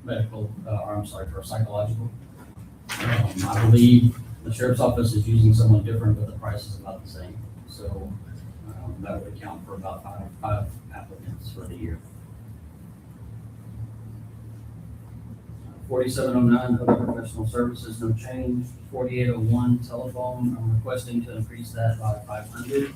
for psychological. I believe the sheriff's office is using someone different, but the price is about the same. So that would account for about five applicants for the year. 4709 other professional services, no change. 4801 telephone, I'm requesting to increase that by 500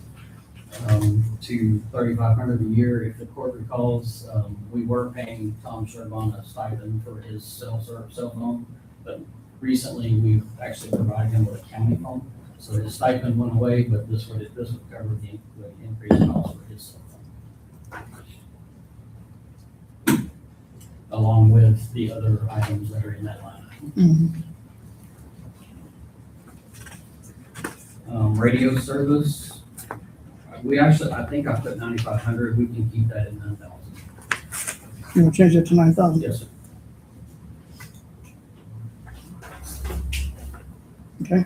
to 3,500 a year. If the court recalls, we were paying Tom Sherbon a stipend for his cell phone, but recently we've actually provided him with a county phone. So his stipend went away, but this would cover the increased cost for his cell phone, along with the other items that are in that line. Mm-hmm. Radio service, I think I put 9,500, we can keep that at 9,000. You want to change that to 9,000? Yes, sir. Okay.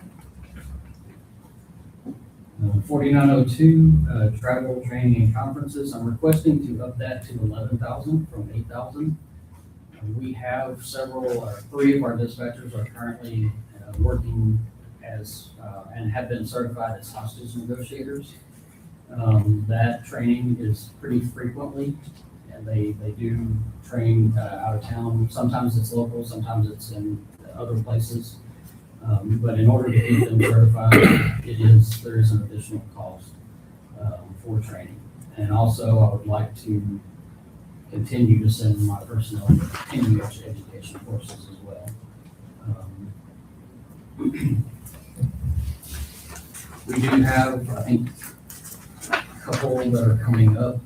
4902, travel, training, and conferences, I'm requesting to up that to 11,000 from 8,000. We have three of our dispatchers are currently working as, and have been certified as hostage negotiators. That training is pretty frequently, and they do train out of town. Sometimes it's local, sometimes it's in other places. But in order to keep them certified, there is an additional cost for training. And also, I would like to continue to send my personnel to continuing education courses as well. We do have, I think, a couple that are coming up.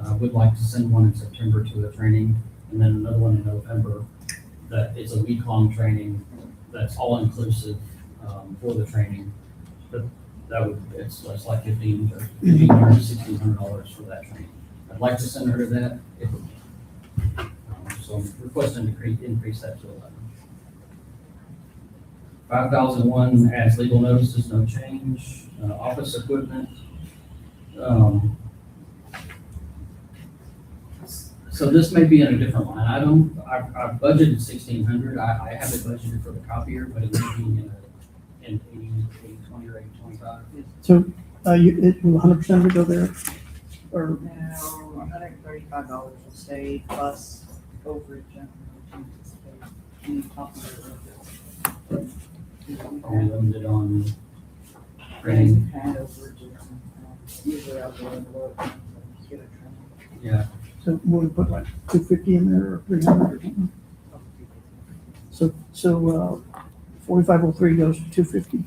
I would like to send one in September to a training, and then another one in November. That it's a week-long training that's all inclusive for the training. But it's like $1,500 or $1,600 for that training. I'd like to send her to that. So I'm requesting to increase that to 11. 5001 as legal notices, no change. Office equipment. So this may be in a different line item. I've budgeted 1,600. I have it budgeted for the copier, but it may be in 80-20 or 80-25. So it will 100% of it go there? Or No, $135 will stay plus overage and any copier. Are we limited on training? Had overages. Usually I'll go and look and get a training. Yeah. so we'll put like 250 in there or 300 or something? So 4503 goes to 250.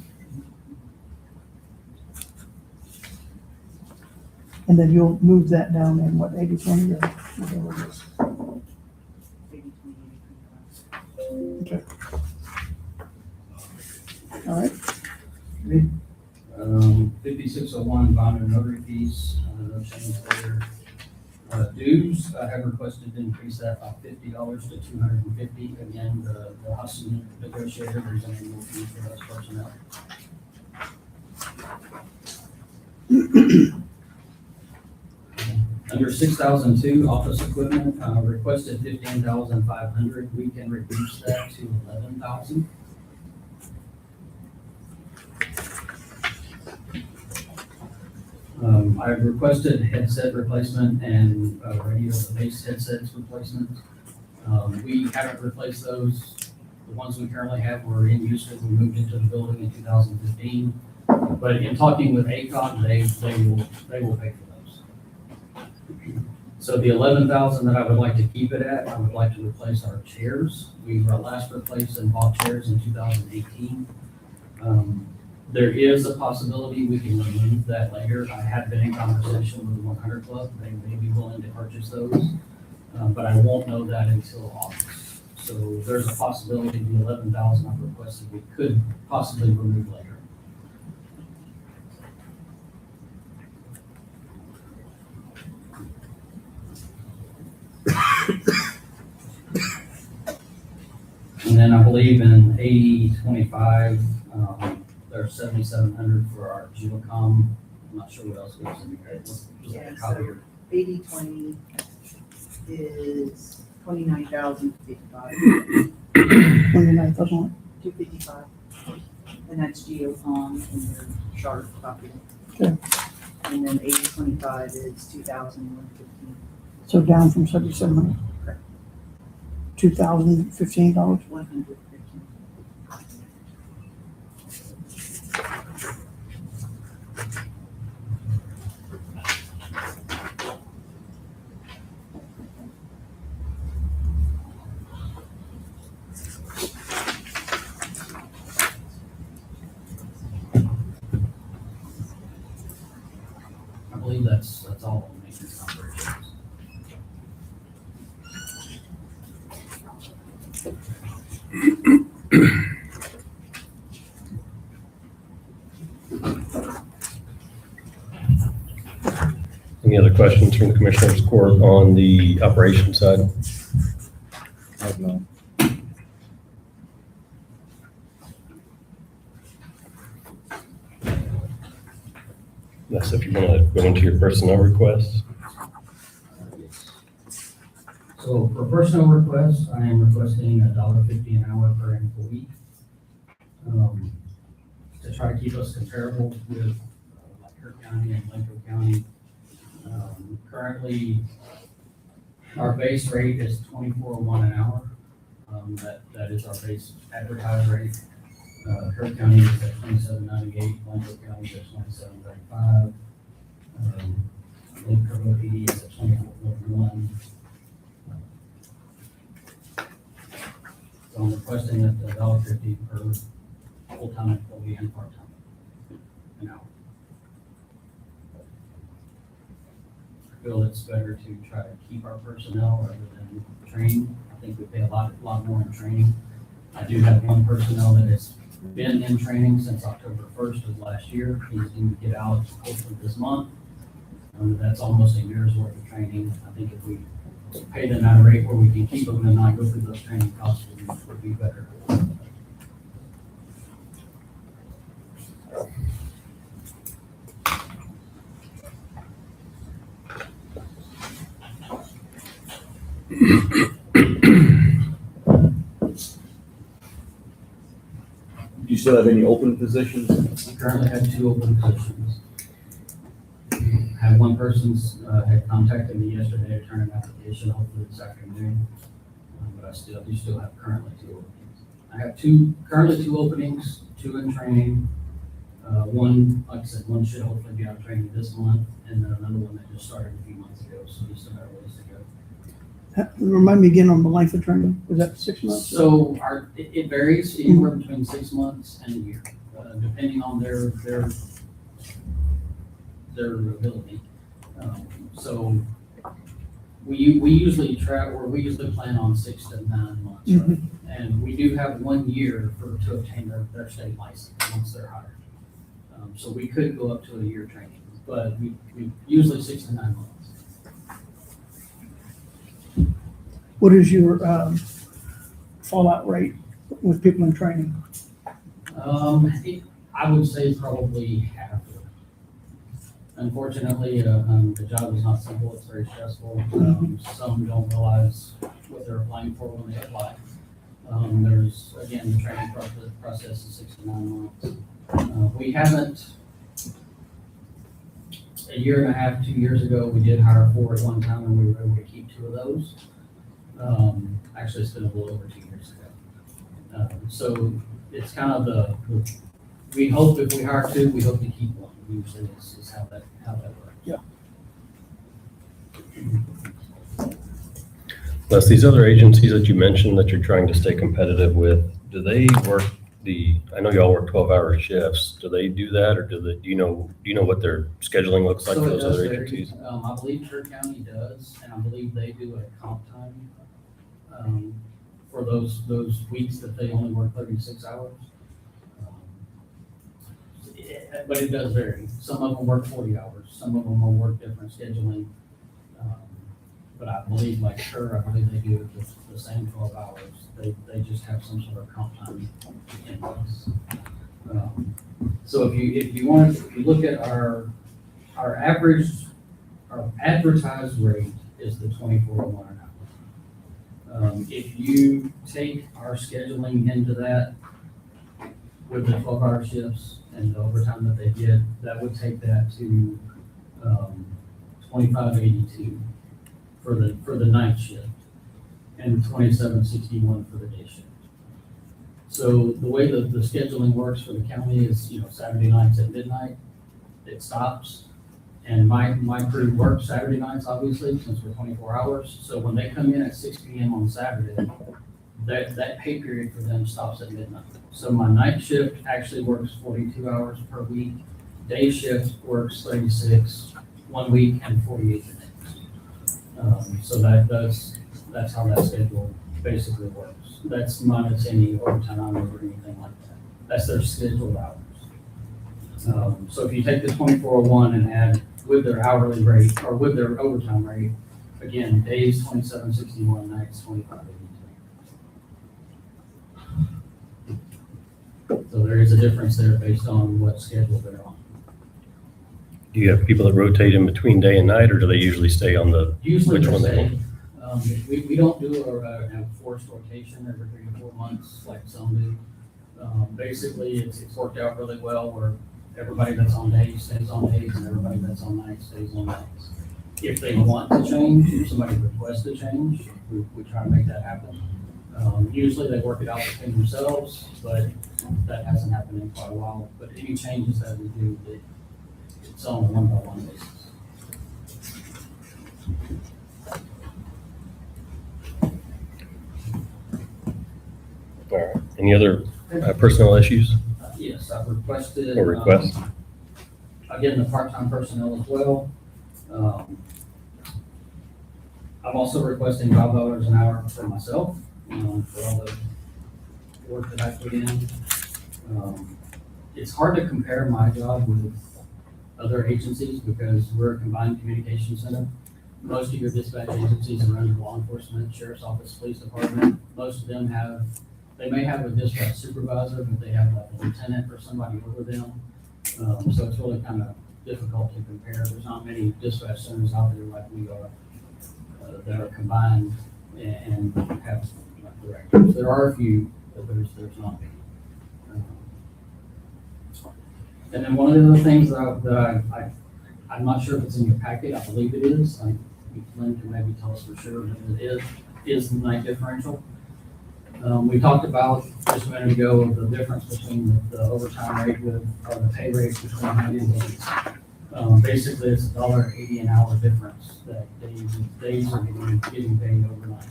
And then you'll move that down in what, 80-20 or whatever it is? 80-20, Okay. All right. 5601 bond and notary fees, no change there. Dues, I have requested to increase that by $50 to $250. Again, the hostage negotiator, there's an annual fee for those personnel. Under 6002, office equipment, requested 15,500. We can reduce that to 11,000. I've requested headset replacement and radio base headsets replacement. We haven't replaced those. The ones we currently have were in use when we moved into the building in 2015. But in talking with ACOG, they will pay for those. So the 11,000 that I would like to keep it at, I would like to replace our chairs. We were last replaced and bought chairs in 2018. There is a possibility we can remove that later. I have been in conversation with the 100 Club. They may be willing to purchase those, but I won't know that until August. So there's a possibility the 11,000 I've requested we could possibly remove later. And then I believe in 8025, there's 7,700 for our Geocom. I'm not sure what else goes in here. Yeah, so 8020 is 29,055. 29,000. 255. And that's Geocom in your chart copy. Okay. And then 8025 is 2,115. So down from 7,700. Correct. $2,015. 115. I believe that's all on maintenance operations. Any other questions from the Commissioners Court on the operations side? I have none. Yes, if you want to go into your personnel requests. So for personnel requests, I am requesting $1.50 an hour per employee. To try to keep us comparable with like Kirk County and Blanco County. Currently, our base rate is $24.01 an hour. That is our base advertised rate. Kirk County is at $27.98, Blanco County is at $27.35. I believe Kerrville PD is at $24.41. So I'm requesting that $1.50 per full-time employee and part-time an hour. I feel it's better to try to keep our personnel rather than train. I think we pay a lot more in training. I do have one personnel that has been in training since October 1st of last year. He's going to get out hopefully this month. That's almost a year's worth of training. I think if we pay them at a rate where we can keep them and not go through those training costs would be better. Do you still have any open positions? We currently have 2 open positions. I had one person's had contacted me yesterday to turn an application, hopefully this afternoon. But I do still have currently 2 openings. I have currently 2 openings, 2 in training. One, like I said, one should hopefully be out of training this month, and then another one that just started a few months ago, so we still have a ways to go. Remind me again on the length of training. Was that 6 months? So it varies anywhere between 6 months and a year, depending on their ability. So we usually we plan on 6 to 9 months, right? And we do have 1 year to obtain their state license once they're hired. So we could go up to a year training, but we usually 6 to 9 months. What is your fallout rate with people in training? I would say probably half. Unfortunately, the job is not simple, it's very stressful. Some don't realize what they're applying for when they apply. There's, again, the training process is 6 to 9 months. We haven't, a year and a half, 2 years ago, we did hire 4 at one time, and we were able to keep 2 of those. Actually, it's been a little over 2 years ago. So it's kind of we hope if we hire 2, we hope to keep 1. Usually is how that works. Yeah. Les, these other agencies that you mentioned that you're trying to stay competitive with, do they work I know y'all work 12-hour shifts. Do they do that, or do you know what their scheduling looks like So for it those does other vary. agencies? I believe Kerr County does, and I believe they do a comp time for those weeks that they only work 36 hours. But it does vary. Some of them work 40 hours. Some of them will work different scheduling. But I believe, like Kerr, I believe they do the same 12 hours. They just have some sort of comp time in place. So if you look at our average, our advertised rate is the $24.01 an hour. If you take our scheduling into that with the 12-hour shifts and the overtime that they get, that would take that to $25.82 for the night shift and $27.61 for the day shift. So the way that the scheduling works for the county is, Saturday nights at midnight, it stops. And my crew works Saturday nights, obviously, since we're 24 hours. So when they come in at 6 p.m. on Saturday, that pay period for them stops at midnight. So my night shift actually works 42 hours per week. Day shift works 36 one week and 48 the next. So that's how that schedule basically works. That's minus any overtime or anything like that. That's their scheduled hours. So if you take the 24.01 and add with their hourly rate or with their overtime rate, again, days 27.61, nights 25.82. So there is a difference there based on what schedule they're on. Do you have people that rotate in between day and night, or do they usually stay on Usually which they one they stay. want? We don't do a forced rotation every 3 to 4 months like some do. Basically, it's worked out really well where everybody that's on days stays on days and everybody that's on nights stays on nights. If they want to change, if somebody requests a change, we try to make that happen. Usually they work it out between themselves, but that hasn't happened in quite a while. But any changes that we do, it's on a one-by-one basis. All right. Any other personnel issues Yes, I've requested. or requests? Again, the part-time personnel as well. I'm also requesting $5 an hour for myself, for all the work that I put in. It's hard to compare my job with other agencies because we're a combined communication center. Most of your dispatch agencies are under law enforcement, sheriff's office, police department. Most of them they may have a dispatch supervisor, but they have like a lieutenant or somebody over them. So it's really kind of difficult to compare. There's not many dispatch centers out there like we are that are combined and have directors. There are a few, but there's not many. And then one of the other things that I'm not sure if it's in your packet, I believe it is. Lynn can maybe tell us for sure that it is the night differential. We talked about just a minute ago the difference between the overtime rate or the pay rate between night and days. Basically, it's $1.80 an hour difference that days are getting paid overnight.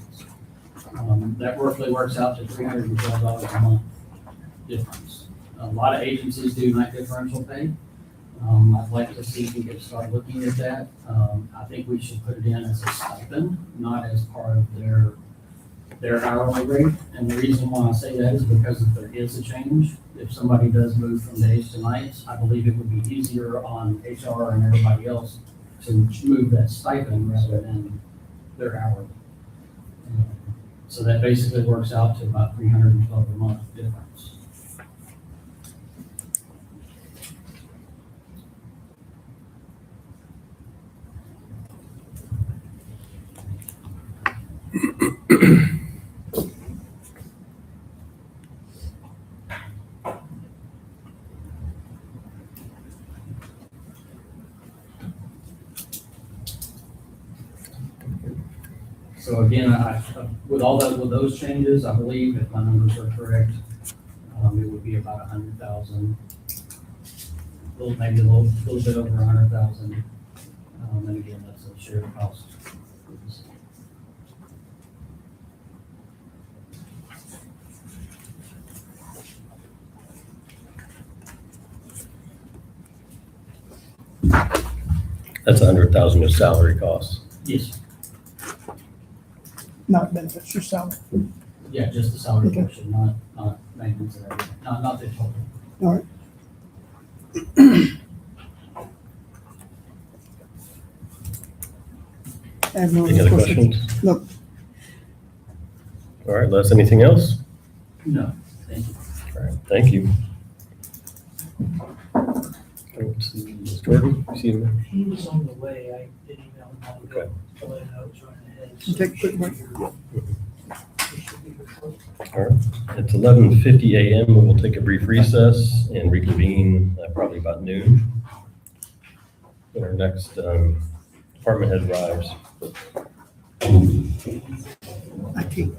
That roughly works out to $312 a month difference. A lot of agencies do night differential pay. I'd like to see if we could start looking at that. I think we should put it in as a stipend, not as part of their hourly rate. And the reason why I say that is because if there is a change, if somebody does move from days to nights, I believe it would be easier on HR and everybody else to move that stipend rather than their hourly. So that basically works out to about $312 a month difference. So again, with all that, with those changes, I believe if my numbers are correct, it would be about 100,000. Maybe a little bit over 100,000. And again, that's a shared cost. That's 100,000 of salary costs. Yes. Not benefits, just salary. Yeah, just the salary Okay. portion, not maintenance and everything, not the total. All right. I have no Any other questions? Nope. All right, Les, anything else? No, thank you. All right, thank you. Let's see, Ms. Jordan, you see him? He was on the way, I did email him on Okay. the way I was running ahead. We'll take a quick break. He should be here close. All right, it's 11:50 a.m. We will take a brief recess and reconvene probably about noon when our next department head arrives. I can't.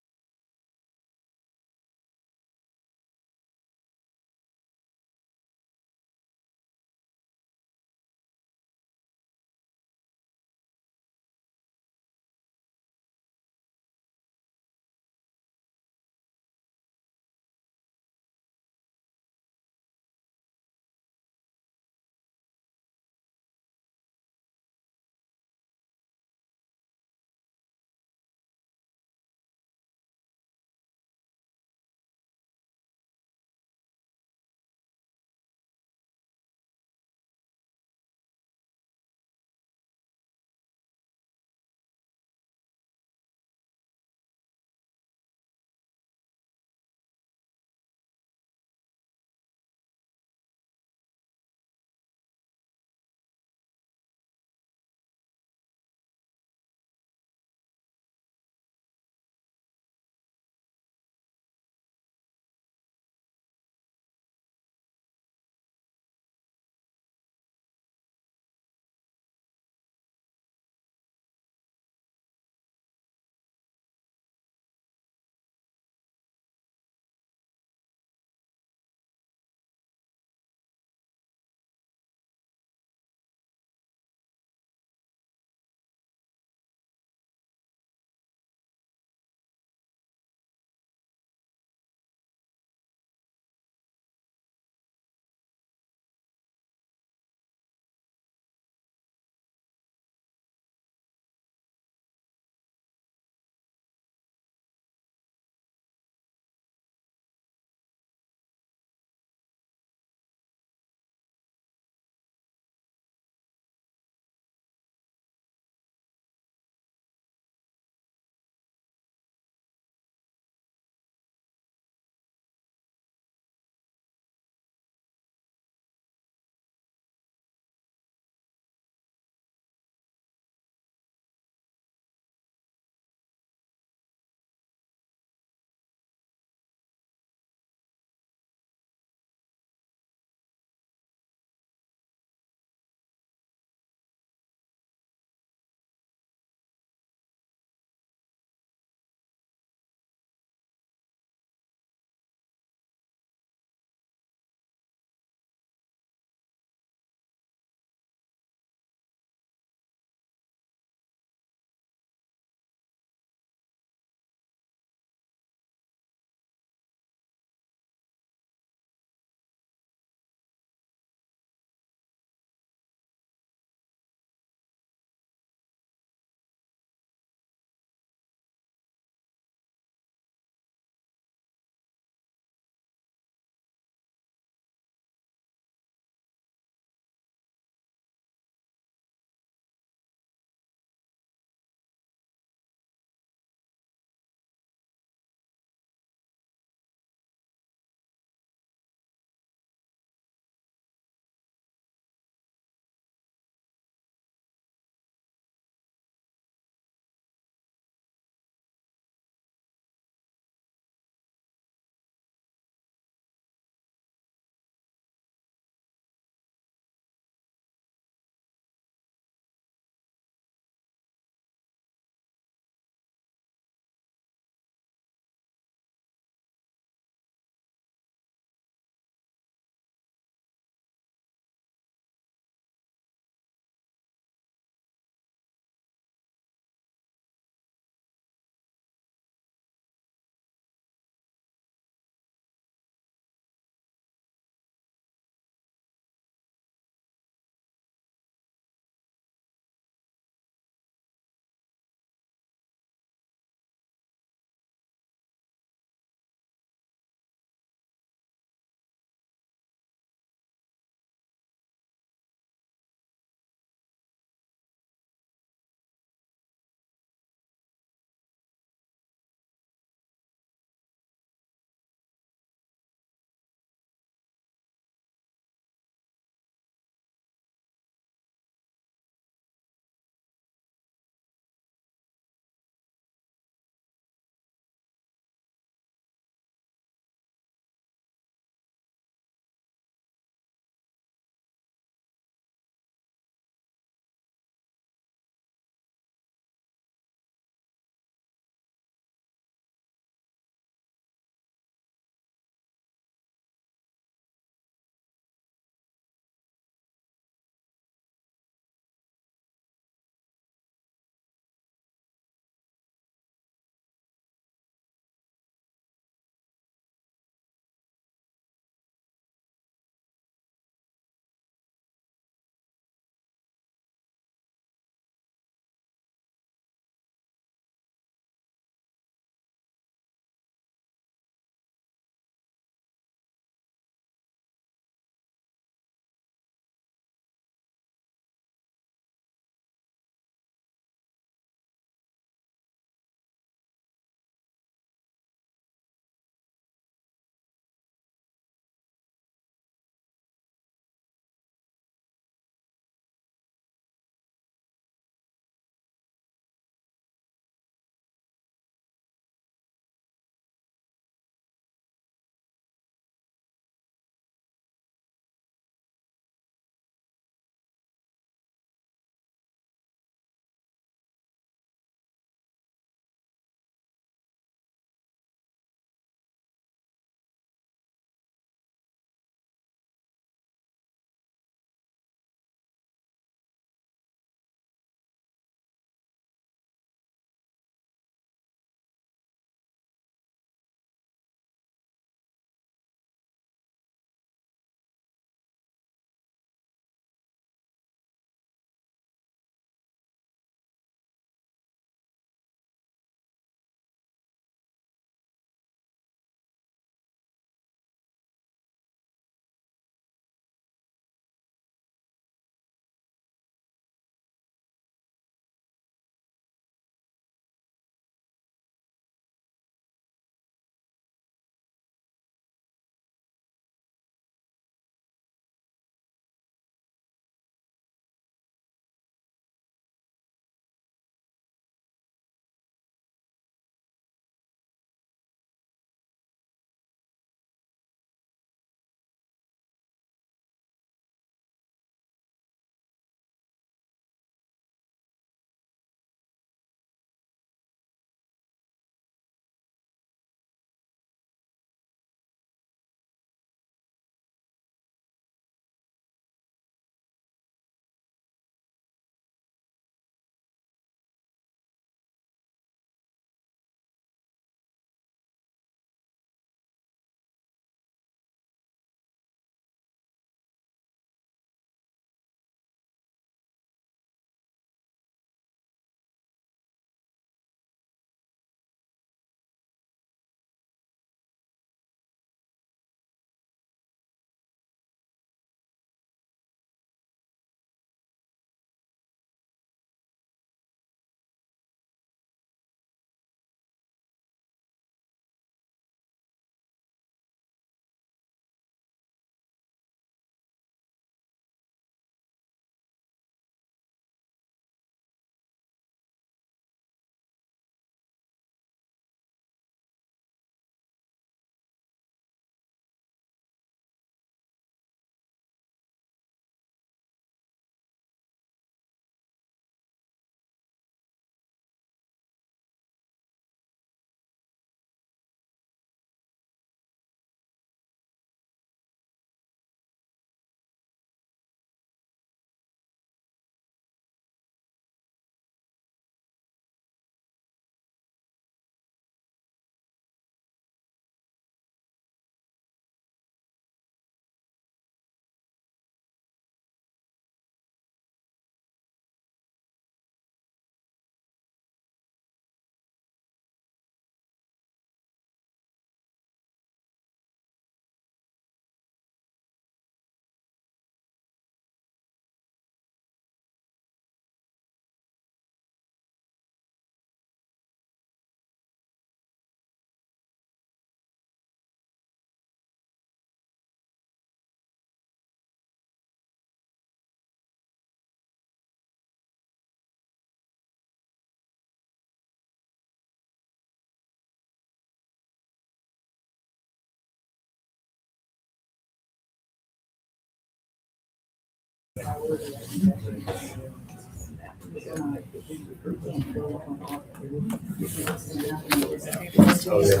Oh, yeah.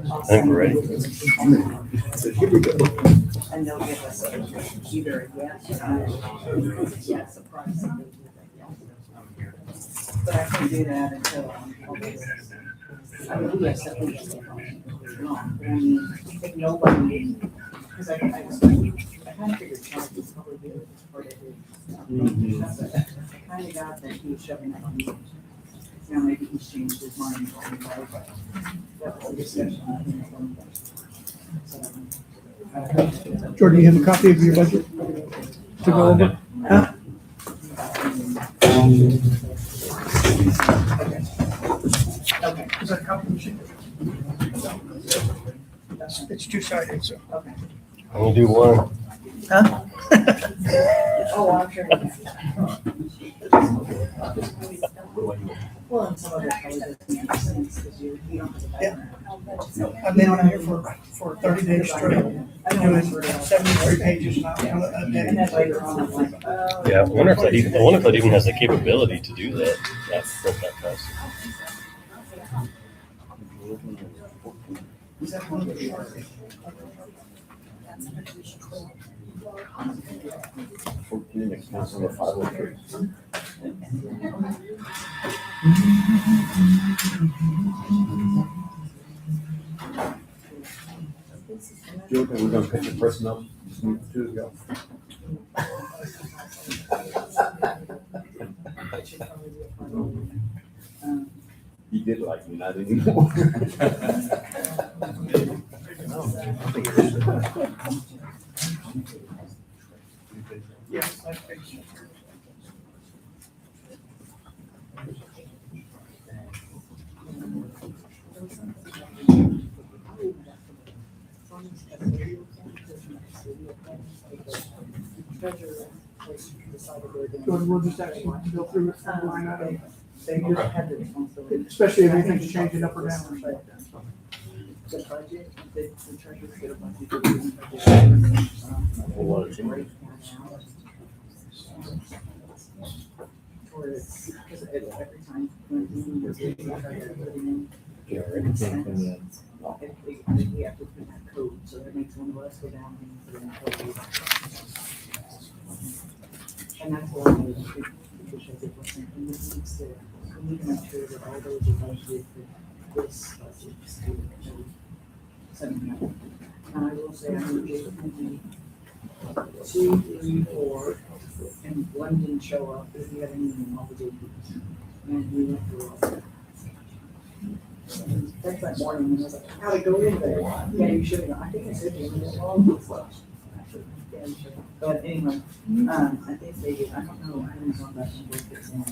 I think we're ready. And they'll give us either a yes or no. Yes, a price. But I can do that until, I mean, yes, that we just wrong, but I mean, if nobody, because I kind of figured Chad was probably good for it. I kind of got that he was shoving that on me. Now maybe he's changed his mind, but that was a discussion. Jordan, you have a copy of your budget to go over? Huh? Okay. Is that a copy machine? It's two-sided, so. Okay. Only do one. Huh? Oh, I'm sure. Well, and some of it probably doesn't make sense because you don't have a background. I've been on here for 30 days straight, doing 73 pages now. And then later on, I'm like, oh. Yeah, I wonder if that even has the capability to do that, that fast. Accounts number 503. Jordan, we're gonna pick the person up, just need two to go. He did like me, not anymore. Yes, I think so. Jordan, we'll just actually go through it from line item, They just have the responsibility. especially if anything's changing up or down. The budget, the treasurer should have budgeted. Because every time when we were getting the treasurer putting in. We have to put that code, so that makes one of us go down and put in code. And that's why I was because it wasn't, we need to make sure that all those are budgeted for this budget. And I will say, I'm going to give 2, 3, 4, and one didn't show up, if you had anything obligated. And we went through all that. That's that morning, and I was like, how'd it go in there? Yeah, you should have, I think I said you were wrong. But anyway, I think they, I don't know, I haven't gone back and looked at them.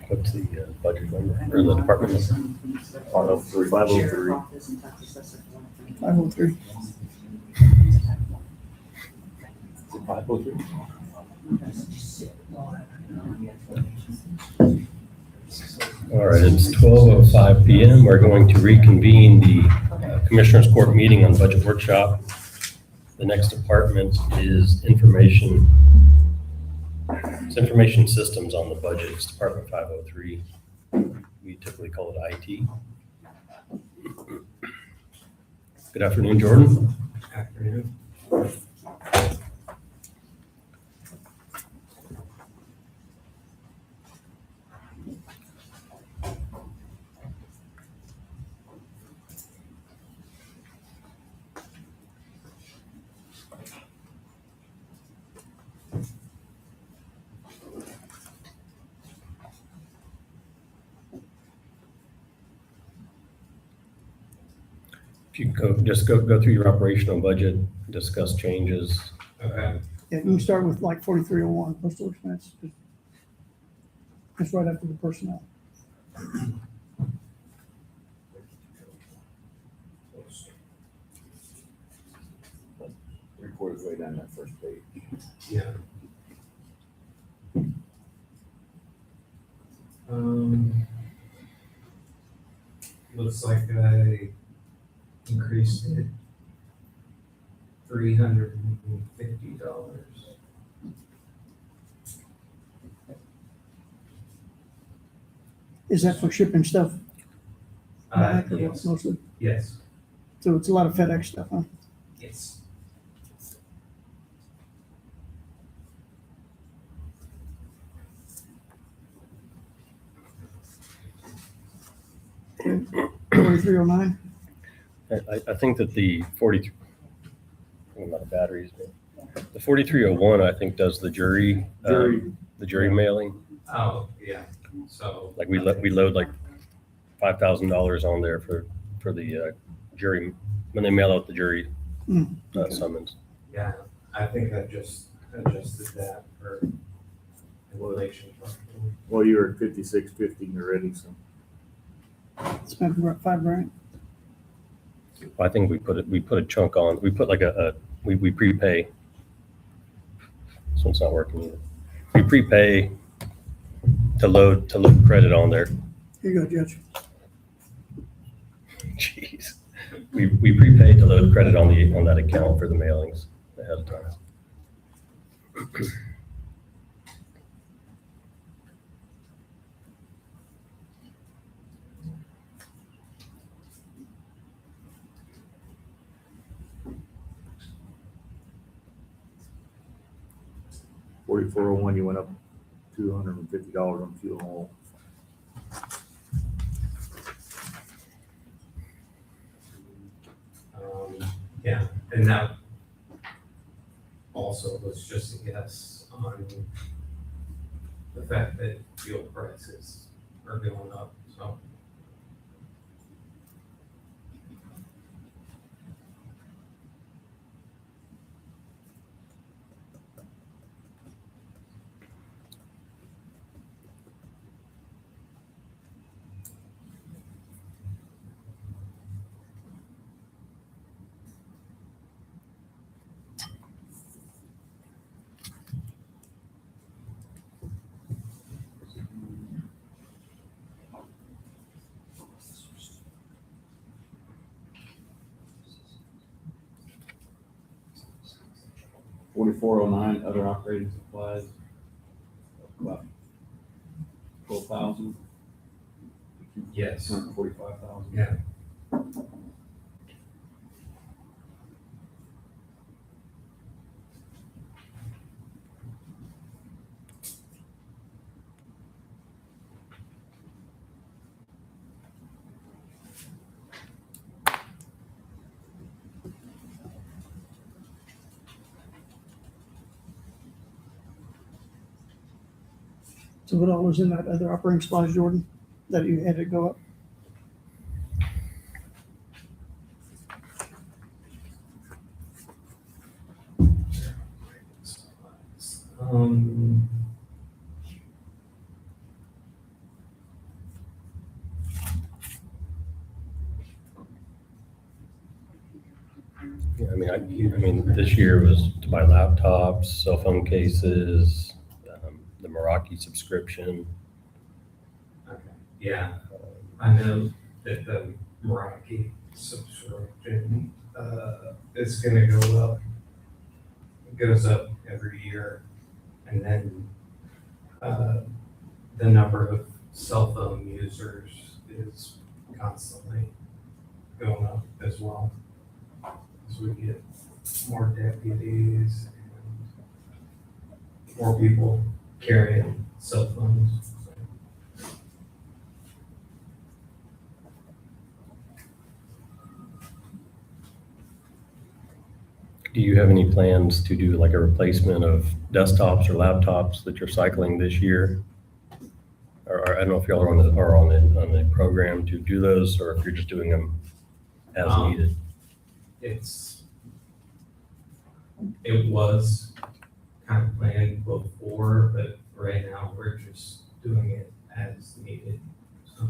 What's the budget number, or the department number? 503. 503. 503. Is it 503? All right, it's 12:05 PM. We're going to reconvene the Commissioners Court meeting on budget workshop. The next department is information. It's information systems on the budget. It's Department 503. We typically call it IT. Good afternoon, Jordan. Afternoon. If you go through your operational budget, discuss changes. Yeah, you can start with like 4301, postal expense. It's right after the personnel. 3/4 way down that first page. Yeah. Looks like I increased it $350. Is that for shipping stuff back or what Yes. mostly? Yes, So it's a lot of FedEx stuff, huh? yes. Okay. 4309? I think that the 43, not the batteries, but the 4301, I think, does the jury, the jury mailing. Oh, yeah, so. Like we load like $5,000 on there for the jury, when they mail out the jury Okay. summons. Yeah, I think I just adjusted that for inflation. Well, you were at 56.50 already, so. Spent about $5,000. I think we put a chunk on, we put like we prepay. This one's not working either. We prepay to load credit on there. Here you go, Judge. Jeez. We prepay to load credit on that account for the mailings ahead of time. 4401, you went up $250 on fuel and oil. Yeah, and that also was just a guess on the fact that fuel prices are going up, so. $4409, other operating supplies, about 12,000. Yes. 145,000. Yeah. So what all was in that other operating supplies, Jordan, that you had to go up? Um, Yeah, I mean, this year was to buy laptops, cell phone cases, the Meraki subscription. okay, yeah, I know that the Meraki subscription, is gonna go up. It goes up every year, and then, the number of cell phone users is constantly going up as well. As we get more deputies and more people carrying cell phones. Do you have any plans to do like a replacement of desktops or laptops that you're cycling this year? Or I don't know if y'all are on the program to do those, or if you're just doing them as needed. It was kind of planned before, but right now we're just doing it as needed, so.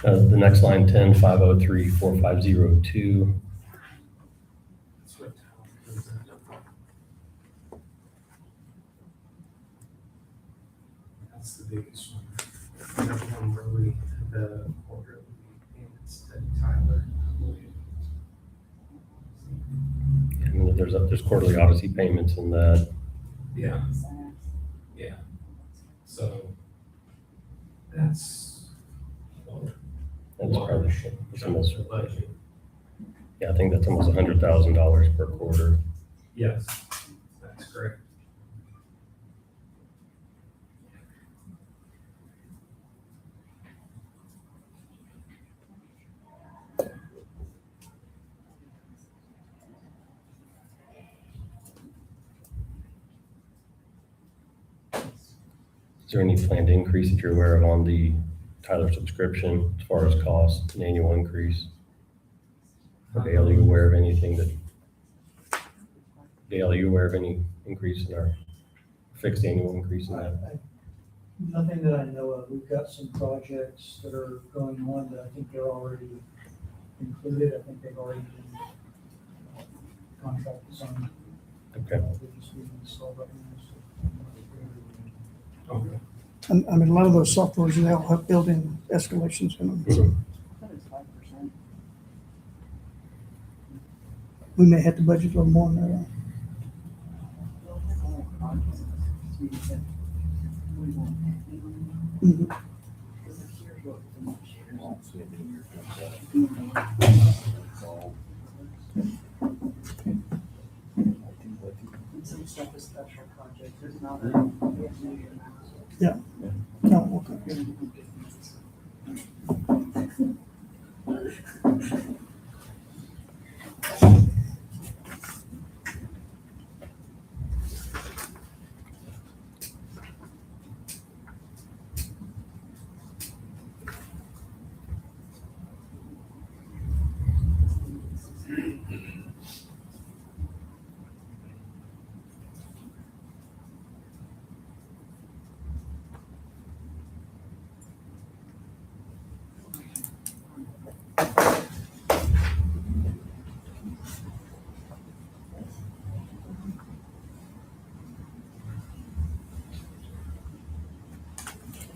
The next line, 10-503-4502. That's what town is in. That's the biggest one. That one where we, the quarterly payments to Tyler, I believe. I mean, there's quarterly Odyssey payments in that. Yeah. Yeah. So that's. That's probably, it's almost, the budget. yeah, I think that's almost $100,000 per quarter. Yes, that's correct. Is there any planned increase that you're aware of on the Tyler subscription as far as cost, an annual increase? Or Dale, are you aware of anything Dale, are you aware of any increase in our fixed annual increase in that? Nothing that I know of. We've got some projects that are going on that I think they're already included. I think they've already been contracted signed. Okay. They just need to install right now. Okay. I mean, a lot of those softwares, they all have built-in escalations in them, so we may have to budget a little more than that. Mhm. Some stuff is special projects, there's not. Yeah. Oh, okay.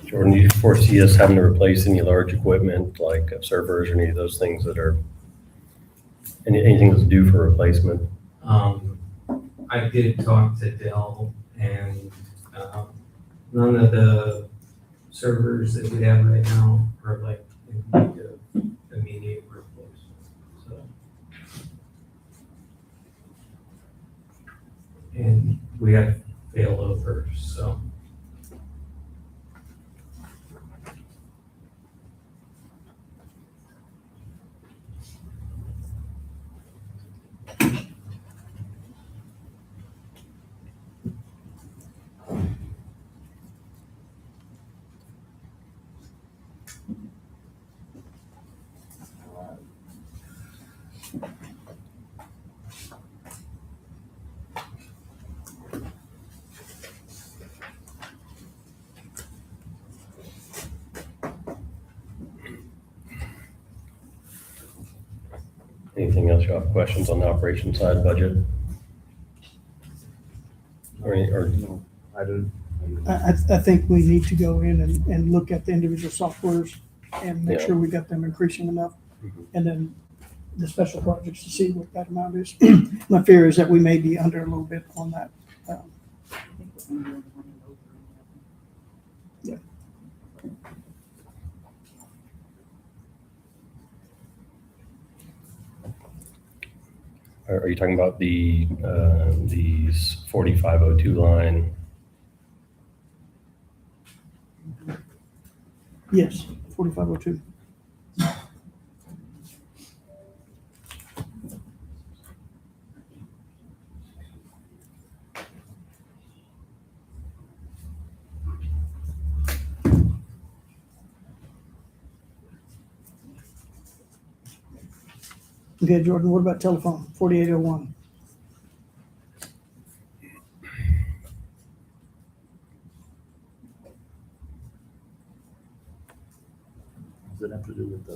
Jordan, do you foresee us having to replace any large equipment like servers or any of those things that are, anything that's due for replacement? I did talk to Dell and, none of the servers that we have right now are like in need of immediate replacement, so. And we have failovers, so. Anything else you have questions on the operation side budget? Or No, I didn't. I think we need to go in and look at the individual softwares and make Yeah. sure we got them increasing enough. Mhm. And then the special projects to see what that amount is. My fear is that we may be under a little bit on that. Yeah. Are you talking about the 4502 line? Yes, 4502. Okay, Jordan, what about telephone, 4801? Does it have to do with,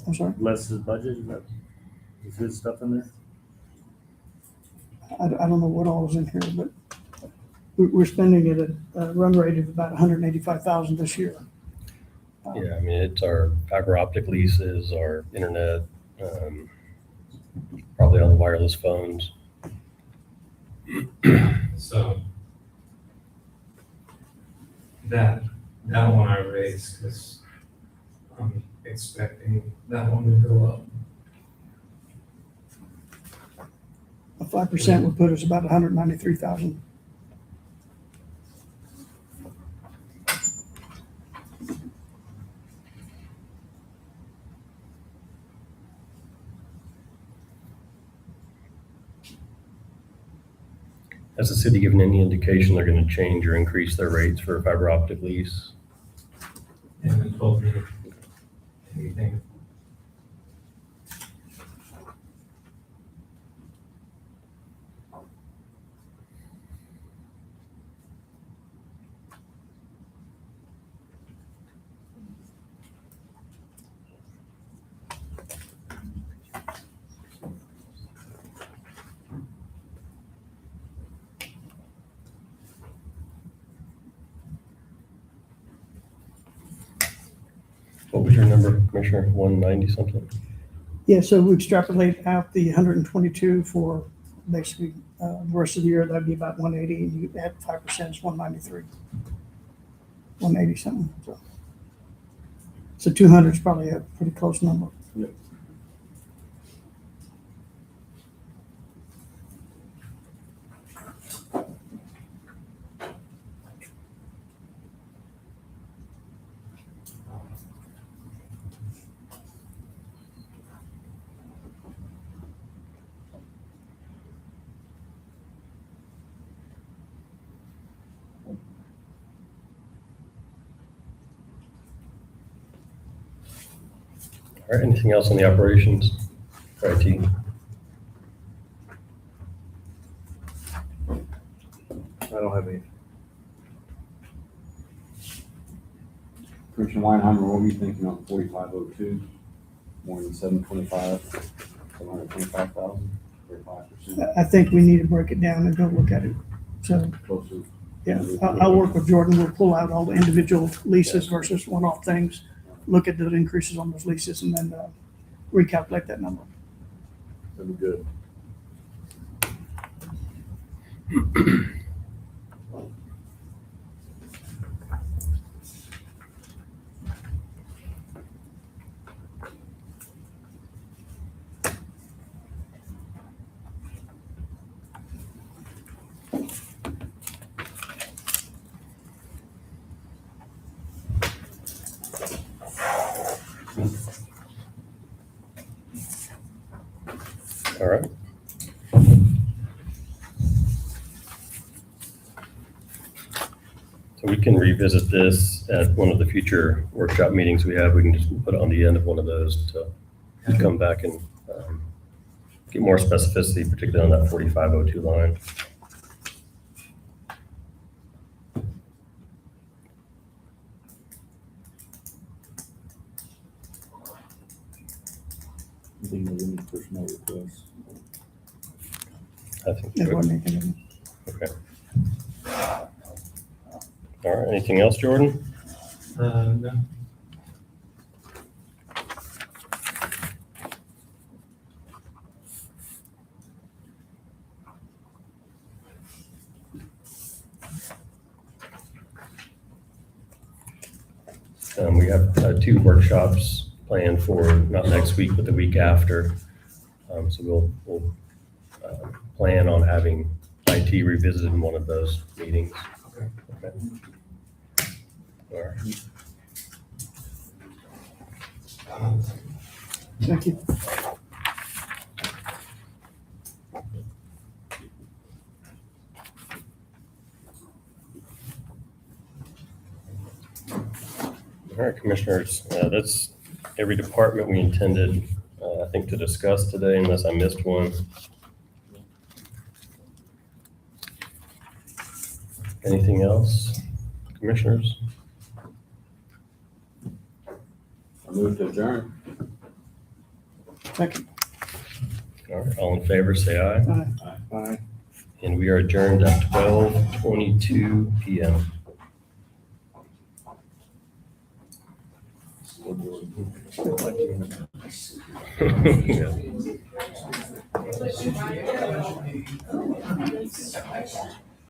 I'm sorry, Les's budget? Is his stuff in there? I don't know what all is in here, but we're spending at a run rate of about 185,000 this year. Yeah, I mean, it's our fiber optic leases, our internet, probably all the wireless phones. So that one I raised because I'm expecting that one to go up. A 5% would put us about 193,000. Has the city given any indication they're going to change or increase their rates for a fiber optic lease? They haven't told me anything. What was your number, Commissioner? 190 something? Yeah, so we extrapolate out the 122 for basically the rest of the year, that'd be about 180, and you add 5% is 193. 180 something, so 200 is probably a pretty close number. Yep. All right, anything else on the operations for IT? I don't have any. Commissioner Weinheimer, what were you thinking on 4502? More than 725, 725,000, or 5%? I think we need to break it down and go look at it. So, Closer. yeah, I'll work with Jordan. We'll pull out all the individual leases versus one-off things, look at the increases on those leases, and then recalculate that number. That'd be good. All right. So we can revisit this at one of the future workshop meetings we have. We can just put it on the end of one of those to come back and get more specificity, particularly on that 4502 line. Anything with any personnel requests? I think. There wasn't anything. Okay. All right, anything else, Jordan? No. We have 2 workshops planned for not next week, but the week after. So we'll plan on having IT revisited in one of those meetings. Okay. All right. Thank you. All right, Commissioners, that's every department we intended, I think, to discuss today, unless I missed one. Anything else, Commissioners? Move to adjourn. Second. All right, all in favor, say aye. Aye. And we are adjourned at 12:22 PM. Yeah.